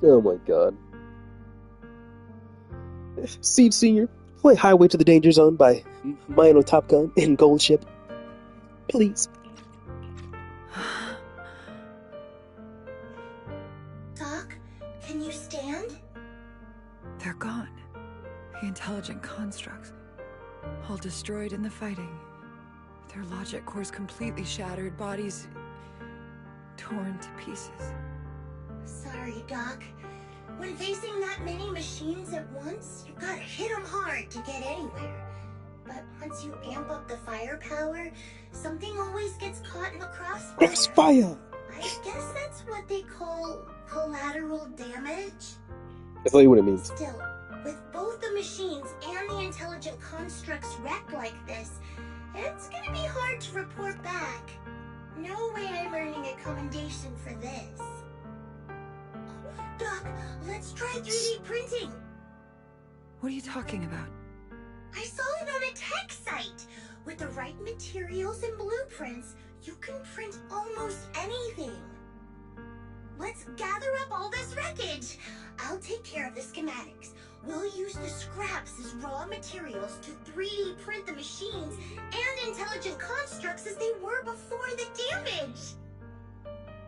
Oh my god. Seed Senior, play Highway to the Danger Zone by Mino Top Gun and Gold Ship. Please. Doc, can you stand? They're gone. The intelligent constructs. All destroyed in the fighting. Their logic cores completely shattered, bodies torn to pieces. Sorry, Doc. When facing that many machines at once, you gotta hit them hard to get anywhere. But once you amp up the firepower, something always gets caught in the crossfire. Crossfire! I guess that's what they call collateral damage. That's not what it means. Still, with both the machines and the intelligent constructs wrecked like this, it's gonna be hard to report back. No way I'm earning a commendation for this. Doc, let's try 3D printing. What are you talking about? I saw it on a tech site. With the right materials and blueprints, you can print almost anything. Let's gather up all this wreckage. I'll take care of the schematics. We'll use the scraps as raw materials to 3D print the machines and intelligent constructs as they were before the damage.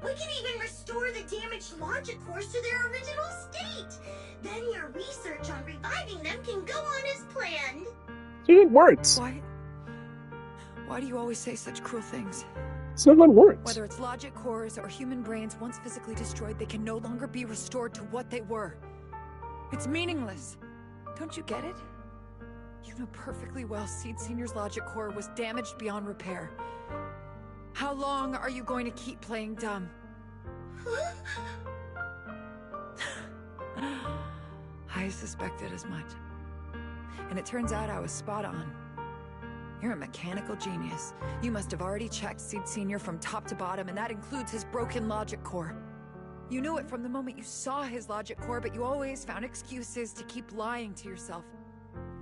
We can even restore the damaged logic cores to their original state. Then your research on reviving them can go on as planned. It works. Why do you always say such cruel things? It's not how it works. Whether it's logic cores or human brains, once physically destroyed, they can no longer be restored to what they were. It's meaningless. Don't you get it? You know perfectly well Seed Senior's logic core was damaged beyond repair. How long are you going to keep playing dumb? I suspected as much. And it turns out I was spot on. You're a mechanical genius. You must have already checked Seed Senior from top to bottom, and that includes his broken logic core. You knew it from the moment you saw his logic core, but you always found excuses to keep lying to yourself.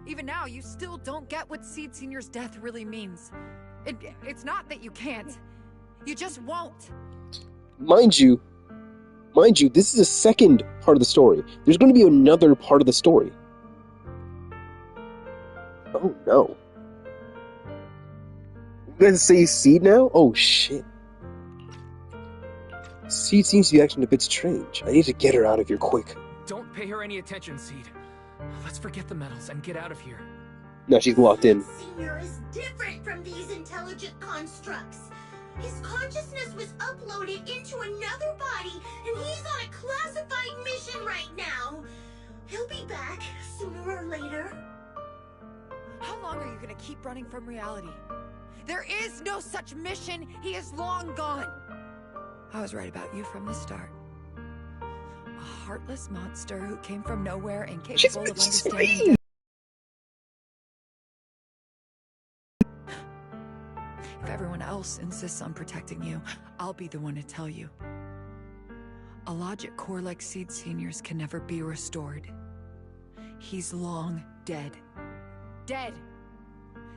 Even now, you still don't get what Seed Senior's death really means. It's not that you can't. You just won't. Mind you, this is a second part of the story. There's going to be another part of the story. Oh no. You guys say Seed now? Oh shit. Seed seems to be acting a bit strange. I need to get her out of here quick. Don't pay her any attention, Seed. Let's forget the medals and get out of here. Now she's locked in. Senior is different from these intelligent constructs. His consciousness was uploaded into another body, and he's on a classified mission right now. He'll be back sooner or later. How long are you gonna keep running from reality? There is no such mission. He is long gone. I was right about you from the start. A heartless monster who came from nowhere and capable of understanding. If everyone else insists on protecting you, I'll be the one to tell you. A logic core like Seed Senior's can never be restored. He's long dead. Dead.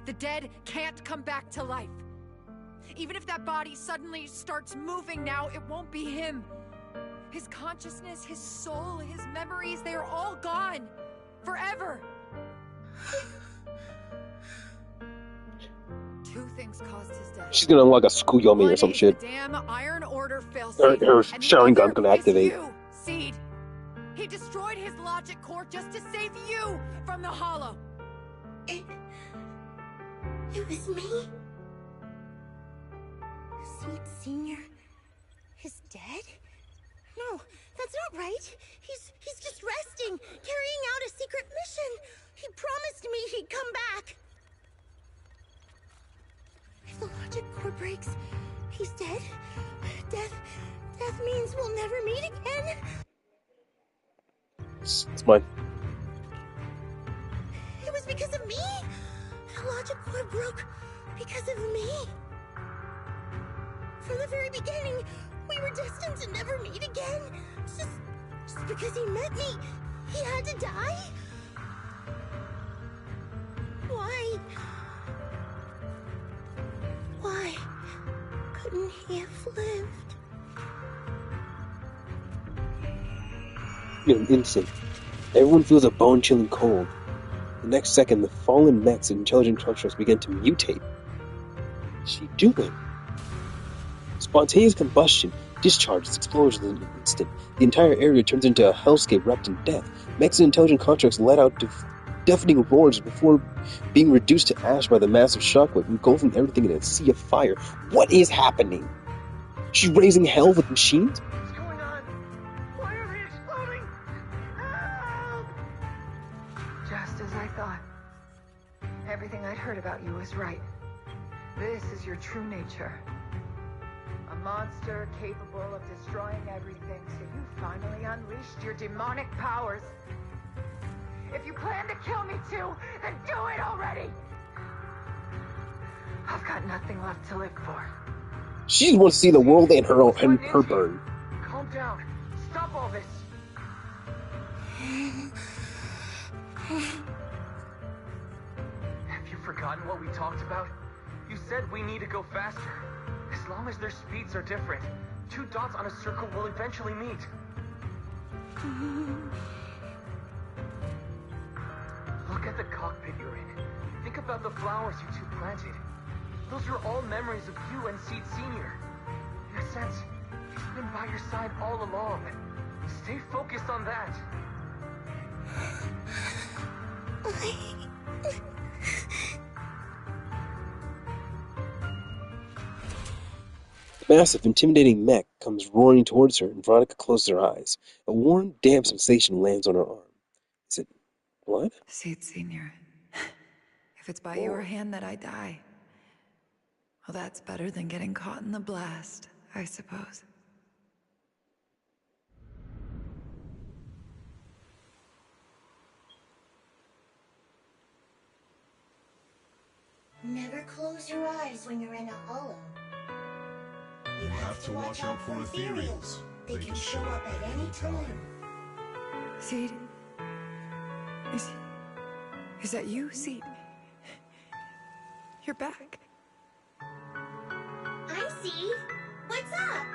The dead can't come back to life. Even if that body suddenly starts moving now, it won't be him. His consciousness, his soul, his memories, they are all gone. Forever. Two things caused his death. She's gonna unlock a Skuyomi or some shit. The damn Iron Order failsafe. Her Sharingan's gonna activate. You, Seed. He destroyed his logic core just to save you from the Hollow. It was me? Seed Senior is dead? No, that's not right. He's just resting, carrying out a secret mission. He promised me he'd come back. If the logic core breaks, he's dead. Death means we'll never meet again. It's mine. It was because of me. The logic core broke because of me. From the very beginning, we were destined to never meet again. Just because he met me, he had to die? Why? Why couldn't he have lived? In an instant, everyone feels a bone-chilling cold. The next second, the fallen mechs and intelligent constructs begin to mutate. What's she doing? Spontaneous combustion, discharges, explosions in an instant. The entire area turns into a hellscape wrapped in death. Mechs and intelligent constructs let out deafening roars before being reduced to ash by the massive shockwave, engulfing everything in a sea of fire. What is happening? She's raising hell with machines? What's going on? Why are they exploding? Help! Just as I thought. Everything I'd heard about you was right. This is your true nature. A monster capable of destroying everything, so you finally unleashed your demonic powers. If you plan to kill me too, then do it already! I've got nothing left to live for. She just wants to see the world and her burn. Calm down. Stop all this. Have you forgotten what we talked about? You said we need to go faster. As long as their speeds are different, 2 dots on a circle will eventually meet. Look at the cockpit you're in. Think about the flowers you two planted. Those are all memories of you and Seed Senior. In a sense, he's been by your side all along. Stay focused on that. The massive, intimidating mech comes roaring towards her, and Veronica closes her eyes. A warm, damp sensation lands on her arm. Is it blood? Seed Senior. If it's by your hand that I die, well, that's better than getting caught in the blast, I suppose. Never close your eyes when you're in a hollow. You have to watch out for ethereals. They can show up at any time. Seed? Is that you, Seed? You're back. I'm Seed. What's up?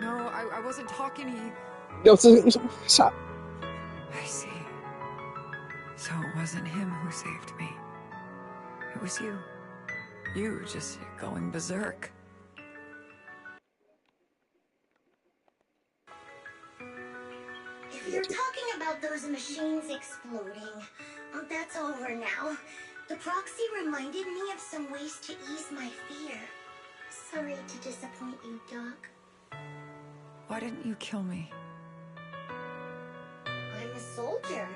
No, I wasn't talking to you. No, stop. I see. So it wasn't him who saved me. It was you. You just going berserk. If you're talking about those machines exploding, that's over now. The proxy reminded me of some ways to ease my fear. Sorry to disappoint you, Doc. Why didn't you kill me? I'm a soldier.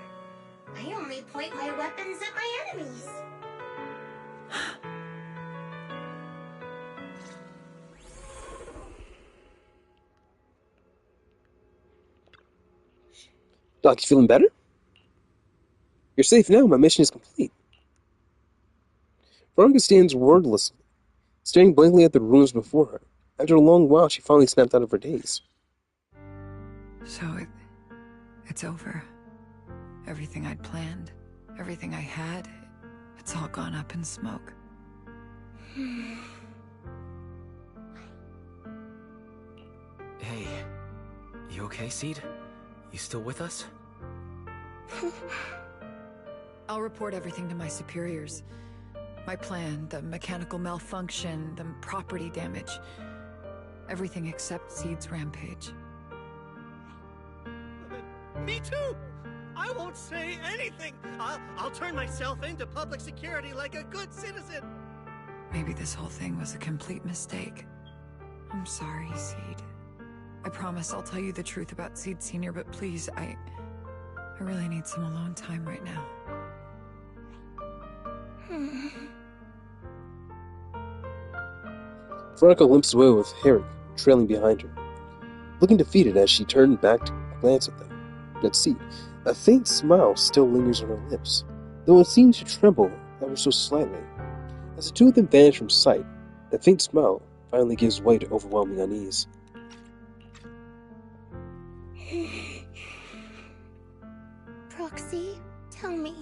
I only point my weapons at my enemies. Doc, you feeling better? You're safe now. My mission is complete. Veronica stands wordless, staring blankly at the ruins before her. After a long while, she finally snapped out of her daze. So it's over. Everything I'd planned, everything I had, it's all gone up in smoke. Hey, you okay, Seed? You still with us? I'll report everything to my superiors. My plan, the mechanical malfunction, the property damage. Everything except Seed's rampage. Me too! I won't say anything! I'll turn myself into public security like a good citizen! Maybe this whole thing was a complete mistake. I'm sorry, Seed. I promise I'll tell you the truth about Seed Sr., but please, I really need some alone time right now. Veronica limps away with Herrick trailing behind her, looking defeated as she turned back to glance at them. At Seed, a faint smile still lingers on her lips, though it seems to tremble ever so slightly. As the two of them vanish from sight, the faint smile finally gives way to overwhelming unease. Proxy, tell me.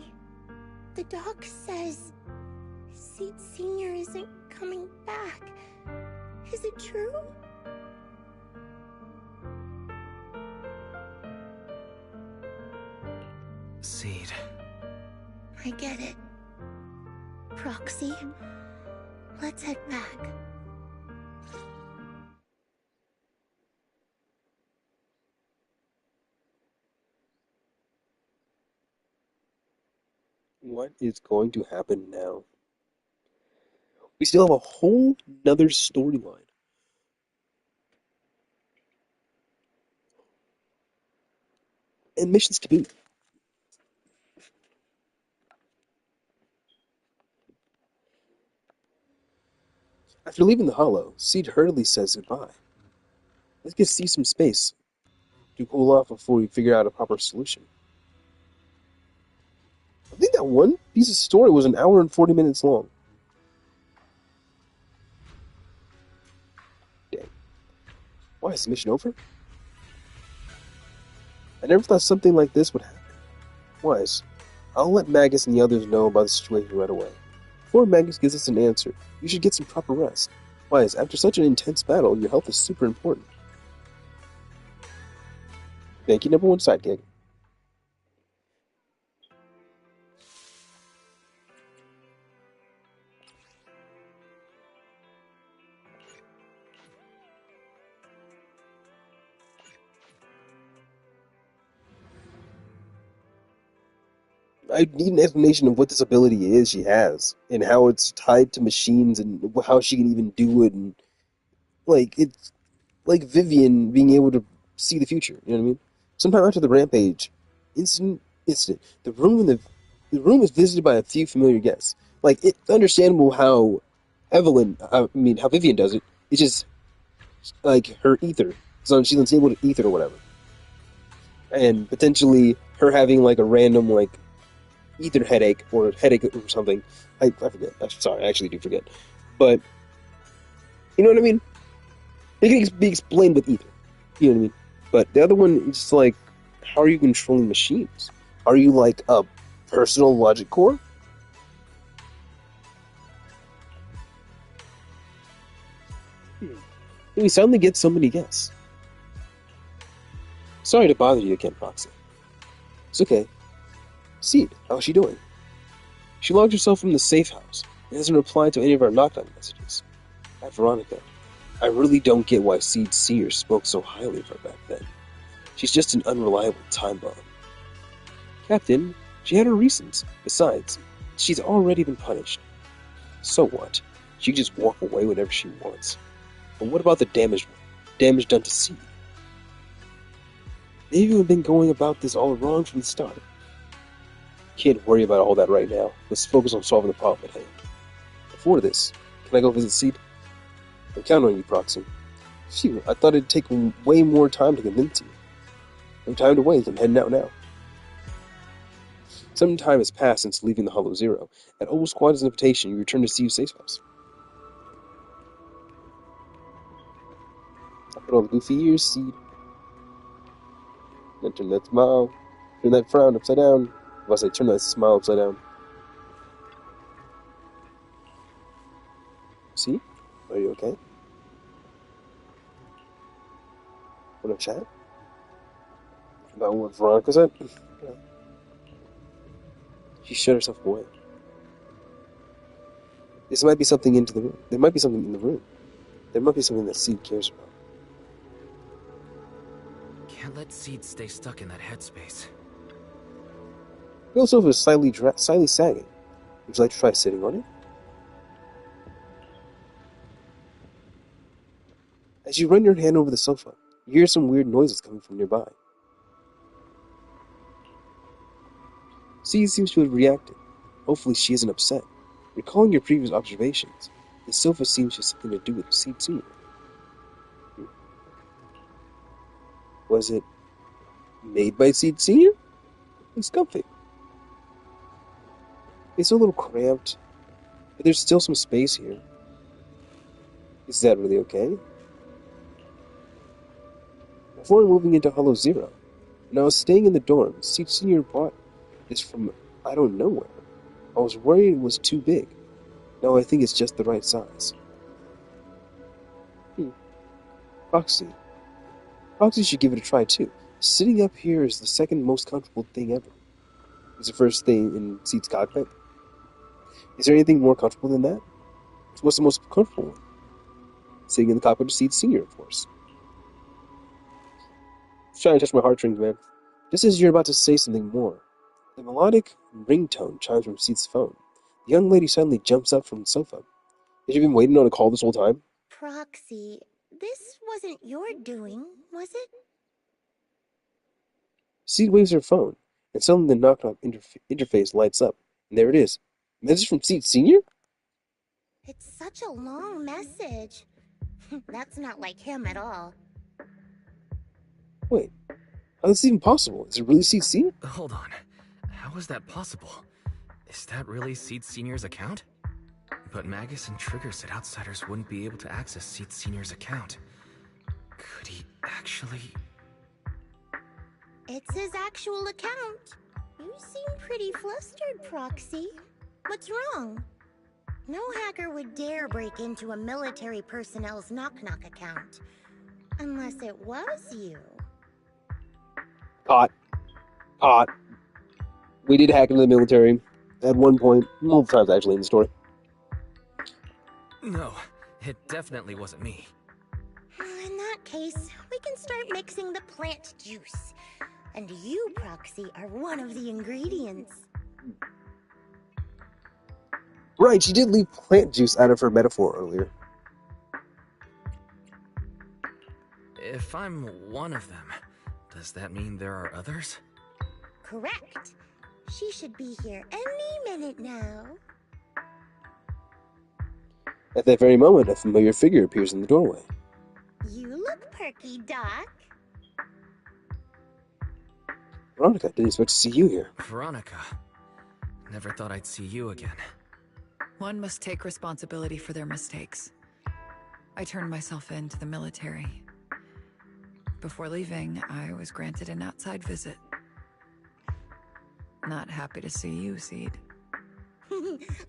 The doc says Seed Sr. isn't coming back. Is it true? Seed. I get it. Proxy, let's head back. What is going to happen now? We still have a whole nother storyline. And missions to boot. After leaving the Hollow, Seed hurriedly says goodbye. Let's get see some space to cool off before we figure out a proper solution. I think that one piece of story was an hour and 40 minutes long. Dang. Why, is the mission over? I never thought something like this would happen. Wise, I'll let Magus and the others know about the situation right away. Before Magus gives us an answer, you should get some proper rest. Wise, after such an intense battle, your health is super important. Thank you, number one sidekick. I need an explanation of what this ability is she has, and how it's tied to machines, and how she can even do it, and it's like Vivian being able to see the future. You know what I mean? Sometime after the rampage incident, the room is visited by a few familiar guests. It's understandable how how Vivian does it. It's just like her ether, so she's able to ether or whatever, and potentially her having a random ether headache or something. I forget. I'm sorry, I actually do forget. But you know what I mean? It can be explained with ether. You know what I mean? But the other one is like, how are you controlling machines? Are you like a personal logic core? We suddenly get so many guests. Sorry to bother you again, Foxy. It's okay. Seed, how's she doing? She logged herself from the safe house and hasn't replied to any of our knock-on messages. At Veronica, I really don't get why Seed Senior spoke so highly of her back then. She's just an unreliable time bomb. Captain, she had her reasons. Besides, she's already been punished. So what? She can just walk away whenever she wants. But what about the damage done to Seed? Maybe we've been going about this all wrong from the start. Can't worry about all that right now. Let's focus on solving the problem at hand. Before this, can I go visit Seed? I'm counting on you, Proxy. Phew, I thought it'd take way more time to convince you. No time to waste, I'm heading out now. Some time has passed since leaving the Hollow Zero. At Oval Squad's invitation, you return to CU Safe House. I put all the goofy ears, Seed. Then turn that smile, turn that frown upside down. If I say turn that smile upside down. See? Are you okay? Want to chat? About what Veronica said? Yeah. She shut herself away. There might be something in the room. There might be something in the room. There might be something that Seed cares about. Can't let Seed stay stuck in that headspace. The old sofa is slightly sagging. Would you like to try sitting on it? As you run your hand over the sofa, you hear some weird noises coming from nearby. Seed seems to have reacted. Hopefully she isn't upset. Recalling your previous observations, the sofa seems to have something to do with Seed Senior. Was it made by Seed Senior? It's comfy. It's a little cramped, but there's still some space here. Is that really okay? Before moving into Hollow Zero, when I was staying in the dorm, Seed Senior bought this from I don't know where. I was worried it was too big. Now I think it's just the right size. Proxy. Proxy should give it a try too. Sitting up here is the second most comfortable thing ever. It's the first thing in Seed's cockpit. Is there anything more comfortable than that? What's the most comfortable one? Sitting in the cockpit of Seed Senior, of course. It's trying to touch my heartstrings, man. Just as you're about to say something more, the melodic ringtone chimes from Seed's phone. The young lady suddenly jumps up from the sofa. Has she been waiting on a call this whole time? Proxy, this wasn't your doing, was it? Seed waves her phone, and suddenly the knock-knock interface lights up. And there it is. Message from Seed Senior? It's such a long message. That's not like him at all. Wait, how is this even possible? Is it really Seed Senior? Hold on. How is that possible? Is that really Seed Senior's account? But Magus and Trigger said outsiders wouldn't be able to access Seed Senior's account. Could he actually... It's his actual account. You seem pretty flustered, Proxy. What's wrong? No hacker would dare break into a military personnel's knock-knock account. Unless it was you. Caught. We did hack into the military at one point, multiple times actually in the story. No, it definitely wasn't me. In that case, we can start mixing the plant juice. And you, Proxy, are one of the ingredients. Right, she did leave plant juice out of her metaphor earlier. If I'm one of them, does that mean there are others? Correct. She should be here any minute now. At that very moment, a familiar figure appears in the doorway. You look perky, Doc. Veronica, didn't expect to see you here. Veronica. Never thought I'd see you again. One must take responsibility for their mistakes. I turned myself in to the military. Before leaving, I was granted an outside visit. Not happy to see you, Seed.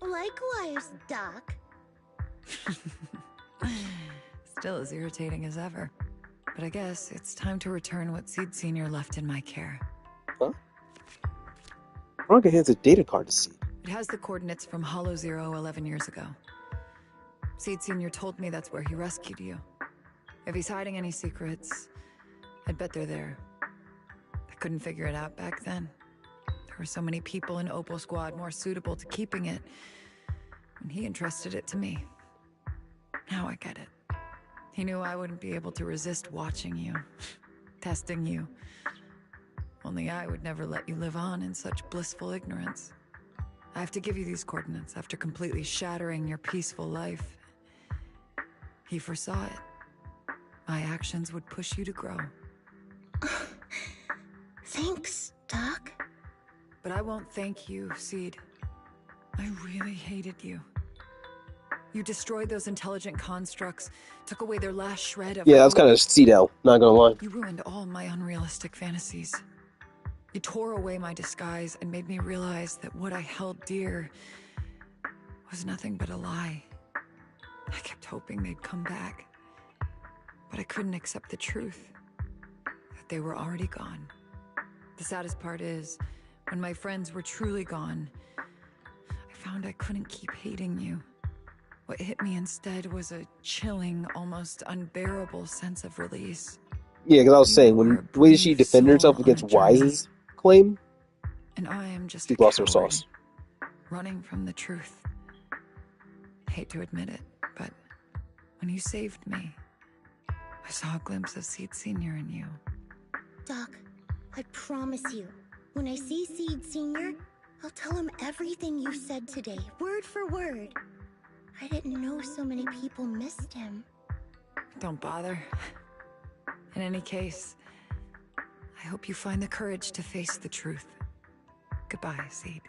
Likewise, Doc. Still as irritating as ever. But I guess it's time to return what Seed Sr. left in my care. Huh? Veronica hands a data card to Seed. It has the coordinates from Hollow Zero 11 years ago. Seed Sr. told me that's where he rescued you. If he's hiding any secrets, I'd bet they're there. I couldn't figure it out back then. There were so many people in Opal Squad more suitable to keeping it, and he entrusted it to me. Now I get it. He knew I wouldn't be able to resist watching you, testing you. Only I would never let you live on in such blissful ignorance. I have to give you these coordinates after completely shattering your peaceful life. He foresaw it. My actions would push you to grow. Thanks, Doc. But I won't thank you, Seed. I really hated you. You destroyed those intelligent constructs, took away their last shred of... Yeah, that was kind of Seedell, not gonna lie. You ruined all my unrealistic fantasies. You tore away my disguise and made me realize that what I held dear was nothing but a lie. I kept hoping they'd come back, but I couldn't accept the truth, that they were already gone. The saddest part is, when my friends were truly gone, I found I couldn't keep hating you. What hit me instead was a chilling, almost unbearable sense of release. Yeah, because I was saying, when the way she defended herself against Wise's claim, and I am just she lost her sauce. Running from the truth. Hate to admit it, but when you saved me, I saw a glimpse of Seed Sr. in you. Doc, I promise you, when I see Seed Sr., I'll tell him everything you said today, word for word. I didn't know so many people missed him. Don't bother. In any case, I hope you find the courage to face the truth. Goodbye, Seed.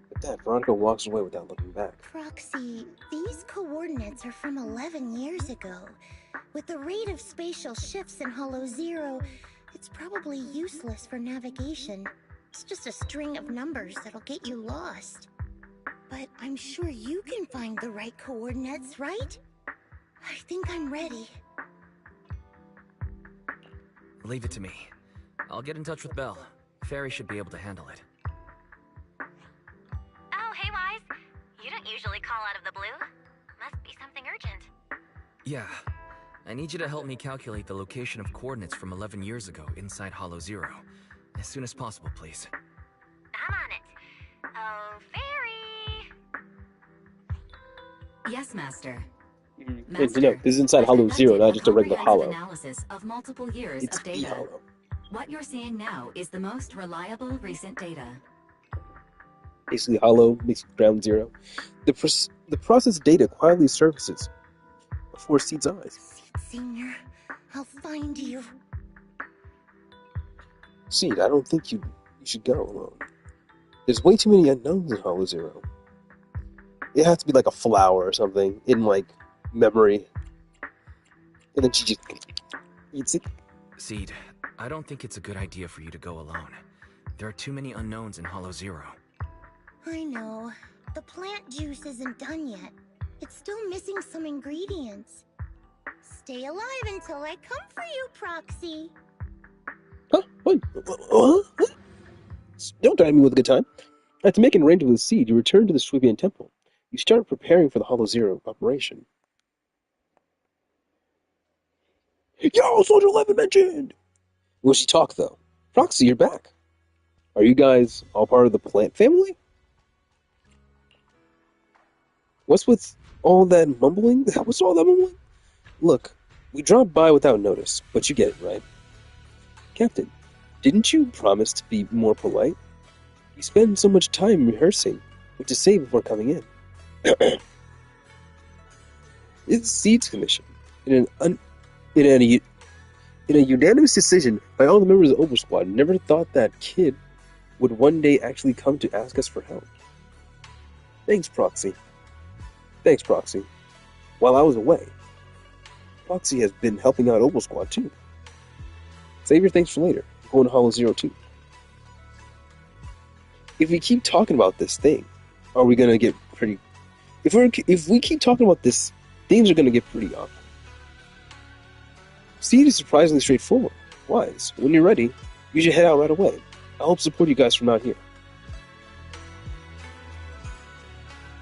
With that, Veronica walks away without looking back. Proxy, these coordinates are from 11 years ago. With the rate of spatial shifts in Hollow Zero, it's probably useless for navigation. It's just a string of numbers that'll get you lost. But I'm sure you can find the right coordinates, right? I think I'm ready. Leave it to me. I'll get in touch with Belle. Fairy should be able to handle it. Oh, hey, Wise. You don't usually call out of the blue. Must be something urgent. Yeah. I need you to help me calculate the location of coordinates from 11 years ago inside Hollow Zero. As soon as possible, please. I'm on it. Oh, Fairy! Yes, Master. And, you know, this is inside Hollow Zero, not just a regular Hollow. Analysis of multiple years It's of data. the Hollow. What you're seeing now is the most reliable recent data. Basically, Hollow mixed with Ground Zero. The process data quietly surfaces before Seed's eyes. Seed Sr., I'll find you. Seed, I don't think you should go alone. There's way too many unknowns in Hollow Zero. It has to be like a flower or something in like memory. And then she just eats it. Seed, I don't think it's a good idea for you to go alone. There are too many unknowns in Hollow Zero. I know. The plant juice isn't done yet. It's still missing some ingredients. Stay alive until I come for you, Proxy. Huh? What? Don't die me with a good time. After making arrangements with Seed, you return to the Sweepian Temple. You start preparing for the Hollow Zero operation. Yo, Soldier 11 mentioned! Will she talk, though? Proxy, you're back. Are you guys all part of the plant family? What's with all that mumbling? What's all that mumbling? Look, we dropped by without notice, but you get it, right? Captain, didn't you promise to be more polite? We spend so much time rehearsing what to say before coming in. It's Seed's commission. In a unanimous decision by all the members of Opal Squad, never thought that kid would one day actually come to ask us for help. Thanks, Proxy. While I was away. Proxy has been helping out Opal Squad too. Save your thanks for later. I'm going to Hollow Zero too. If we keep talking about this thing, are we gonna get pretty? If we keep talking about this, things are gonna get pretty awkward. Seed is surprisingly straightforward. Wise. When you're ready, you should head out right away. I'll help support you guys from out here.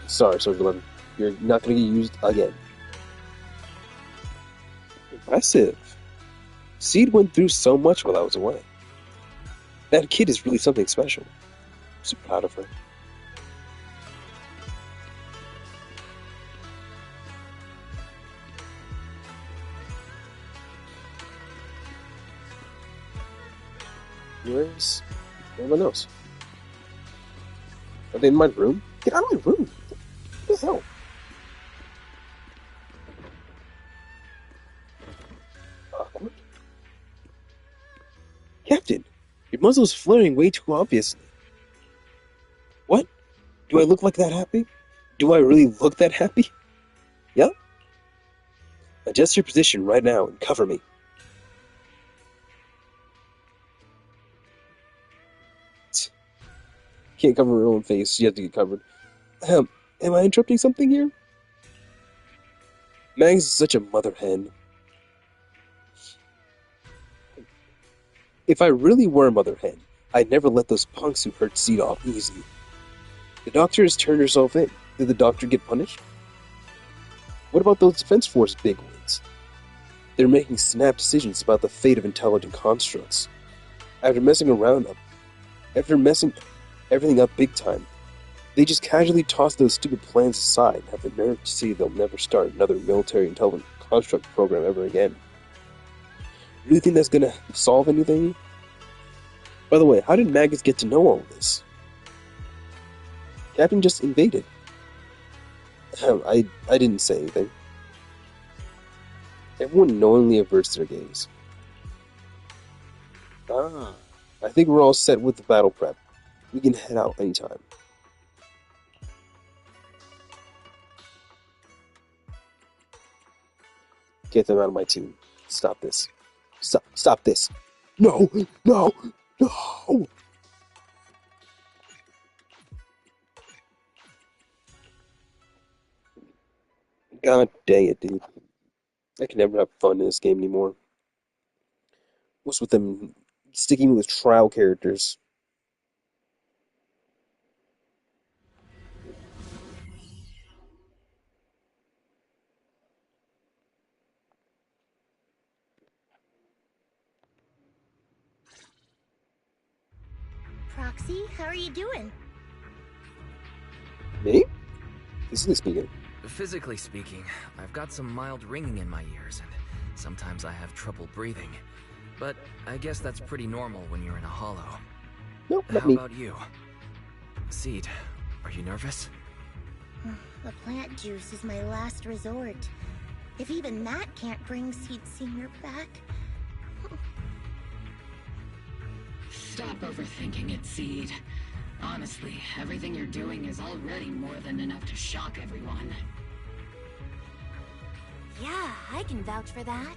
Sorry, Soldier 11. You're not gonna get used again. Impressive. Seed went through so much while I was away. That kid is really something special. I'm so proud of her. Where's everyone else? Are they in my room? Get out of my room! What the hell? Awkward. Captain, your muzzle's flaring way too obviously. What? Do I look like that happy? Do I really look that happy? Yeah? Adjust your position right now and cover me. Can't cover her own face, you have to get covered. Am I interrupting something here? Mags is such a mother hen. If I really were a mother hen, I'd never let those punks who hurt Seed off easy. The doctor has turned herself in. Did the doctor get punished? What about those Defense Force bigwigs? They're making snap decisions about the fate of intelligent constructs. After messing everything up big time, they just casually toss those stupid plans aside and have the nerve to say they'll never start another military intelligent construct program ever again. Really think that's gonna solve anything? By the way, how did Magus get to know all this? Captain just invaded. I didn't say anything. Everyone knowingly averts their gaze. I think we're all set with the battle prep. We can head out anytime. Get them out of my team. Stop this. Stop this. No! No! No! God dang it, dude. I can never have fun in this game anymore. What's with them sticking with trial characters? Proxy, how are you doing? Me? Physically speaking. Physically speaking, I've got some mild ringing in my ears, and sometimes I have trouble breathing. But I guess that's pretty normal when you're in a hollow. No, not How me. about you? Seed, are you nervous? The plant juice is my last resort. If even that can't bring Seed Senior back... Stop overthinking it, Seed. Honestly, everything you're doing is already more than enough to shock everyone. Yeah, I can vouch for that.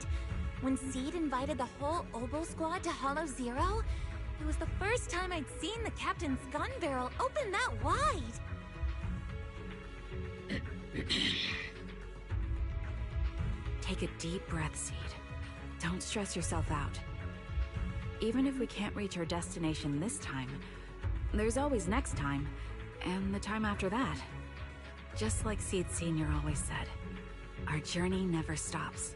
When Seed invited the whole Opal Squad to Hollow Zero, it was the first time I'd seen the captain's gun barrel open that wide. Take a deep breath, Seed. Don't stress yourself out. Even if we can't reach our destination this time, there's always next time, and the time after that. Just like Seed Senior always said, our journey never stops.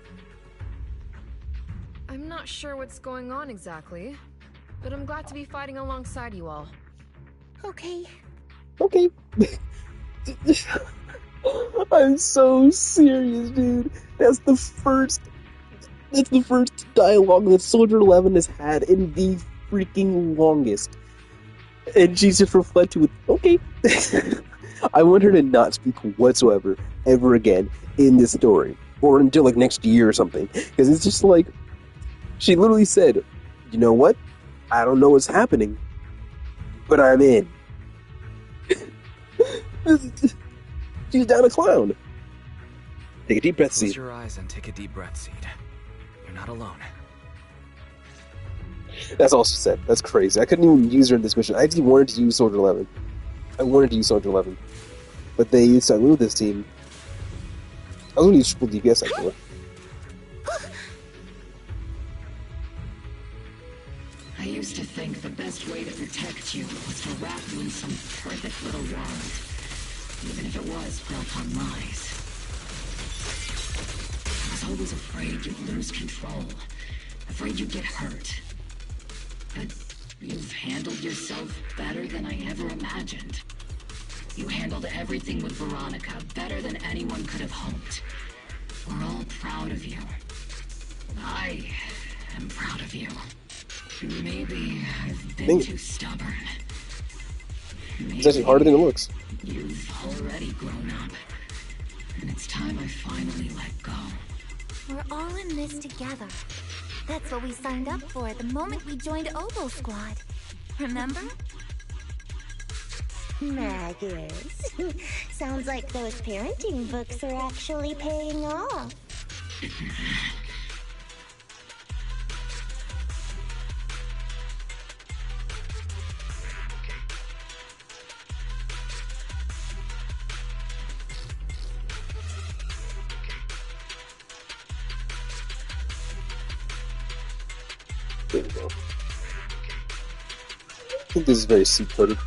I'm not sure what's going on exactly, but I'm glad to be fighting alongside you all. Okay. Okay. I'm so serious, dude. That's the first dialogue that Soldier 11 has had in the freaking longest. And she's just reflecting with, okay. I want her to not speak whatsoever ever again in this story. Or until like next year or something. Because it's just like, she literally said, you know what? I don't know what's happening, but I'm in. She's down a clown. Take a deep breath, Close Seed. your eyes and take a deep breath, Seed. You're not alone. That's all she said. That's crazy. I couldn't even use her in this mission. I actually wanted to use Soldier 11. I wanted to use Soldier 11. But they used to move this team. I was going to use triple DPS actually. I used to think the best way to protect you was to wrap you in some perfect little world, even if it was built on lies. I was always afraid you'd lose control, afraid you'd get hurt. But you've handled yourself better than I ever imagined. You handled everything with Veronica better than anyone could have hoped. We're all proud of you. I am proud of you. Maybe I've been too stubborn. It's actually harder than it looks. You've already grown up. And it's time I finally let go. We're all in this together. That's what we signed up for the moment we joined Oboe Squad. Remember? Magus. Sounds like those parenting books are actually paying off. There we go. I think this is very seed-coded.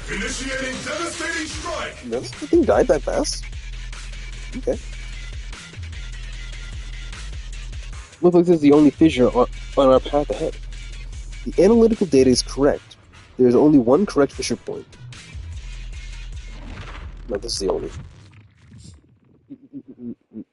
Initiating devastating strike. No, the thing died that fast. Okay. Looks like this is the only fissure on our path ahead. The analytical data is correct. There is only one correct fissure point. No, this is the only.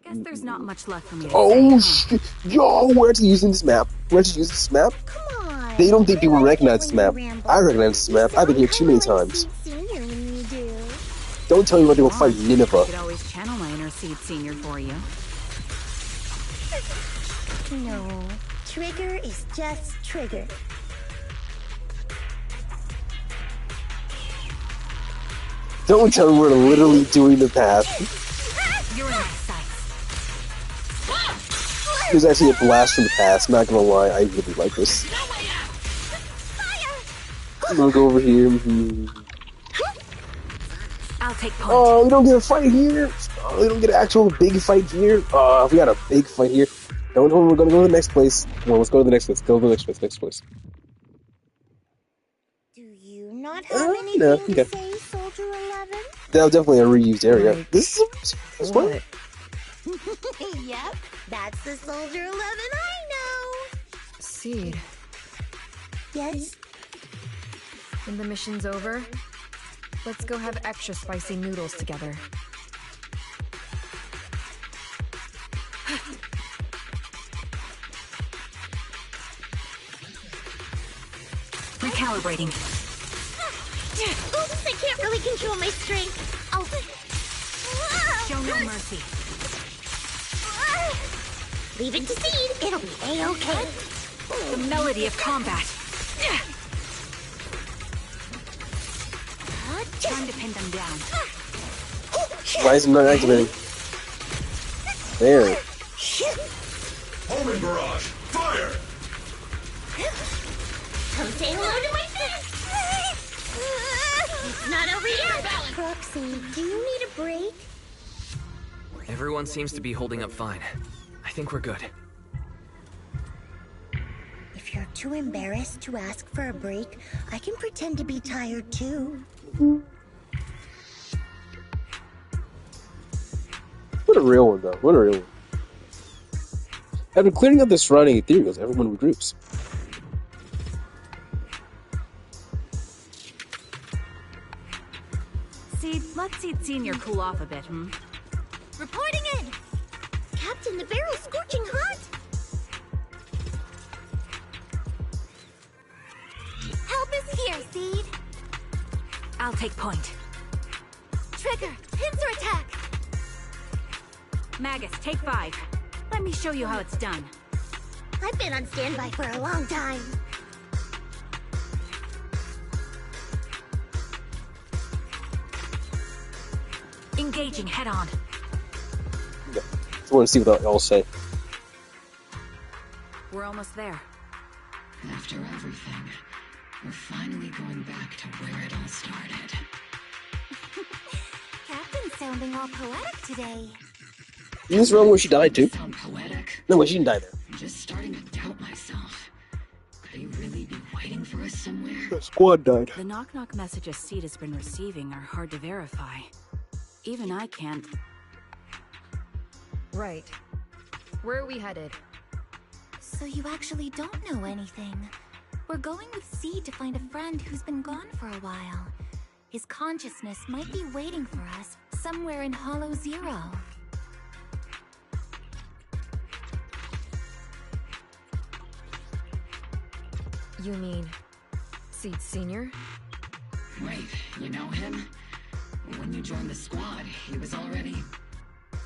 Guess there's not much left for me to say, Oh huh? shit! Yo, we're actually using this map. We're actually using this map. Come on. They don't think people recognize this map. I recognize this map. I've been here too many times. Senior when you do. Don't tell me about to go fight I Nineveh. could always channel my inner Seed Senior for you. No. Trigger is just Trigger. Don't tell me we're literally doing the path. You're in my sights. There's actually a blast from the past. Not gonna lie, I really like this. I'm gonna go over here. I'll take point. Oh, we don't get a fight here. Oh, we don't get an actual big fight here. Oh, we got a big fight here. Don't tell me we're gonna go to the next place. Well, let's go to the next place. Go to the next place. Next place. Do you not have anything no, to okay. say, Soldier 11? That was definitely a reused area. Like, This is what? Yep, that's the Soldier 11 I know. Seed, Yes? when the mission's over, let's go have extra spicy noodles together. Recalibrating. Oops, I can't really control my strength. I'll... Show no mercy. Leave it to Seed. It'll be A-okay. The melody of combat. Time to pin them down. Why is it not activating? There. Omen barrage. Fire. Come say hello to my fist. It's not over yet. Proxy, do you need a break? Everyone seems to be holding up fine. I think we're good. If you're too embarrassed to ask for a break, I can pretend to be tired too. What a real one, though. What a real one. After clearing up the surrounding ethereals, everyone regroups. Seed, let Seed Senior cool off a bit, hmm? Reporting in! Captain, the barrel's scorching hot! Help is here, Seed! I'll take point. Trigger, pincer attack! Magus, take 5. Let me show you how it's done. I've been on standby for a long time. Engaging head on. Yeah. Just want to see what y'all say. We're almost there. After everything, we're finally going back to where it all started. Captain's sounding all poetic today. Isn't this wrong where she died too? Sound poetic? No, wait, she didn't die there. I'm just starting to doubt myself. Could he really be waiting for us somewhere? The squad died. The knock-knock messages Seed has been receiving are hard to verify. Even I can't. Right. Where are we headed? So you actually don't know anything. We're going with Seed to find a friend who's been gone for a while. His consciousness might be waiting for us somewhere in Hollow Zero. You mean Seed Sr.? Wait, you know him? When you joined the squad, he was already...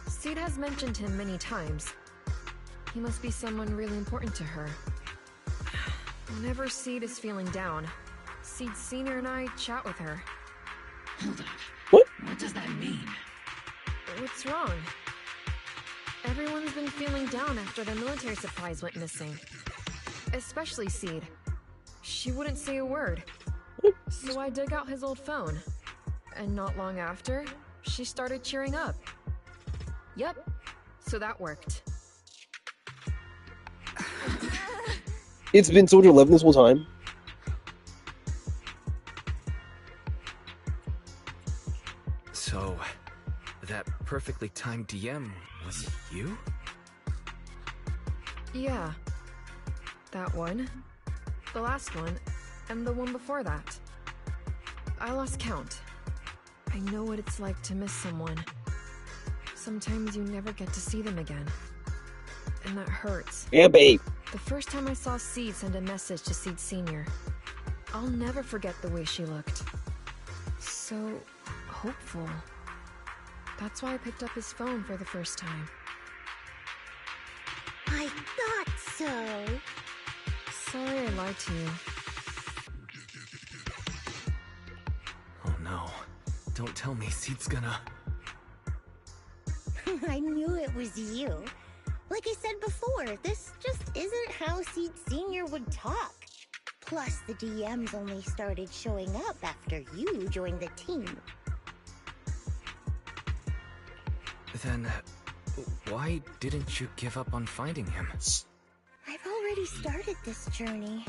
Seed has mentioned him many times. He must be someone really important to her. Whenever Seed is feeling down, Seed Sr. and I chat with her. Hold up. What? What does that mean? What's wrong? Everyone's been feeling down after the military supplies went missing. Especially Seed. She wouldn't say a word. So I dug out his old phone. And not long after, she started cheering up. Yep, so that worked. It's been Soldier 11 this whole time. So, that perfectly timed DM was you? Yeah. That one. The last one. And the one before that. I lost count. I know what it's like to miss someone. Sometimes you never get to see them again. And that hurts. Yeah, babe. The first time I saw Seed send a message to Seed Sr., I'll never forget the way she looked. So hopeful. That's why I picked up his phone for the first time. I thought so. Sorry I lied to you. Oh no. Don't tell me Seed's gonna... I knew it was you. Like I said before, this just isn't how Seed Sr. would talk. Plus, the DMs only started showing up after you joined the team. Then, why didn't you give up on finding him? I've already started this journey.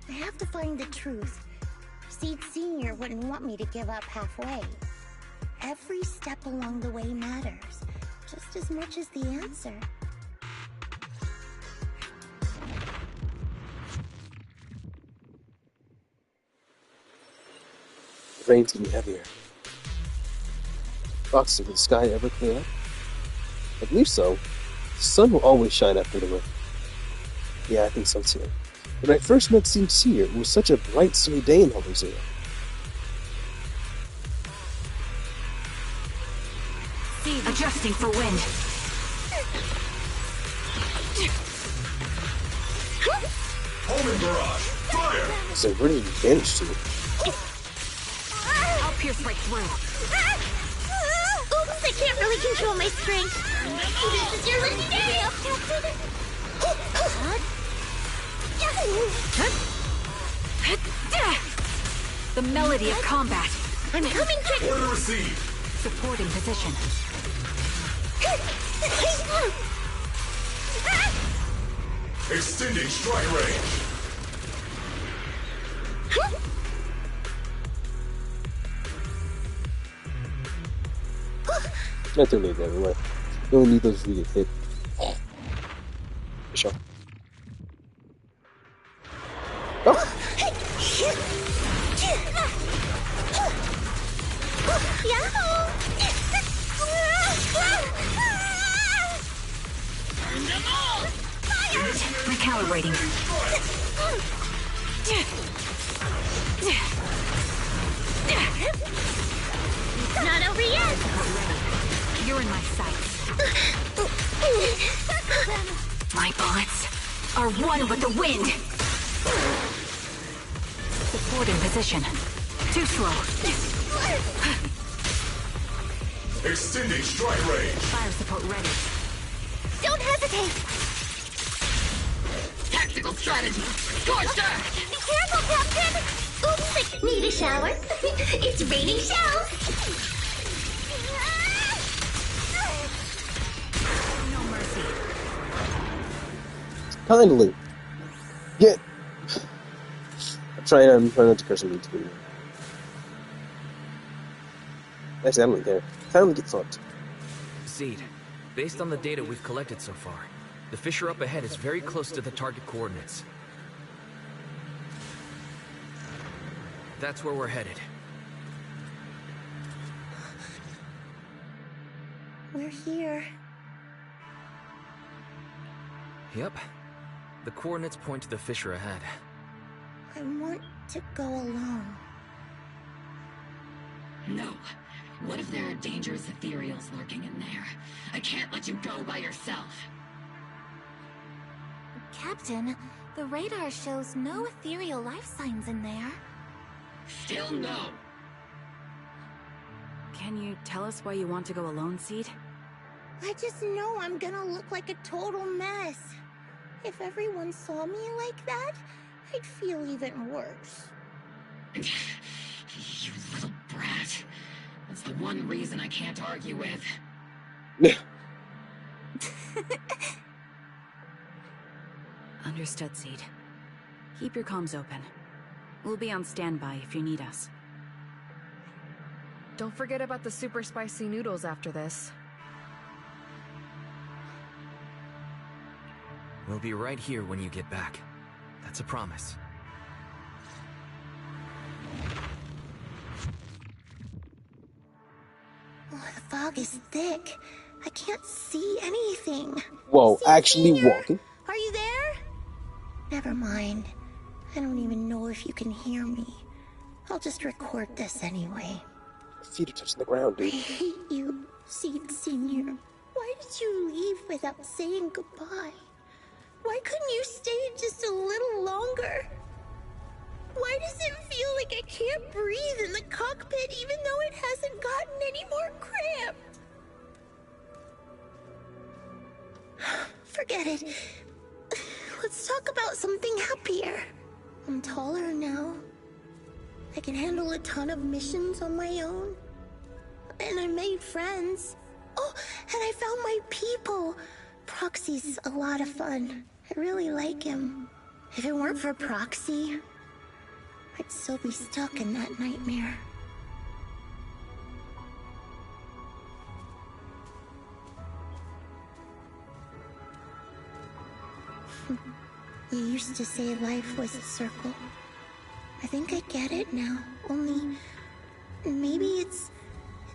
I have to find the truth. Seed Sr. wouldn't want me to give up halfway. Every step along the way matters, just as much as the answer. The rain's getting heavier. Fox, did the sky ever clear up? I believe so. The sun will always shine after the rain. Yeah, I think so too. When I first met Seed Sr., it was such a bright, sunny day in Hollow Zero. Seed adjusting for wind. Homing barrage! Fire! So where did you vanish to? I'll pierce right through. Oops, I can't really control my strength. This is your lucky day, Captain. The melody of combat. I'm coming, Chick. Order received! Supporting position. Extending strike range! Not too late everywhere. You only need those if you get hit. For sure. Oh! Recalibrating. Not over yet. You're in my sights. My bullets are one with the wind. Support in position. Too slow. Extending strike range. Fire support ready. Don't hesitate! Tactical strategy. Scorched earth. Be careful, Captain! Oops, need a shower? It's raining shells! No mercy. Kindly. Get. I'm trying not to curse on YouTube. Actually, I don't really care. Kindly get fucked. Seed, based on the data we've collected so far, the fissure up ahead is very close to the target coordinates. That's where we're headed. We're here. Yep. The coordinates point to the fissure ahead. I want to go alone. No. What if there are dangerous ethereals lurking in there? I can't let you go by yourself. Captain, the radar shows no ethereal life signs in there. Still no. Can you tell us why you want to go alone, Seed? I just know I'm gonna look like a total mess. If everyone saw me like that, I'd feel even worse. You little brat. That's the one reason I can't argue with. Understood, Seed. Keep your comms open. We'll be on standby if you need us. Don't forget about the super spicy noodles after this. We'll be right here when you get back. That's a promise. Oh, the fog is thick. I can't see anything. Whoa, See, actually Senior? walking? Are you there? Never mind. I don't even know if you can hear me. I'll just record this anyway. Feet are touching the ground, I dude. hate you, Seed Senior. Why did you leave without saying goodbye? Why couldn't you stay just a little longer? Why does it feel like I can't breathe in the cockpit even though it hasn't gotten any more cramped? Forget it. Let's talk about something happier. I'm taller now. I can handle a ton of missions on my own. And I made friends. Oh, and I found my people. Proxy's a lot of fun. I really like him. If it weren't for Proxy, I'd still be stuck in that nightmare. You used to say life was a circle. I think I get it now. Only maybe it's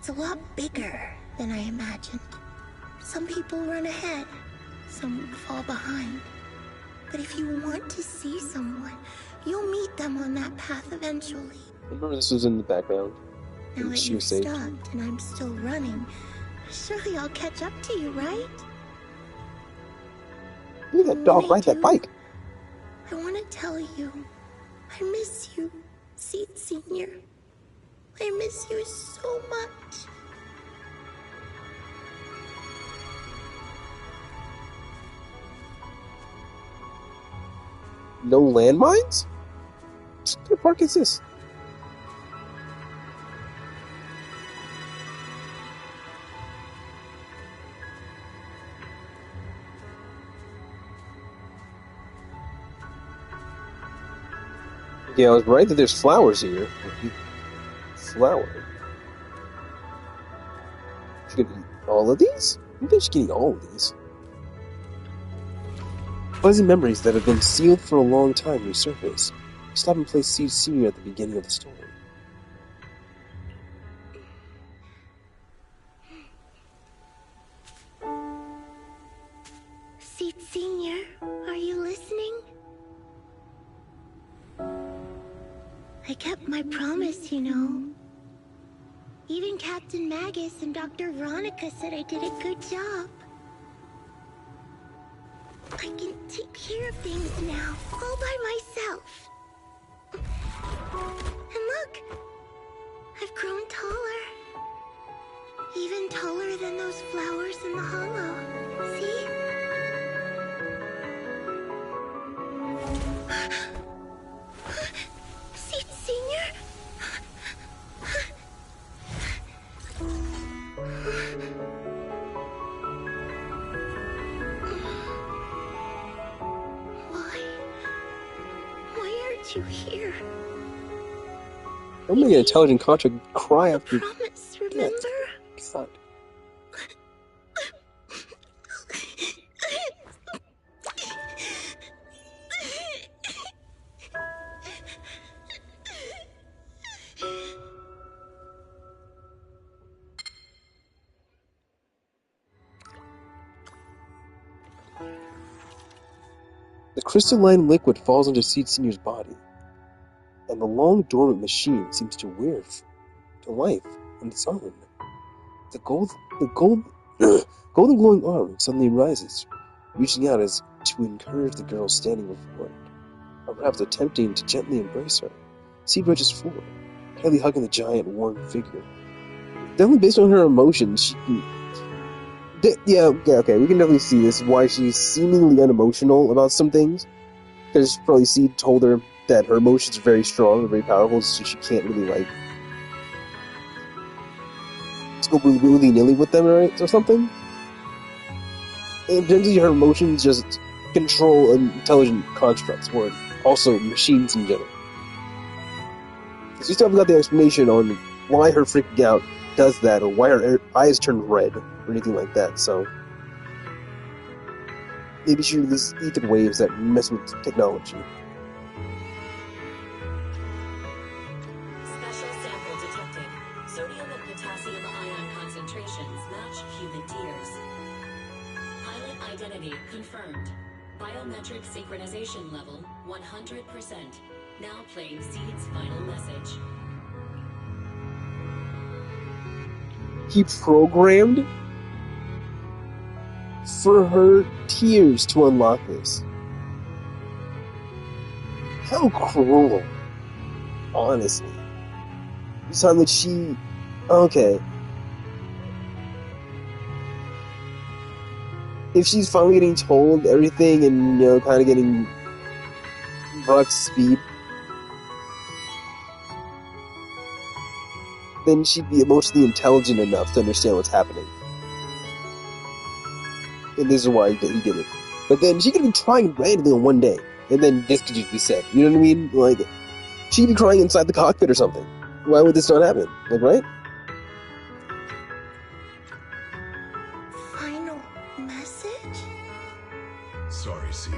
a lot bigger than I imagined. Some people run ahead, some fall behind. But if you want to see someone, you'll meet them on that path eventually. Remember this was in the background. Now And that she you've was saved. stopped and I'm still running, surely I'll catch up to you, right? Look at that dog Me ride that too. bike. I want to tell you, I miss you, Seed Senior. I miss you so much. No landmines? What kind of park is this? Yeah, I was right that there's flowers here. Flower. She's gonna eat all of these? I think she's gonna eat all of these. Fuzzy memories that have been sealed for a long time resurface. Stop and place Seed Senior at the beginning of the story. Seed Senior, are you listening? I kept my promise, you know. Even Captain Magus and Dr. Veronica said I did a good job. I can take care of things now, all by myself. And look, I've grown taller. Even taller than those flowers in the hollow. See? Seed Senior? Why aren't you here? Don't make an intelligent contract cry after Promise, remember? God. The crystalline liquid falls into Seed Senior's body, and the long dormant machine seems to wear to life on its own. The golden glowing arm suddenly rises, reaching out as to encourage the girl standing before it, or perhaps attempting to gently embrace her. Seed rushes forward, tightly hugging the giant, warm figure. Definitely based on her emotions, she can... okay, we can definitely see this, why she's seemingly unemotional about some things. Because probably Seed told her that her emotions are very strong and very powerful, so she can't really, like, go willy-nilly with them, right, or something. And generally her emotions just control intelligent constructs, or also machines in general. Because we still haven't got the explanation on why her freaking out does that, or why her eyes turn red, or anything like that, so... Maybe she releases ether waves that mess with technology. Special sample detected. Sodium and potassium ion concentrations match human tears. Pilot identity confirmed. Biometric synchronization level 100%. Now playing Seed's final message. He programmed for her tears to unlock this. How cruel. Honestly. It's time that she... Okay. If she's finally getting told everything and, kind of getting brought up to speed, then she'd be emotionally intelligent enough to understand what's happening. And this is why he did it. But then she could be crying randomly on one day, and then this could just be said. You know what I mean? Like, she could be crying inside the cockpit or something. Why would this not happen? Like, right? Final message? Sorry, Seed.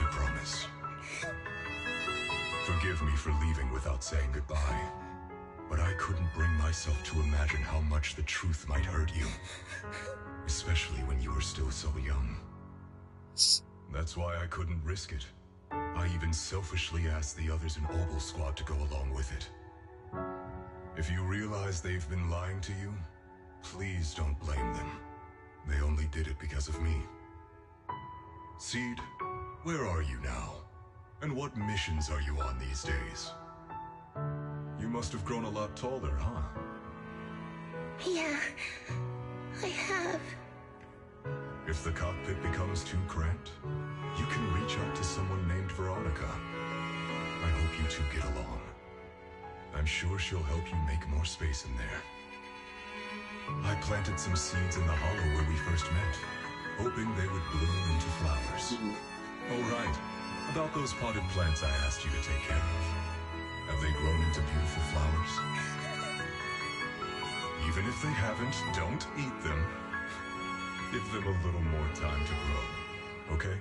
I promise. Forgive me for leaving without saying goodbye. But I couldn't bring myself to imagine how much the truth might hurt you. Especially when you were still so young. That's why I couldn't risk it. I even selfishly asked the others in Obel Squad to go along with it. If you realize they've been lying to you, please don't blame them. They only did it because of me. Seed, where are you now? And what missions are you on these days? You must have grown a lot taller, huh? Yeah, I have. If the cockpit becomes too cramped, you can reach out to someone named Veronica. I hope you two get along. I'm sure she'll help you make more space in there. I planted some seeds in the hollow where we first met, hoping they would bloom into flowers. Oh right, about those potted plants I asked you to take care of. Have they grown into beautiful flowers? Even if they haven't, don't eat them. Give them a little more time to grow, okay?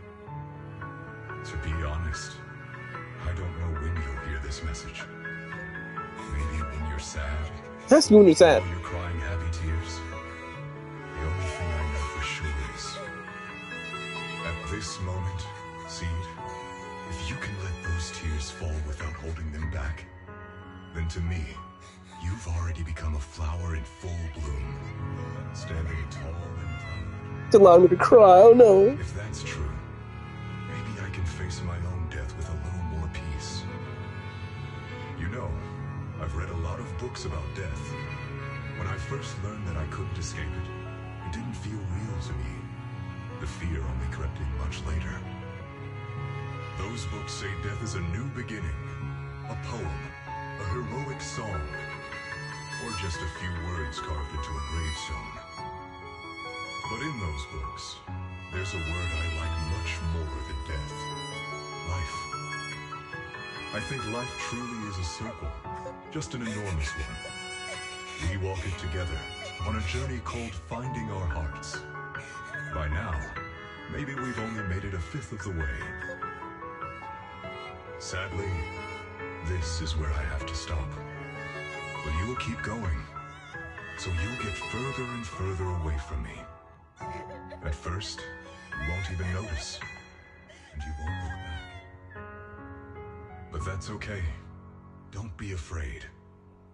To be honest, I don't know when you'll hear this message. Maybe when you're sad. That's when you're sad. Or you're crying happy tears. The only thing I know for sure is, at this moment, Seed, if you can let those tears fall without holding them back, then to me, You've already become a flower in full bloom, standing tall and proud. It's allowing me to cry, oh no. If that's true, maybe I can face my own death with a little more peace. You know, I've read a lot of books about death. When I first learned that I couldn't escape it, it didn't feel real to me. The fear only crept in much later. Those books say death is a new beginning, a poem, a heroic song, or just a few words carved into a gravestone. But in those books, there's a word I like much more than death. Life. I think life truly is a circle, just an enormous one. We walk it together on a journey called Finding Our Hearts. By now, maybe we've only made it a fifth of the way. Sadly, this is where I have to stop. But you will keep going, so you'll get further and further away from me. At first, you won't even notice, and you won't look back. But that's okay. Don't be afraid.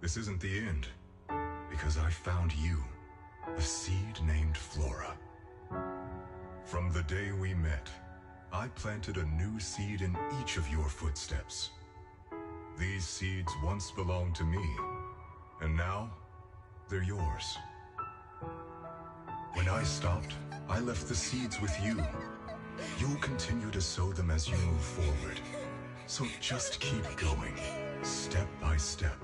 This isn't the end, because I found you, a seed named Flora. From the day we met, I planted a new seed in each of your footsteps. These seeds once belonged to me, and now they're yours. When I stopped, I left the seeds with you. You'll continue to sow them as you move forward. So just keep going, step by step.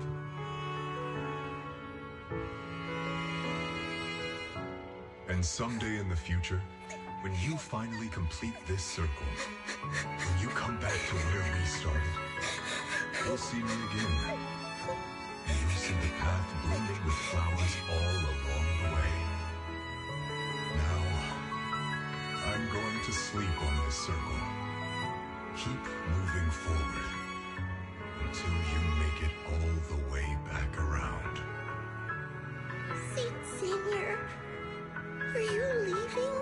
And someday in the future, when you finally complete this circle, when you come back to where we started, you'll see me again. And you'll see the path blooming with flowers all along the way. Now, I'm going to sleep on this circle. Keep moving forward until you make it all the way back around. Seed Senior, are you leaving?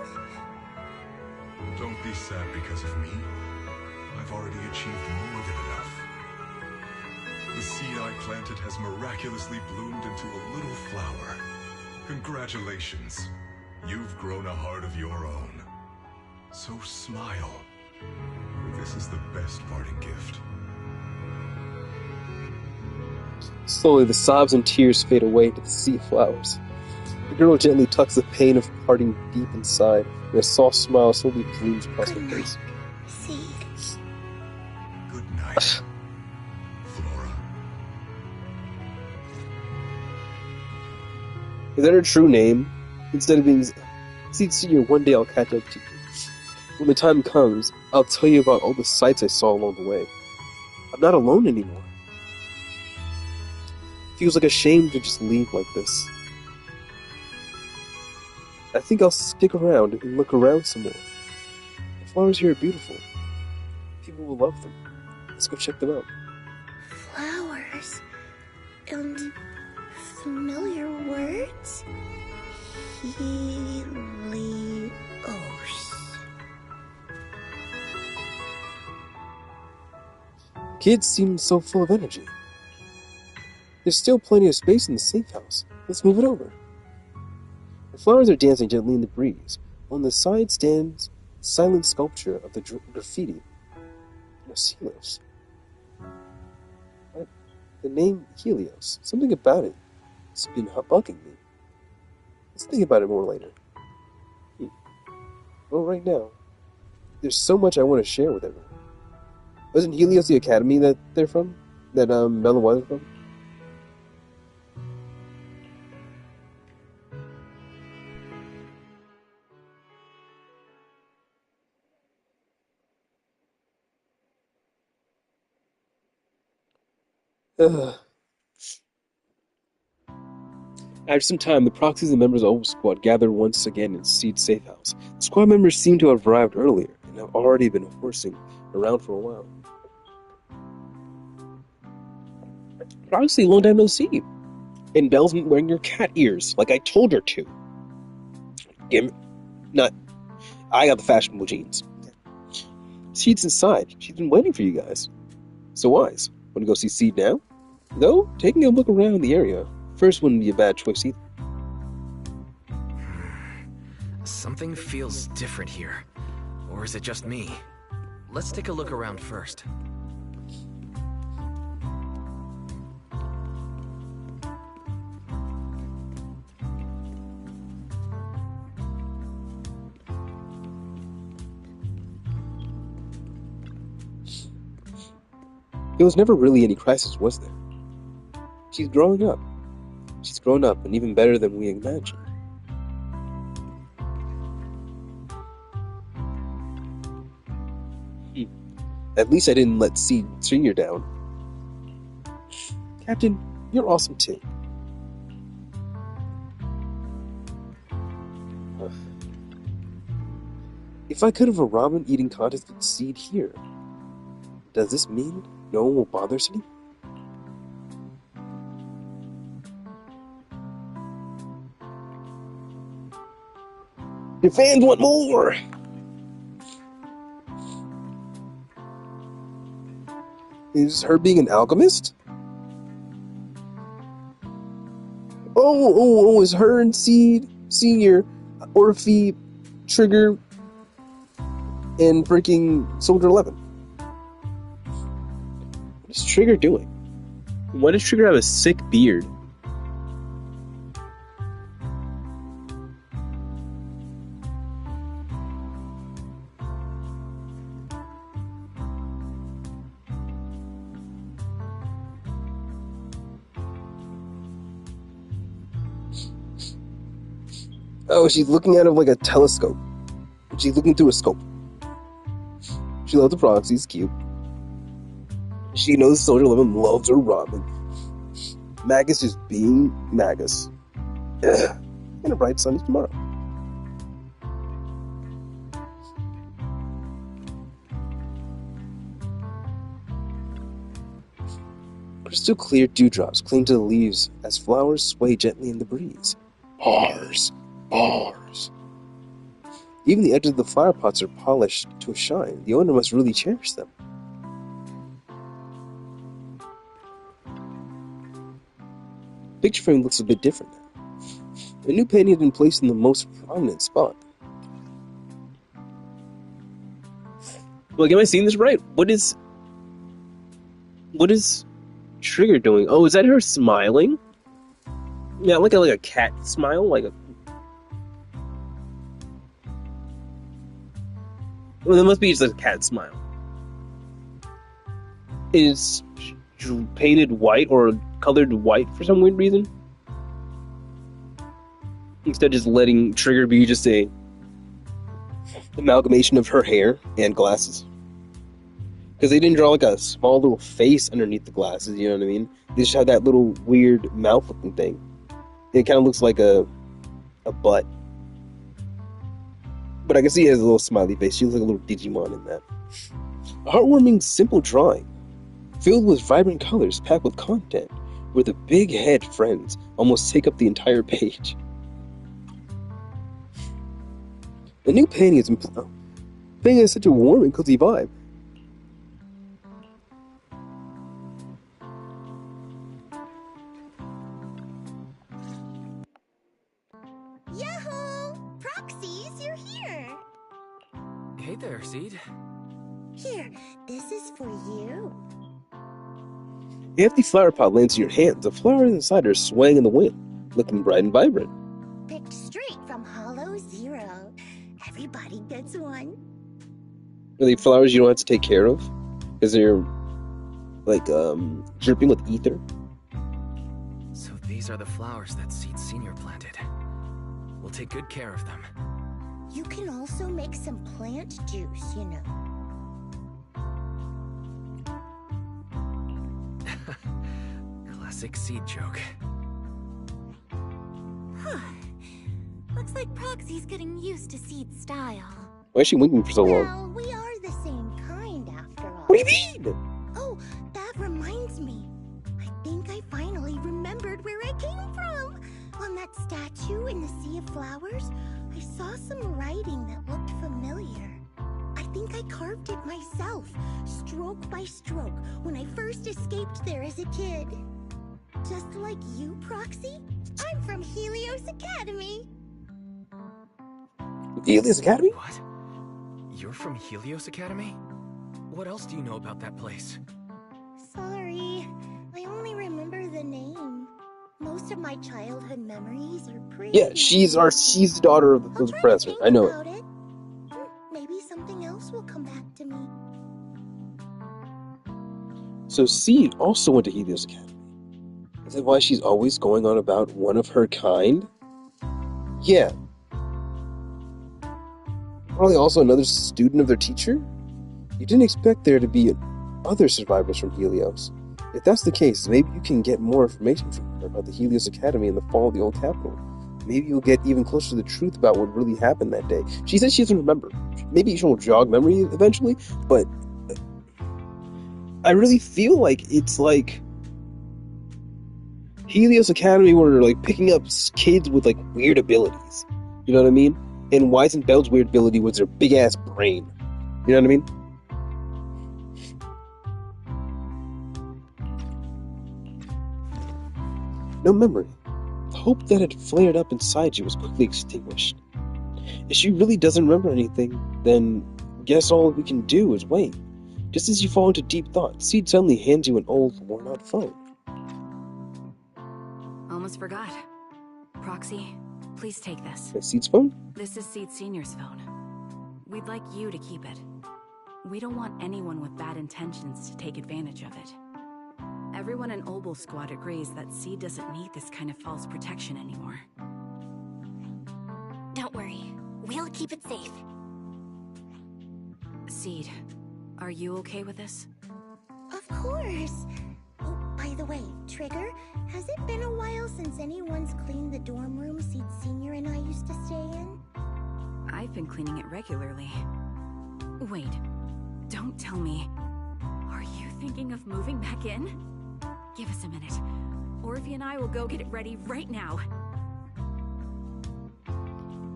Don't be sad because of me. I've already achieved more than enough. The seed I planted has miraculously bloomed into a little flower. Congratulations. You've grown a heart of your own. So smile. This is the best parting gift. Slowly, the sobs and tears fade away into the sea of flowers. The girl gently tucks the pain of parting deep inside, and a soft smile slowly blooms across her face. Seed. Good night, Flora. Is that her true name? Instead of being Seed Senior, one day I'll catch up to you. When the time comes, I'll tell you about all the sights I saw along the way. I'm not alone anymore. Feels like a shame to just leave like this. I think I'll stick around and look around some more. The flowers here are beautiful. People will love them. Let's go check them out. Flowers. And familiar words? Helios. Kids seem so full of energy. There's still plenty of space in the safe house. Let's move it over. The flowers are dancing gently in the breeze. On the side stands a silent sculpture of the graffiti. Helios. The name Helios. Something about it. It's been bugging me. Let's think about it more later. Well, right now, there's so much I want to share with everyone. Wasn't Helios the academy that they're from? That Bella was from? After some time, the proxies and members of Oval Squad gathered once again in Seed's safe house. The squad members seem to have arrived earlier and have already been horsing around for a while. But obviously, long time no see. And Belle's been wearing your cat ears, like I told her to. I got the fashionable jeans. Seed's inside. She's been waiting for you guys. So wise. Want to go see Seed now? Though, taking a look around the area, First wouldn't be a bad choice either. Something feels different here. Or is it just me? Let's take a look around first. There was never really any crisis, was there? She's growing up. She's grown up, and even better than we imagined. At least I didn't let Seed Sr. down. Captain, you're awesome too. If I could have a ramen eating contest with Seed here, does this mean no one will bother Seed? Your fans want more! Is her being an alchemist? Oh, is her and Seed, Senior, Orphe, Trigger, and freaking Soldier 11. What is Trigger doing? Why does Trigger have a sick beard? Oh, she's looking at it like a telescope. She's looking through a scope. She loves the proxies, cute. She knows Soldier 11 loves her ramen. Magus is being Magus. Ugh. And a bright sunny tomorrow. Crystal clear dewdrops cling to the leaves as flowers sway gently in the breeze. Bars. Even the edges of the flower pots are polished to a shine. The owner must really cherish them. Picture frame looks a bit different now. A new painting has been placed in the most prominent spot. Look, am I seeing this right? What is Trigger doing? Oh, is that her smiling? Yeah, like a cat smile, like a. Well, that must be just a cat smile. Is painted white or colored white for some weird reason? Instead of just letting Trigger be just a amalgamation of her hair and glasses. Because they didn't draw like a small little face underneath the glasses, you know what I mean? They just have that little weird mouth looking thing. It kind of looks like a butt. But I can see he has a little smiley face. She looks like a little Digimon in that. A heartwarming, simple drawing, filled with vibrant colors, packed with content, where the big head friends almost take up the entire page. The new painting has such a warm and cozy vibe. Yahoo! Proxies, you're here! Hey there, Seed. Here, this is for you. The empty flower pot lands in your hands. The flowers inside are swaying in the wind, looking bright and vibrant. Picked straight from Hollow Zero. Everybody gets one. Are they flowers you don't have to take care of? Because they're, like, dripping with ether? So these are the flowers that Seed Senior planted. We'll take good care of them. You can also make some plant juice, you know. Classic Seed joke. Looks like Proxy's getting used to Seed's style. Why is she winking for so long? Well, we are the same kind after all. What do you mean? Oh, that reminds me. I think I finally remembered where I came from. On that statue in the Sea of Flowers, I saw some writing that looked familiar. I think I carved it myself, stroke by stroke, when I first escaped there as a kid. Just like you, Proxy, I'm from Helios Academy. Helios Academy? What? You're from Helios Academy? What else do you know about that place? Sorry, I only remember the name. Most of my childhood memories are pretty... Yeah, she's the daughter of the professor. I know it. Maybe something else will come back to me. So Seed also went to Helios Academy. Is that why she's always going on about one of her kind? Yeah. Probably also another student of their teacher? You didn't expect there to be other survivors from Helios. If that's the case, maybe you can get more information from her about the Helios Academy and the fall of the old capital. Maybe you'll get even closer to the truth about what really happened that day. She says she doesn't remember. Maybe she'll jog memory eventually, but I really feel like it's like Helios Academy were like picking up kids with like weird abilities. You know what I mean? And Weisenfeld's weird ability was their big ass brain. You know what I mean? No memory. The hope that had flared up inside you was quickly extinguished. If she really doesn't remember anything, then guess all we can do is wait. Just as you fall into deep thought, Seed suddenly hands you an old, worn-out phone. Almost forgot. Proxy, please take this. That's Seed's phone? This is Seed Senior's phone. We'd like you to keep it. We don't want anyone with bad intentions to take advantage of it. Everyone in Obel Squad agrees that Seed doesn't need this kind of false protection anymore. Don't worry. We'll keep it safe. Seed, are you okay with this? Of course. Oh, by the way, Trigger, has it been a while since anyone's cleaned the dorm room Seed Senior and I used to stay in? I've been cleaning it regularly. Wait, don't tell me. Are you thinking of moving back in? Give us a minute. Orphe and I will go get it ready right now.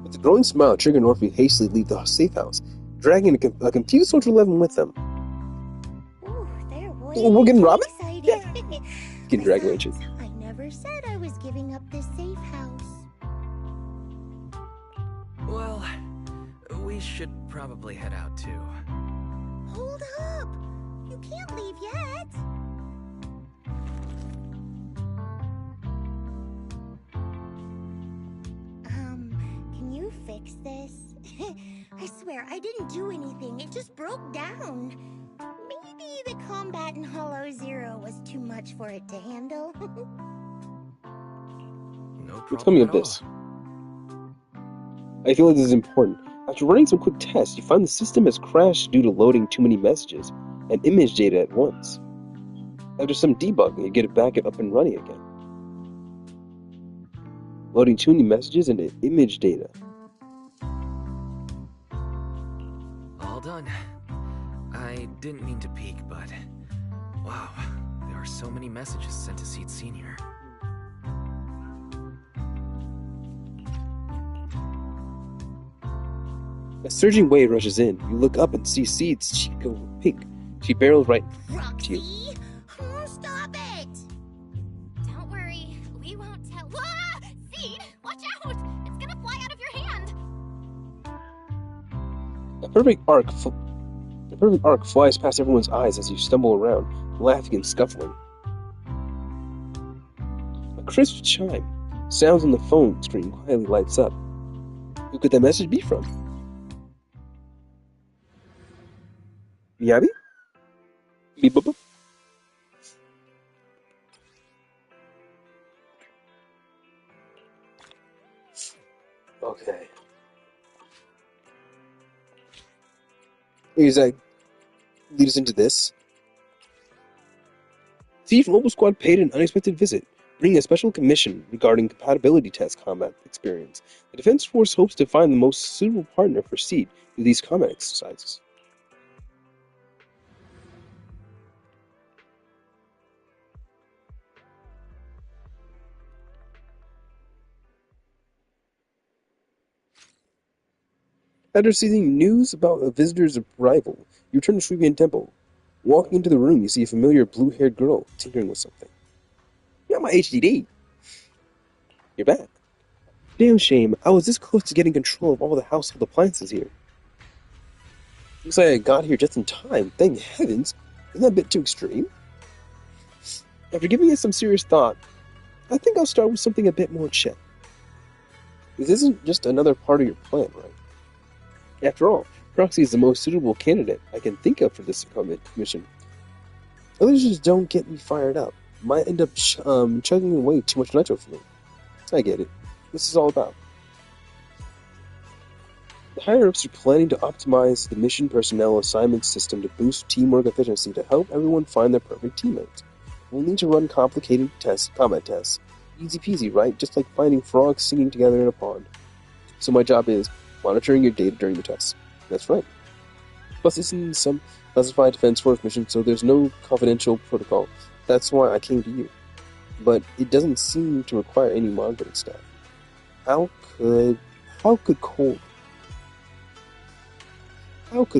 With a growing smile, Trigger and Orphe hastily leave the safe house, dragging a confused Soldier 11 with them. Ooh, they're way We're getting robbed? excited. Yeah. Getting dragged away, too. I never said I was giving up this safe house. Well, we should probably head out too. Hold up! You can't leave yet! Can you fix this? I swear, I didn't do anything. It just broke down. Maybe the combat in Hollow Zero was too much for it to handle. No Well, problem tell me at of this. I feel like this is important. After running some quick tests, you find the system has crashed due to loading too many messages and image data at once. After some debugging, you get it back up and running again. Loading too many messages and image data. All done. I didn't mean to peek, but wow, there are so many messages sent to Seed Senior. A surging wave rushes in. You look up and see Seed's cheek go pink. She barrels right to you. Roxy! Oh, stop it! Don't worry. We won't tell. Whoa! Seed! Watch out! It's gonna fly out of your hand! A perfect arc flies past everyone's eyes as you stumble around, laughing and scuffling. A crisp chime sounds on the phone screen quietly lights up. Who could that message be from? Miyabi? Beep boop boop. Okay. Here's that lead us into this. Thief Mobile Squad paid an unexpected visit, bringing a special commission regarding compatibility test combat experience. The Defense Force hopes to find the most suitable partner for Seed through these combat exercises. After seeing news about a visitor's arrival, you return to Shubian Temple. Walking into the room, you see a familiar blue-haired girl tinkering with something. Yeah. not my HDD. You're back. Damn shame. I was this close to getting control of all the household appliances here. Looks like I got here just in time. Thank heavens. Isn't that a bit too extreme? After giving it some serious thought, I think I'll start with something a bit more chill. This isn't just another part of your plan, right? After all, Proxy is the most suitable candidate I can think of for this mission. Others just don't get me fired up. Might end up chugging away too much nitro for me. I get it. This is all about. The higher-ups are planning to optimize the mission personnel assignment system to boost teamwork efficiency to help everyone find their perfect teammates. We'll need to run complicated combat tests. Easy peasy, right? Just like finding frogs singing together in a pond. So my job is monitoring your data during the tests. That's right. Plus, this isn't some classified Defense Force mission, so there's no confidential protocol. That's why I came to you. But it doesn't seem to require any monitoring staff. How could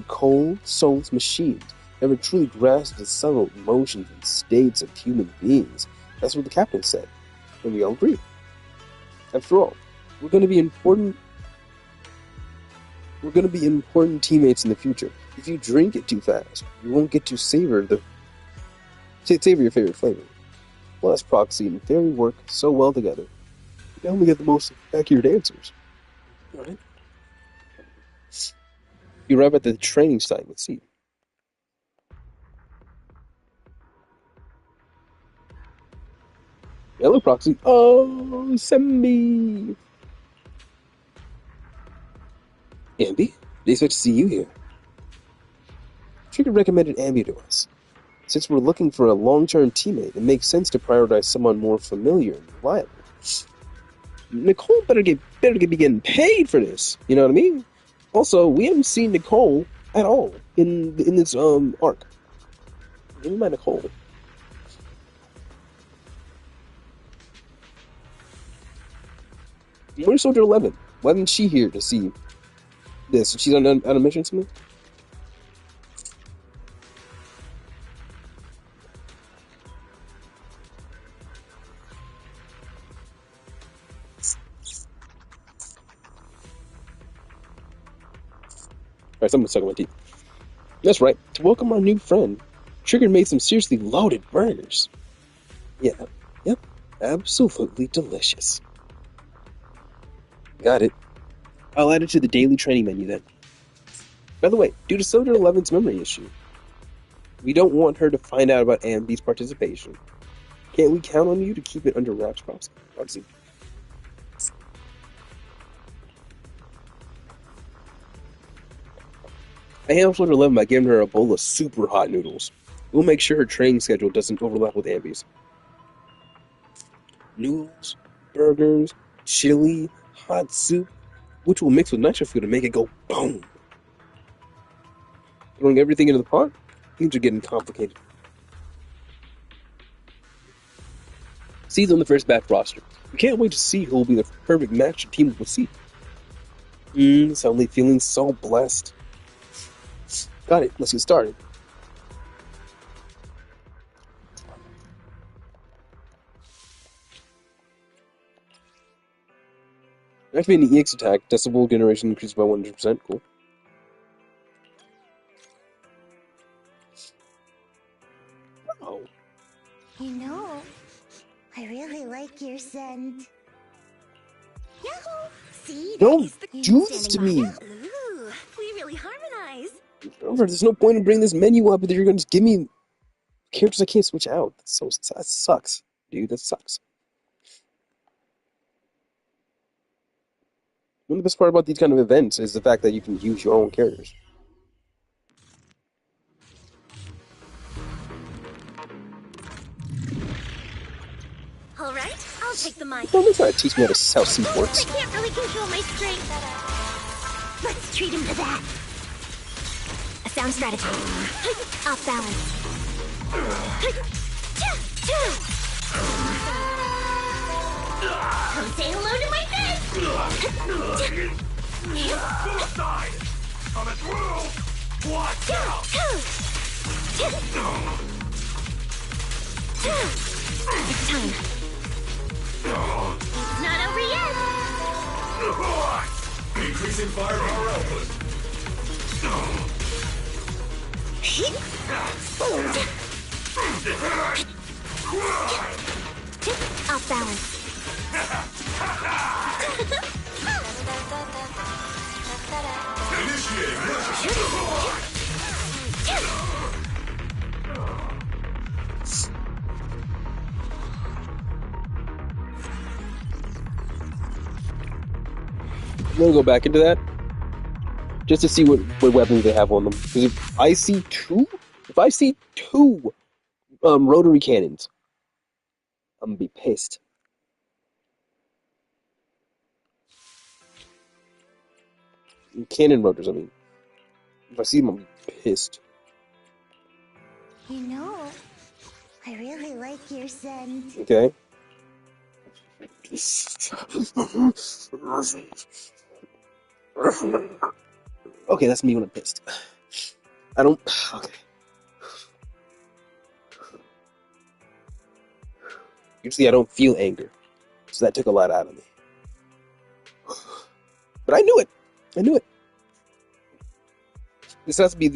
cold souls machines ever truly grasp the subtle emotions and states of human beings? That's what the captain said, and we all agree. After all, we're going to be important teammates in the future. If you drink it too fast, you won't get to savor your favorite flavor. Plus, Proxy and Fairy work so well together. You can only get the most accurate answers. Alright? You arrive at the training site with Seed. Hello, Proxy. Oh, Sembi! Ambi? They expect to see you here. Trigger recommended Ambi to us. Since we're looking for a long-term teammate, it makes sense to prioritize someone more familiar and reliable. Nicole better be getting paid for this. You know what I mean? Also, we haven't seen Nicole at all in this arc. Give me my Nicole. Where's Soldier 11? Why isn't she here to see this? She's on a mission to me? Alright, someone's sucking my teeth. That's right. To welcome our new friend, Trigger made some seriously loaded burgers. Yeah, yep, absolutely delicious. Got it. I'll add it to the daily training menu then. By the way, due to Soldier 11's memory issue, we don't want her to find out about Ambi's participation. Can't we count on you to keep it under wraps, Proxy? I handled Soldier 11 by giving her a bowl of super hot noodles. We'll make sure her training schedule doesn't overlap with Ambi's. Noodles, burgers, chili, hot soup, which will mix with nitro food and make it go boom. Throwing everything into the pot? Things are getting complicated. Seed's on the first batch roster. We can't wait to see who will be the perfect match to team up with Seed. Suddenly feeling so blessed. Got it, let's get started. Activating the EX attack, decibel generation increased by 100%. Cool. Wow. You know, I really like your scent. Yahoo! See, Don't do this to me! Ooh, we really harmonize. There's no point in bringing this menu up if you're going to just give me characters I can't switch out. That sucks, dude. That sucks. One of the best part about these kind of events is the fact that you can use your own characters. All right, I'll take the mic. Don't try to teach me how Seed works. I can't really control my strength. Let's treat him to that. A sound strategy. Off balance. Come say hello to my friend. Suicide! Coming through! Watch out! It's time. It's not over yet! Increasing firepower output. Off balance. I'm gonna go back into that just to see what weapons they have on them. Because if I see two rotary cannons, I'm gonna be pissed. Cannon rotors, I mean. If I see them, I'm pissed. You know, I really like your scent. Okay. Okay, that's me when I'm pissed. I don't. Okay. Usually I don't feel anger, so that took a lot out of me. But I knew it. I knew it. This has to be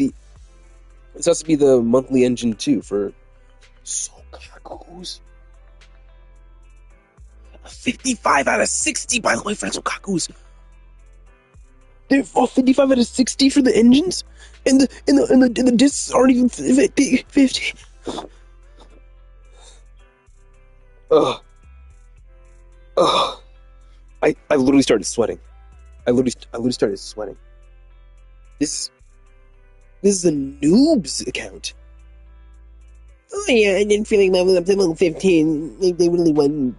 the monthly engine too for Sokaku's. A 55 out of 60, by the way, for Sokaku's. They're all 55 out of 60 for the engines, and the discs aren't even 50. Ugh. Ugh. I literally started sweating. I literally started sweating. This is a noob's account. Oh yeah, I didn't feel like leveling up to level 15. They really wouldn't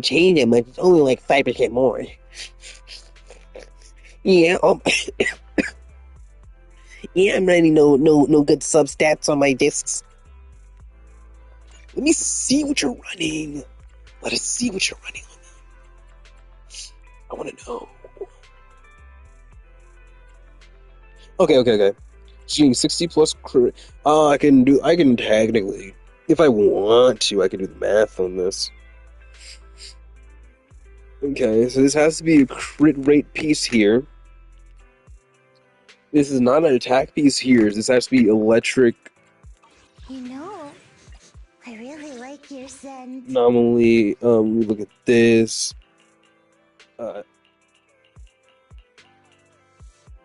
change that much. It's only like 5% more. Yeah, yeah, I'm running no good substats on my discs. Let me see what you're running. Let us see what you're running on them. I want to know. Okay. Shooting 60 plus crit. I can technically, if I want to, I can do the math on this. Okay, so this has to be a crit rate piece here. This is not an attack piece here. This has to be electric. You know, I really like your scent. Anomaly. We look at this.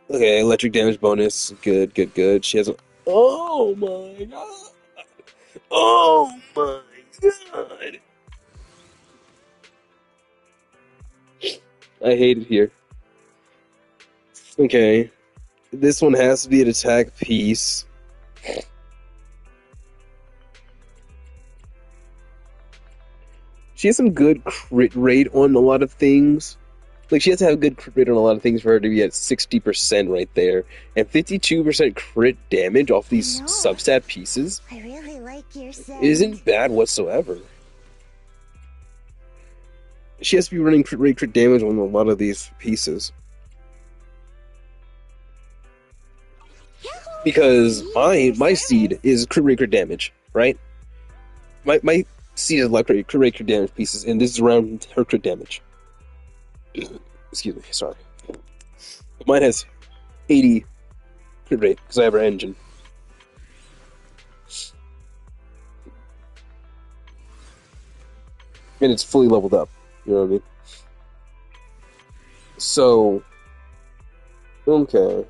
Okay, electric damage bonus. Good. She has a. Oh my god! Oh my god! I hate it here. Okay. This one has to be an attack piece. She has some good crit rate on a lot of things. Like, she has to have a good crit rate on a lot of things for her to be at 60% right there. And 52% crit damage off these substat pieces I really like your scent. isn't bad whatsoever. She has to be running crit damage on a lot of these pieces. Because my seed is crit damage, right? My seed is like crit damage pieces, and this is around her crit damage. Excuse me, sorry. Mine has 80 crit rate because I have her engine. And it's fully leveled up. You know what I mean? So, okay.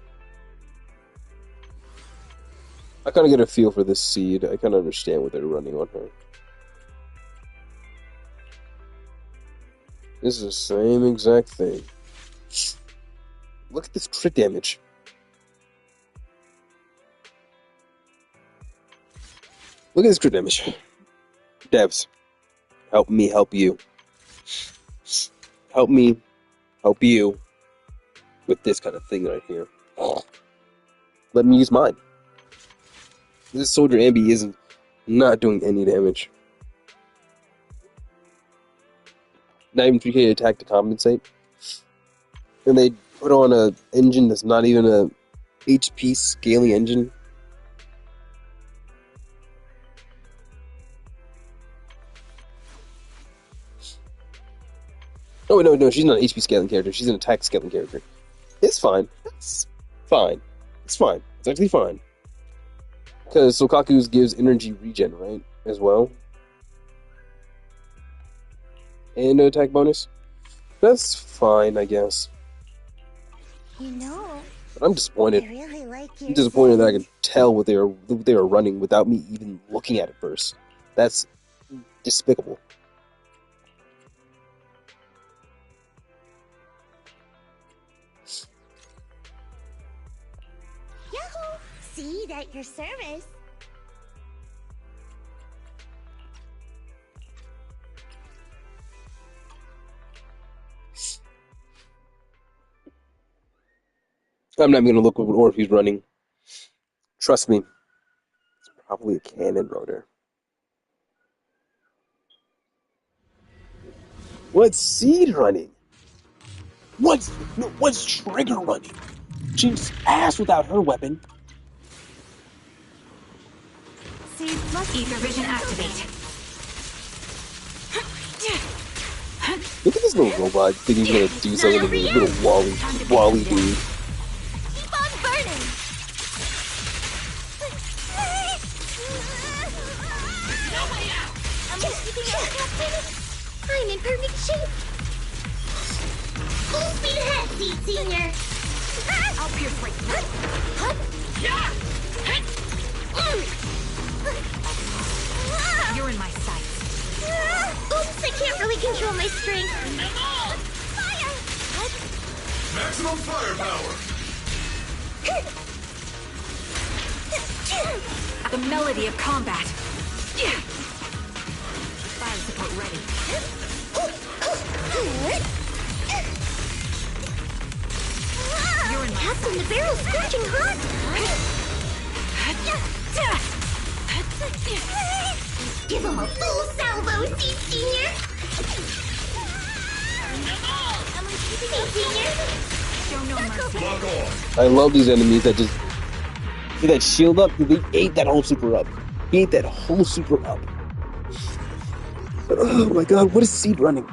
I kind of get a feel for this seed. I kind of understand what they're running on her. This is the same exact thing. Look at this crit damage. Look at this crit damage. Devs, help me help you. Help me help you with this kind of thing right here. Let me use mine. This Soldier Ambi isn't not doing any damage. Not even 3k attack to compensate. And they put on a engine that's not even a HP scaling engine. Oh, no, she's not an HP scaling character. She's an attack scaling character. It's fine. It's fine. It's fine. It's actually fine. Because Sokaku's gives energy regen, right? As well. And an attack bonus. That's fine, I guess. You know, But I'm disappointed. I really like I'm your disappointed that I scent. could tell what they were running without me even looking at it first. That's despicable. Yahoo! Seed at your service. I'm not even going to look at what orb he's running. Trust me. It's probably a cannon rotor. What's Seed running? What's Trigger running? She's ass without her weapon. Seed must Ether vision activate. Look at this little robot thinking he's gonna do something to me. Little Wally dude. Keep on burning. I'm just keeping up, Captain. I'm in perfect shape. Full speed ahead, Seed Senior. I'll pierce right through. You're in my sights. Oops, I can't really control my strength. Fire! Maximum firepower! The melody of combat. Fire support ready. You're in my Captain, the barrel's scorching hot. Give him a full salvo, Seed Senior. Seed Senior. Show no mercy. Lock on! I love these enemies that just see that shield up. They ate that whole super up. He ate that whole super up. Oh my god, what is Seed running?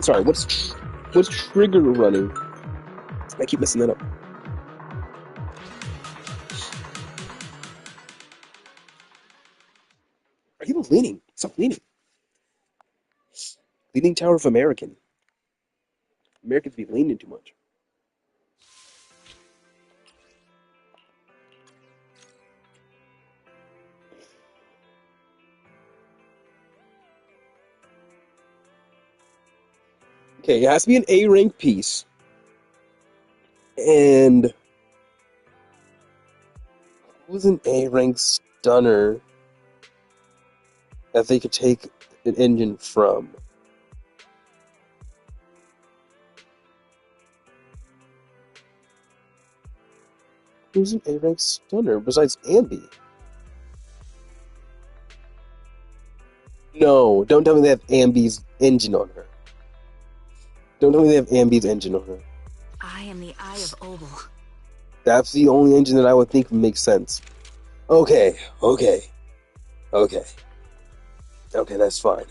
Sorry, what's Trigger running? I keep messing that up. Are you leaning? Stop leaning. Leaning Tower of American. Americans be leaning too much. Okay, it has to be an A rank piece. And who's an A rank stunner that they could take an engine from? Who's an A rank stunner besides Ambi? No, don't tell me they have Ambi's engine on her. Don't tell me they have Ambi's engine on her. I am the Eye of Obel. That's the only engine that I would think would make sense. Okay, that's fine.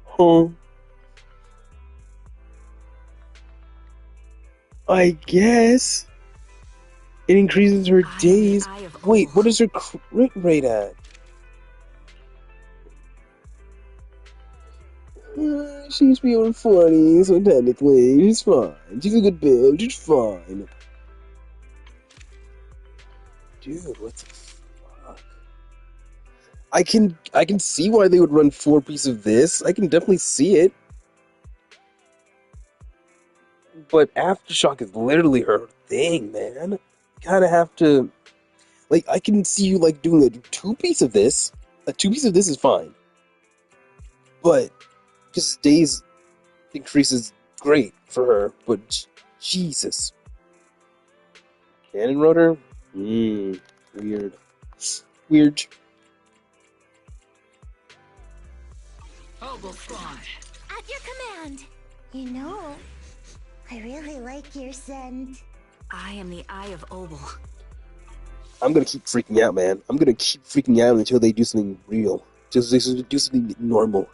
Huh? I guess it increases her days. Wait, what is her crit rate at? She used to be over 40, so technically she's fine. She's a good build. She's fine. Dude, what the fuck? I can see why they would run 4 pieces of this. I can definitely see it. But Aftershock is literally her thing, man. You kind of have to, like, I can see you like doing a 2-piece of this. A 2-piece of this is fine. But just days increases great for her, but Jesus. Cannon rotor? Weird. Weird. Obel Squad. At your command. You know, I really like your scent. I am the Eye of Obel. I'm gonna keep freaking out, man. I'm gonna keep freaking out until they do something real. Just they do something normal.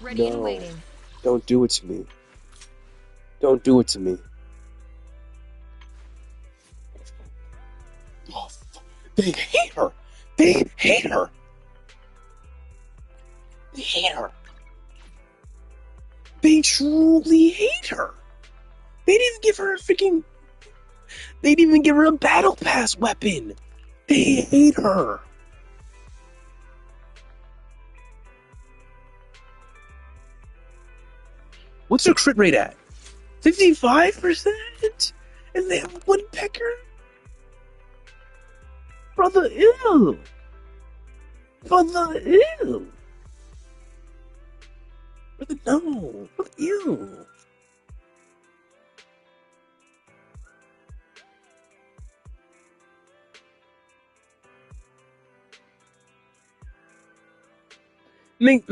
Ready and waiting. Don't do it to me. Don't do it to me. Oh, they hate her. They hate her. They hate her. They truly hate her. They didn't give her a freaking... They didn't even give her a battle pass weapon. They hate her. What's her crit rate at? 55%? And they have a woodpecker? Brother, ew. Brother, ew. Brother, no. Brother, ew. Make,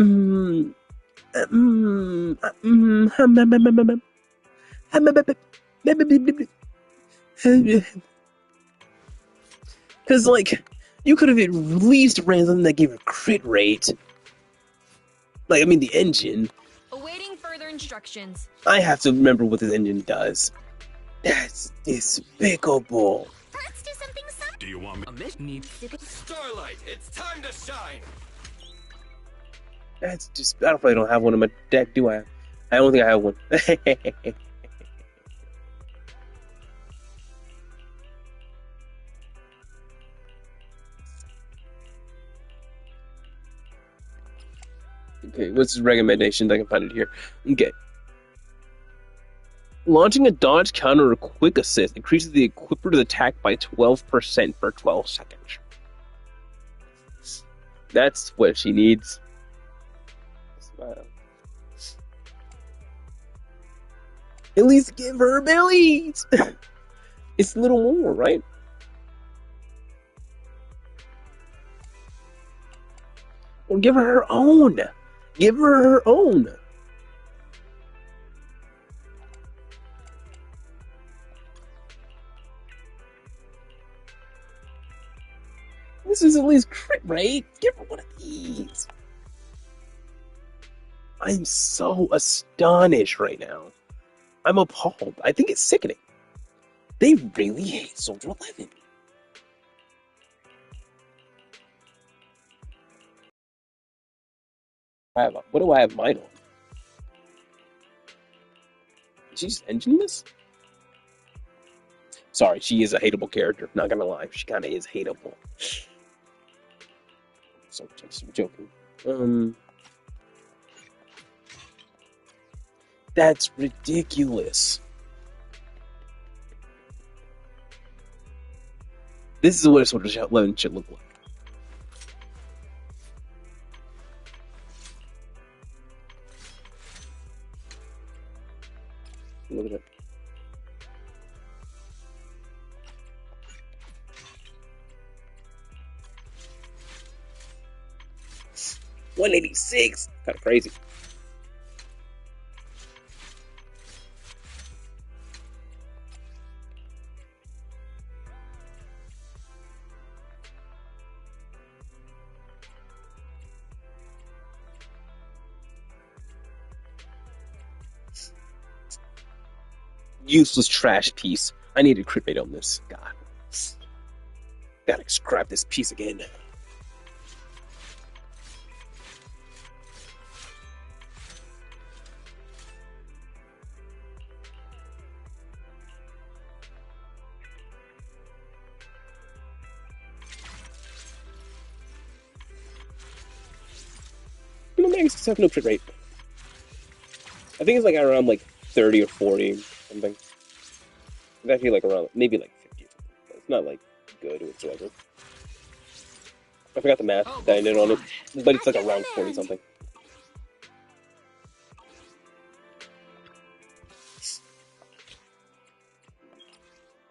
because, like, you could have at least ran something that gave a crit rate. Like, I mean, the engine. Awaiting further instructions. I have to remember what this engine does. That's despicable. Let's do something Do you want me? A mission needs Starlight, it's time to shine. That's just... I probably don't have one in my deck, do I? I don't think I have one. Okay, what's his recommendation? I can find it here. Okay. Launching a dodge, counter, or quick assist increases the equipper's attack by 12% for 12 seconds. That's what she needs. Smile. At least give her abilities! It's a little more, right? Or give her her own! Give her her own! This is at least crit rate. Give her one of these. I'm so astonished right now. I'm appalled. I think it's sickening. They really hate Soldier 11. What do I have mine on? Is she just engine this? Sorry, she is a hateable character. Not gonna lie, she kind of is hateable. So just joking. That's ridiculous. This is what a Soldier 11 should look like. Look at it. $186. Kind of crazy. Useless trash piece. I need a crit rate on this. God. Gotta scrap this piece again. You know, Magus have no crit rate. I think it's like around like 30 or 40 something. It's actually like around maybe like 50 or something. But it's not like good whatsoever. I forgot the math that I did on it, but it's like around 40 something.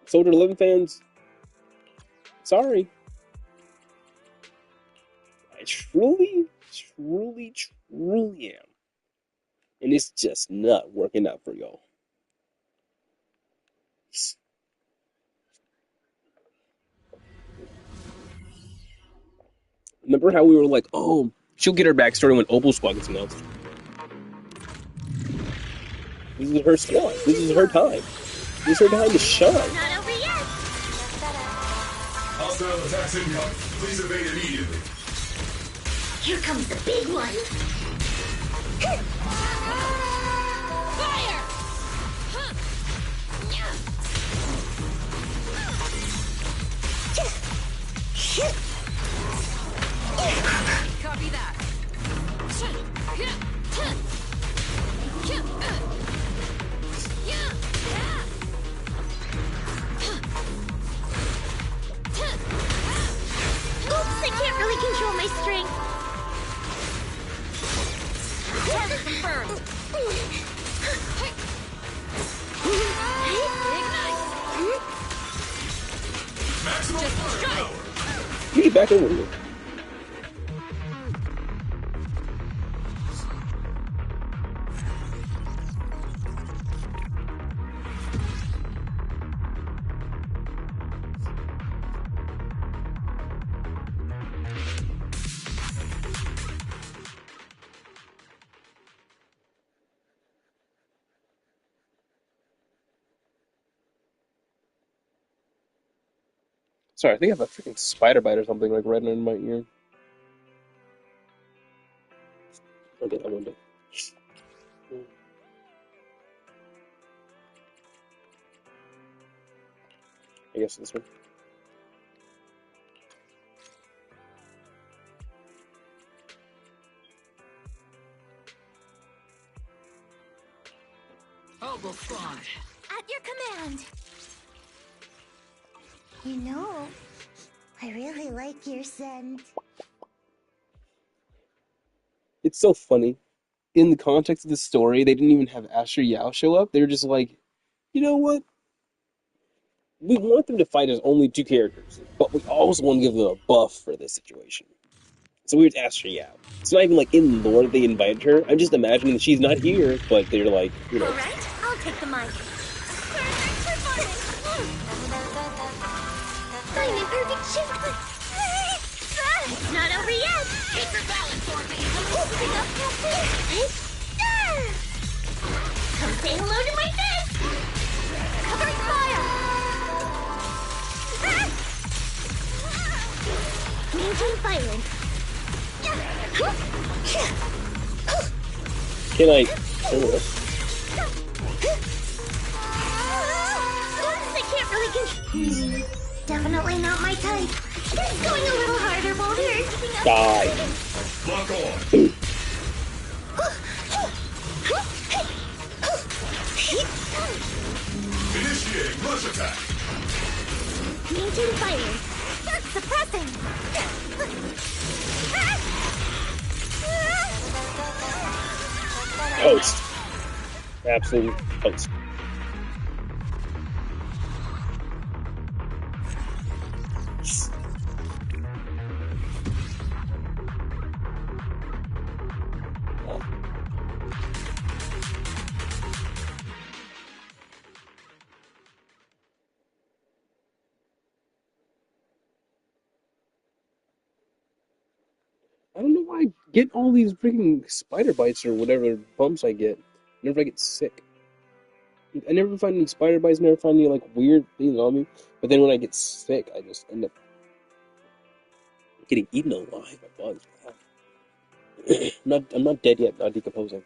Soldier 11 fans, sorry. I truly am. And it's just not working out for y'all. Remember how we were like, oh, she'll get her backstory when Opal Squad gets announced. This is her squad. This is her time. This is her time to shine. Not over yet. Hostile attacks incoming. Please evade immediately. Here comes the big one. Fire! Copy that. Oops, I can't really control my strength. Target confirmed. Maximum firepower. Get back over here. Sorry, I think I have a freaking spider bite or something like right in my ear. I'll get that one day. I guess this one. Opal Squad. At your command. You know, I really like your scent. It's so funny. In the context of the story, they didn't even have Asher Yao show up. They were just like, you know what? We want them to fight as only two characters, but we also want to give them a buff for this situation. So we would Asher Yao. It's not even like in lore they invited her. I'm just imagining that she's not here, but they're like, you know. Alright, I'll take the mic. Perfect performance! I'm in perfect shape, but... It's not over yet! Keep your balance, Orby. Opening up Come say hello to my fist! Covering fire! Maintain firing. Can I... Oops, I can't really control... Definitely not my type. Going a little harder won't hurt. Die. Lock on. Initiating rush attack. Maintain firing. Start suppressing. Toast. Absolute toast. I don't know why I get all these freaking spider bites or whatever bumps I get whenever I get sick. I never find any spider bites, never find any like weird things on me. But then when I get sick, I just end up getting eaten alive by bugs. I'm not dead yet, not decomposing.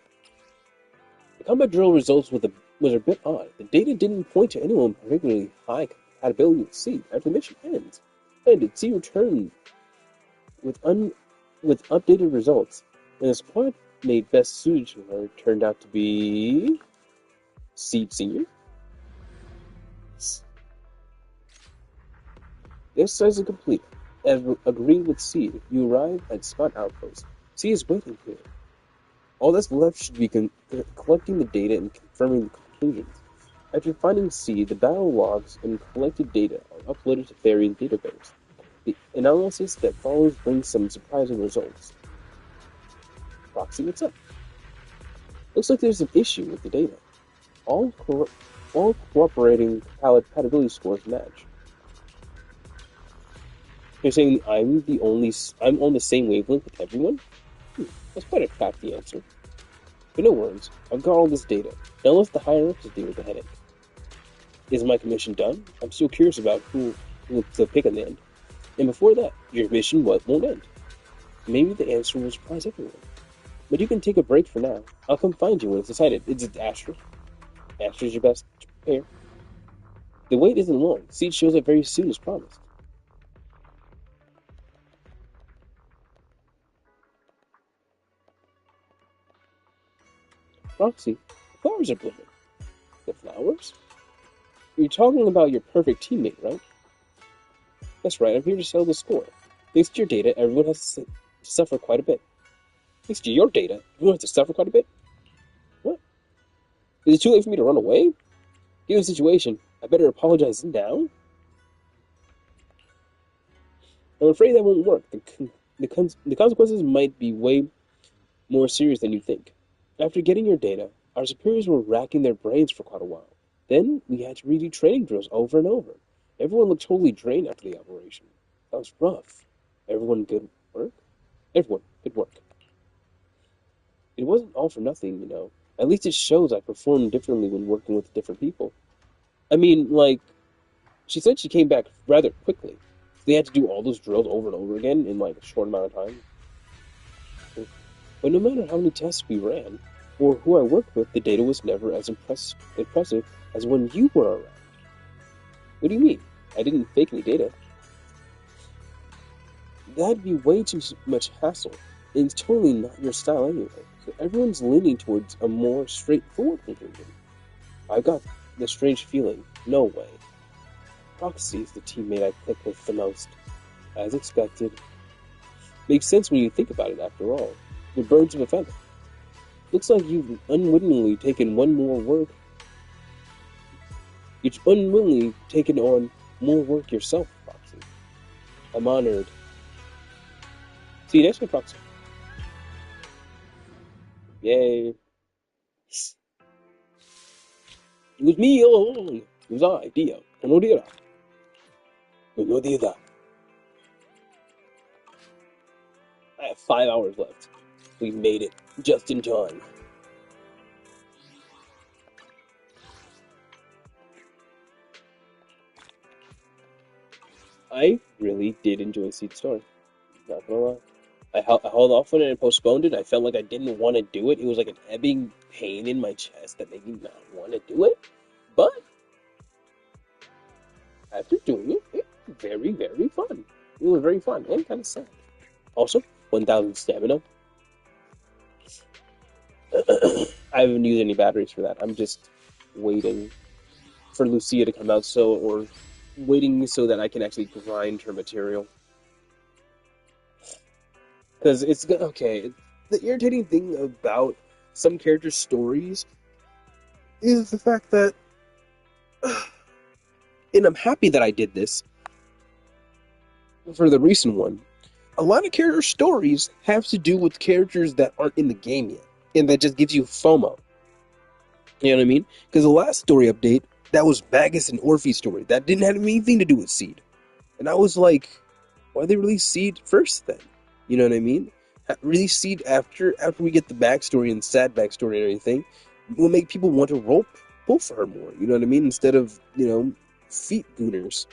The combat drill results was a bit odd. The data didn't point to anyone particularly high compatibility with C after the mission ends. And did C return with updated results, and the squad made best suited to her turned out to be Seed Senior. The exercise is complete. As agreed with Seed, you arrive at Spot Outpost. Seed is waiting here. All that's left should be collecting the data and confirming the conclusions. After finding Seed, the battle logs and collected data are uploaded to various databases. The analysis that follows brings some surprising results. Proxy, what's up? Looks like there's an issue with the data. All cooperating compatibility scores match. You're saying I'm on the same wavelength with everyone? That's quite a crafty answer. But no worries, I've got all this data. Now let the higher-ups deal with the headache. Is my commission done? I'm still curious about who to pick in the end. And before that, your mission won't end. Maybe the answer will surprise everyone. But you can take a break for now. I'll come find you when it's decided. It's Astra. Astra's your best pair. The wait isn't long. Seed shows up very soon as promised. Roxy, the flowers are blooming. The flowers? You're talking about your perfect teammate, right? That's right, I'm here to settle the score. Thanks to your data, everyone has to suffer quite a bit. Thanks to your data, everyone has to suffer quite a bit? What? Is it too late for me to run away? Given the situation, I better apologize now? I'm afraid that won't work. The consequences might be way more serious than you think. After getting your data, our superiors were racking their brains for quite a while. Then we had to redo training drills over and over. Everyone looked totally drained after the operation. That was rough. Everyone good work? Everyone good work. It wasn't all for nothing, you know. At least it shows I performed differently when working with different people. I mean, like, she said she came back rather quickly. They had to do all those drills over and over again in, like, a short amount of time. But no matter how many tests we ran, or who I worked with, the data was never as impressive as when you were around. What do you mean? I didn't fake any data. That'd be way too much hassle, and it's totally not your style anyway. So everyone's leaning towards a more straightforward conclusion. I got this strange feeling. No way. Roxy is the teammate I click with the most. As expected. Makes sense when you think about it, after all. We're birds of a feather. Looks like you've unwittingly taken on more work yourself, Roxy. I'm honored. See you next week, Roxy. Yay. It was me all along. It was I, Dio. No Dio. No Dio. I have 5 hours left. We made it just in time. I really did enjoy Seed's story. Not gonna lie. I held off on it and postponed it. I felt like I didn't want to do it. It was like an ebbing pain in my chest that made me not want to do it. But after doing it, it was very, very fun. It was very fun and kind of sad. Also, 1,000 stamina. I haven't used any batteries for that. I'm just waiting for Lucia to come out, or waiting so that I can actually grind her material. Because it's okay. The irritating thing about some characters' stories is the fact that, and I'm happy that I did this for the recent one. A lot of character stories have to do with characters that aren't in the game yet, and that just gives you FOMO. You know what I mean? Because the last story update, that was Magus and Orphe's story. That didn't have anything to do with Seed. And I was like, why'd they release Seed first then? You know what I mean? Release Seed after we get the backstory and sad backstory and everything. It will make people want to pull for her more. You know what I mean? Instead of, feet gooners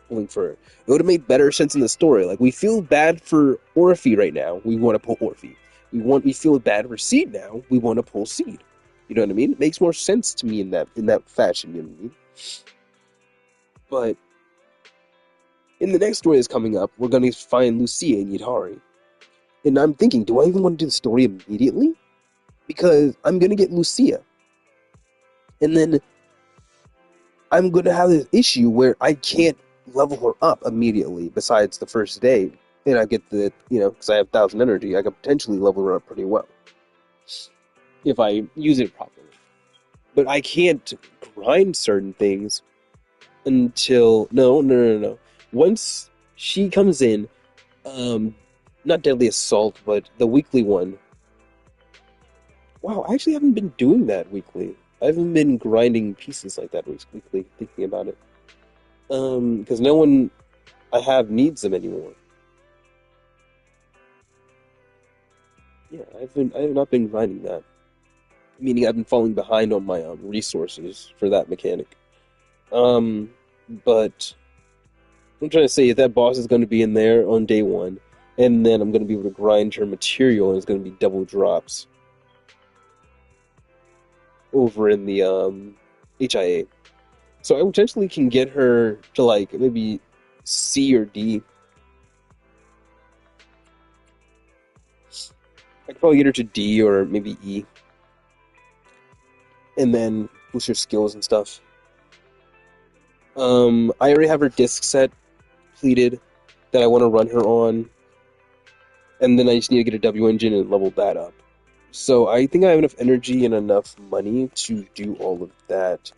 pulling for her. It would have made better sense in the story. Like, we feel bad for Orphe right now. We want to pull Orphe. We feel bad for Seed now. We want to pull Seed. You know what I mean? It makes more sense to me in that fashion, you know what I mean? But in the next story that's coming up, we're going to find Lucia and Yidhari. And I'm thinking, do I even want to do the story immediately? Because I'm going to get Lucia. And then I'm going to have this issue where I can't level her up immediately. Besides the first day, and I get the because I have 1,000 energy, I could potentially level her up pretty well if I use it properly. But I can't grind certain things until no. Once she comes in, not Deadly Assault, but the weekly one. Wow, I actually haven't been doing that weekly. I haven't been grinding pieces like that weekly, thinking about it. Because no one I have needs them anymore. Yeah, I have not been grinding that. Meaning I've been falling behind on my resources for that mechanic. But I'm trying to say if that boss is going to be in there on day one, and then I'm going to be able to grind her material, and it's going to be double drops over in the HIA. So I potentially can get her to like maybe C or D. I could probably get her to D or maybe E. And then boost her skills and stuff. I already have her disc set completed that I want to run her on. And then I just need to get a W engine and level that up. So I think I have enough energy and enough money to do all of that.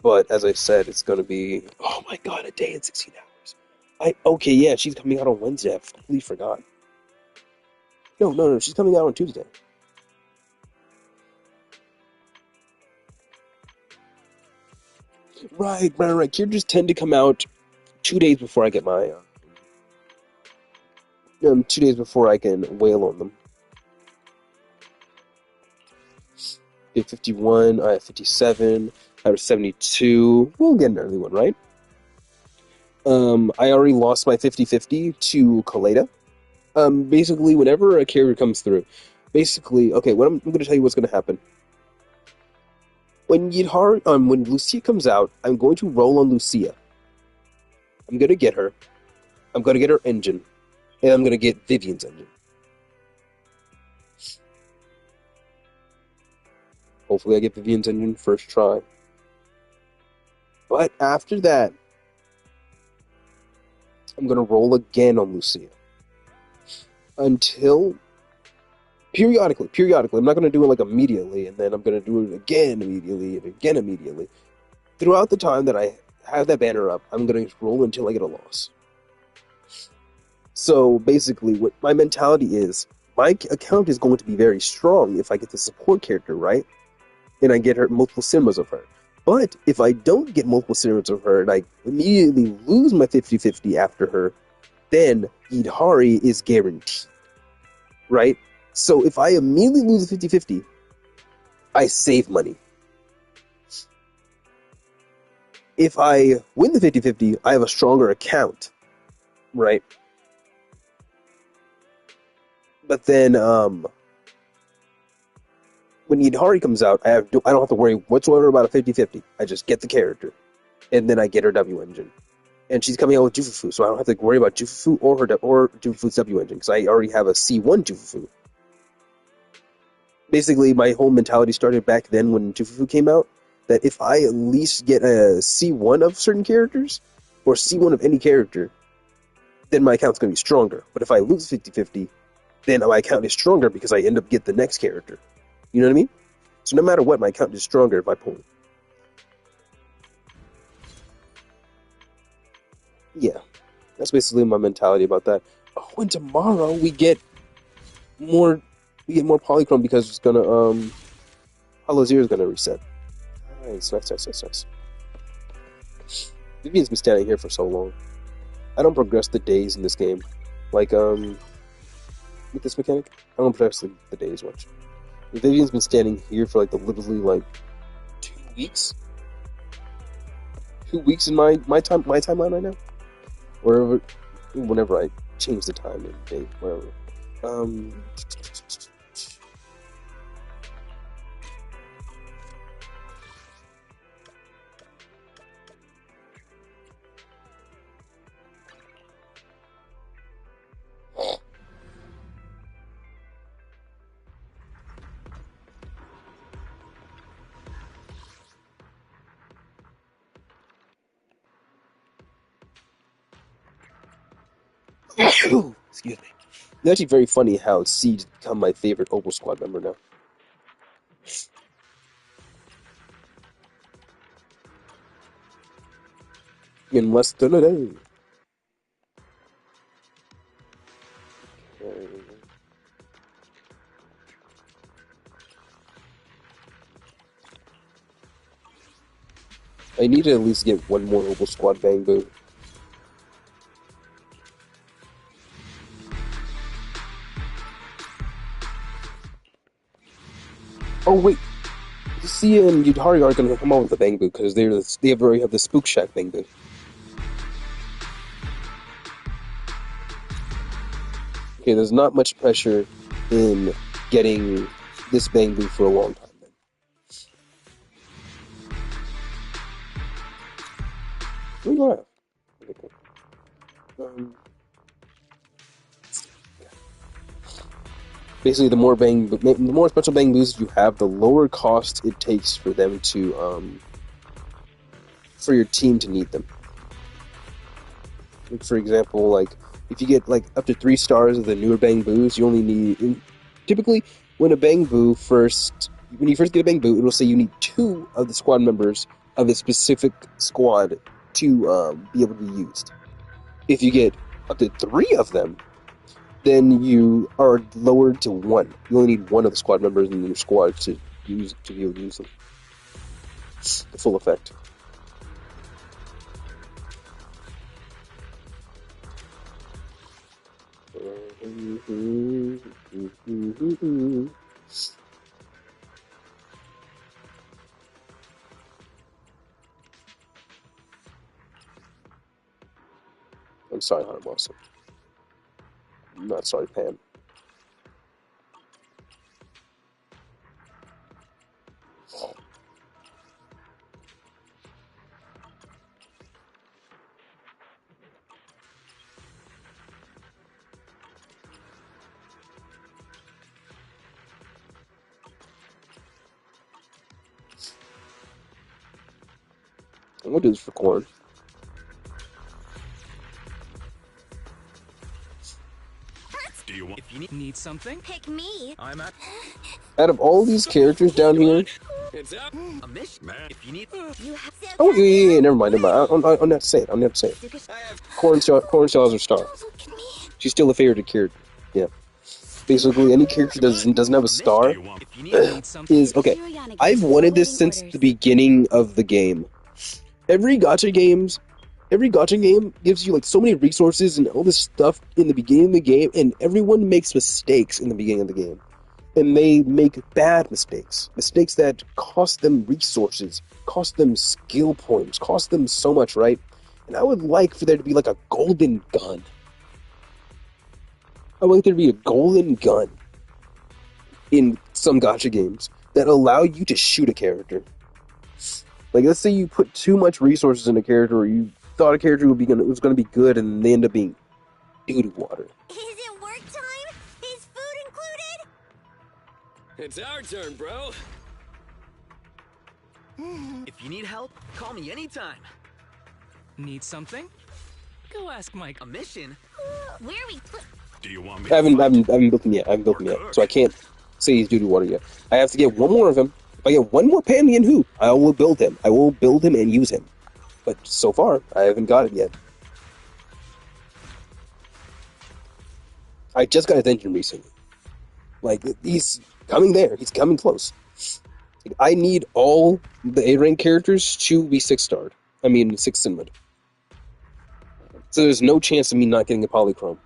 But as I said, it's going to be, oh my god, a day and 16 hours. Okay, yeah, she's coming out on Wednesday. I completely forgot. No, she's coming out on Tuesday. Right. Characters tend to come out 2 days before I get my 2 days before I can wail on them. I have 51, I have 57, I have 72. We'll get an early one, right? I already lost my 50-50 to Kaleda. Basically, whenever a character comes through, okay, I'm going to tell you what's going to happen. When when Lucia comes out, I'm going to roll on Lucia. I'm going to get her. I'm going to get her engine. And I'm going to get Vivian's engine. Hopefully I get Vivian's engine first try. But after that, I'm going to roll again on Lucia. Until periodically. I'm not going to do it like immediately, and then I'm going to do it again immediately, and again immediately. Throughout the time that I have that banner up, I'm going to roll until I get a loss. So basically, what my mentality is, my account is going to be very strong if I get the support character, right? And I get her multiple cinemas of her. But if I don't get multiple cinemas of her, and I immediately lose my 50-50 after her, then Yidhari is guaranteed. Right? So if I immediately lose the 50-50, I save money. If I win the 50-50, I have a stronger account. Right? But then, when Yidhari comes out, I don't have to worry whatsoever about a 50-50. I just get the character. And then I get her W engine. And she's coming out with Jufufu, so I don't have to worry about Jufufu or Jufufu's W engine, because I already have a C1 Jufufu. Basically, my whole mentality started back then when Jufufu came out, that if I at least get a C1 of certain characters, or C1 of any character, then my account's going to be stronger. But if I lose 50-50, then my account is stronger because I end up getting the next character. You know what I mean? So no matter what, my account is stronger if I pull. Yeah, that's basically my mentality about that. Oh, and tomorrow we get more Polychrome because it's gonna Hollow Zero is gonna reset. Nice. Vivian's been standing here for so long. I don't progress the days in this game, like with this mechanic. I don't progress the days much. Vivian's been standing here for literally 2 weeks. 2 weeks in my timeline right now. Whenever I change the time and date, whatever. Excuse me. It's actually very funny how Seed's become my favorite Opal Squad member now. In less than a day. I need to at least get one more Opal Squad Bang Boo. Oh wait, Sia and Yudhari are gonna come out with the Bang Boo because they already have the Spook Shack Bang Boo. Okay, there's not much pressure in getting this Bang Boo for a long time. Then. We laugh. Basically, the more special Bang Boos you have, the lower cost it takes for them to, for your team to need them. Like, for example, like, if you get, like, up to 3 stars of the newer Bang Boos, you only need, typically, when you first get a Bang Boo, it will say you need 2 of the squad members of a specific squad to, be able to be used. If you get up to 3 of them, then you are lowered to 1. You only need 1 of the squad members in your squad to be able to use them. The full effect. I'm sorry, Harmos. I'm not sorry, Pam. I'm gonna do this for corn. If you need something, pick me. I'm at. Out of all these characters down here, It's a mission. If you need. oh yeah, never mind. I'm not to say it. I'm not to say it. Corn still has her star. She's still a favorite character. Yeah. Basically, any character that doesn't have a star is okay. I've wanted this since the beginning of the game. Every gacha game gives you like so many resources and all this stuff in the beginning of the game, and everyone makes mistakes in the beginning of the game. And they make bad mistakes. Mistakes that cost them resources, cost them skill points, cost them so much, right? And I would like for there to be like a golden gun. I would like there to be a golden gun in some gacha games that allow you to shoot a character. Like, let's say you put too much resources in a character, or you thought a character was going to be good, and they end up being doo-doo water. Is it work time? Is food included? It's our turn, bro. If you need help, call me anytime. Need something? Go ask Mike. A mission? Where are we? Do you want me? I haven't built him yet. So I can't say he's doo-doo water yet. I have to get one more of him. If I get one more Pandian Who, I will build him. I will build him and use him. But so far, I haven't got it yet. I just got his engine recently. Like, he's coming there. He's coming close. I need all the A-rank characters to be 6-starred. I mean, 6 Cinnamon. So there's no chance of me not getting a Polychrome.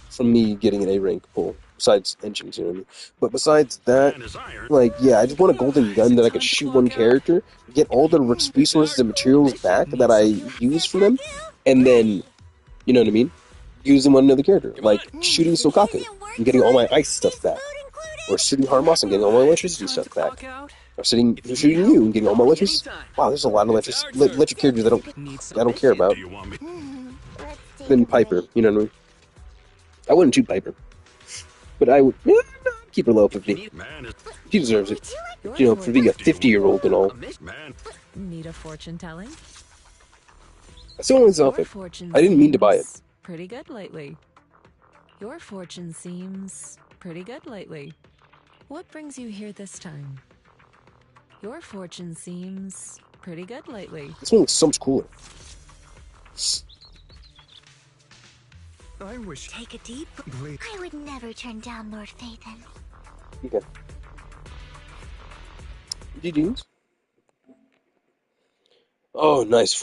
From me getting an A-rank pull. Besides engines, you know what I mean? But besides that, like, yeah, I just want a golden gun that I could shoot one character, get all the resources and materials back that I use for them, and then, you know what I mean? Use them on another character. Like, shooting Sokaku and getting all my ice stuff back. Or shooting Harmos and getting all my electricity stuff back. Or shooting you and getting all my electricity. Wow, there's a lot of electric characters I don't care about. Then Piper, you know what I mean? I wouldn't shoot Piper. But I would keep her low 50. She deserves it. You know, for being a 50-year-old and all. Need a fortune telling? I still want this outfit. I didn't mean to buy it. pretty good lately. Your fortune seems pretty good lately. What brings you here this time? Your fortune seems pretty good lately. This one looks so much cooler. I wish. Take a deep Please. I would never turn down Lord Phaethon. Okay. GG's. Oh, nice.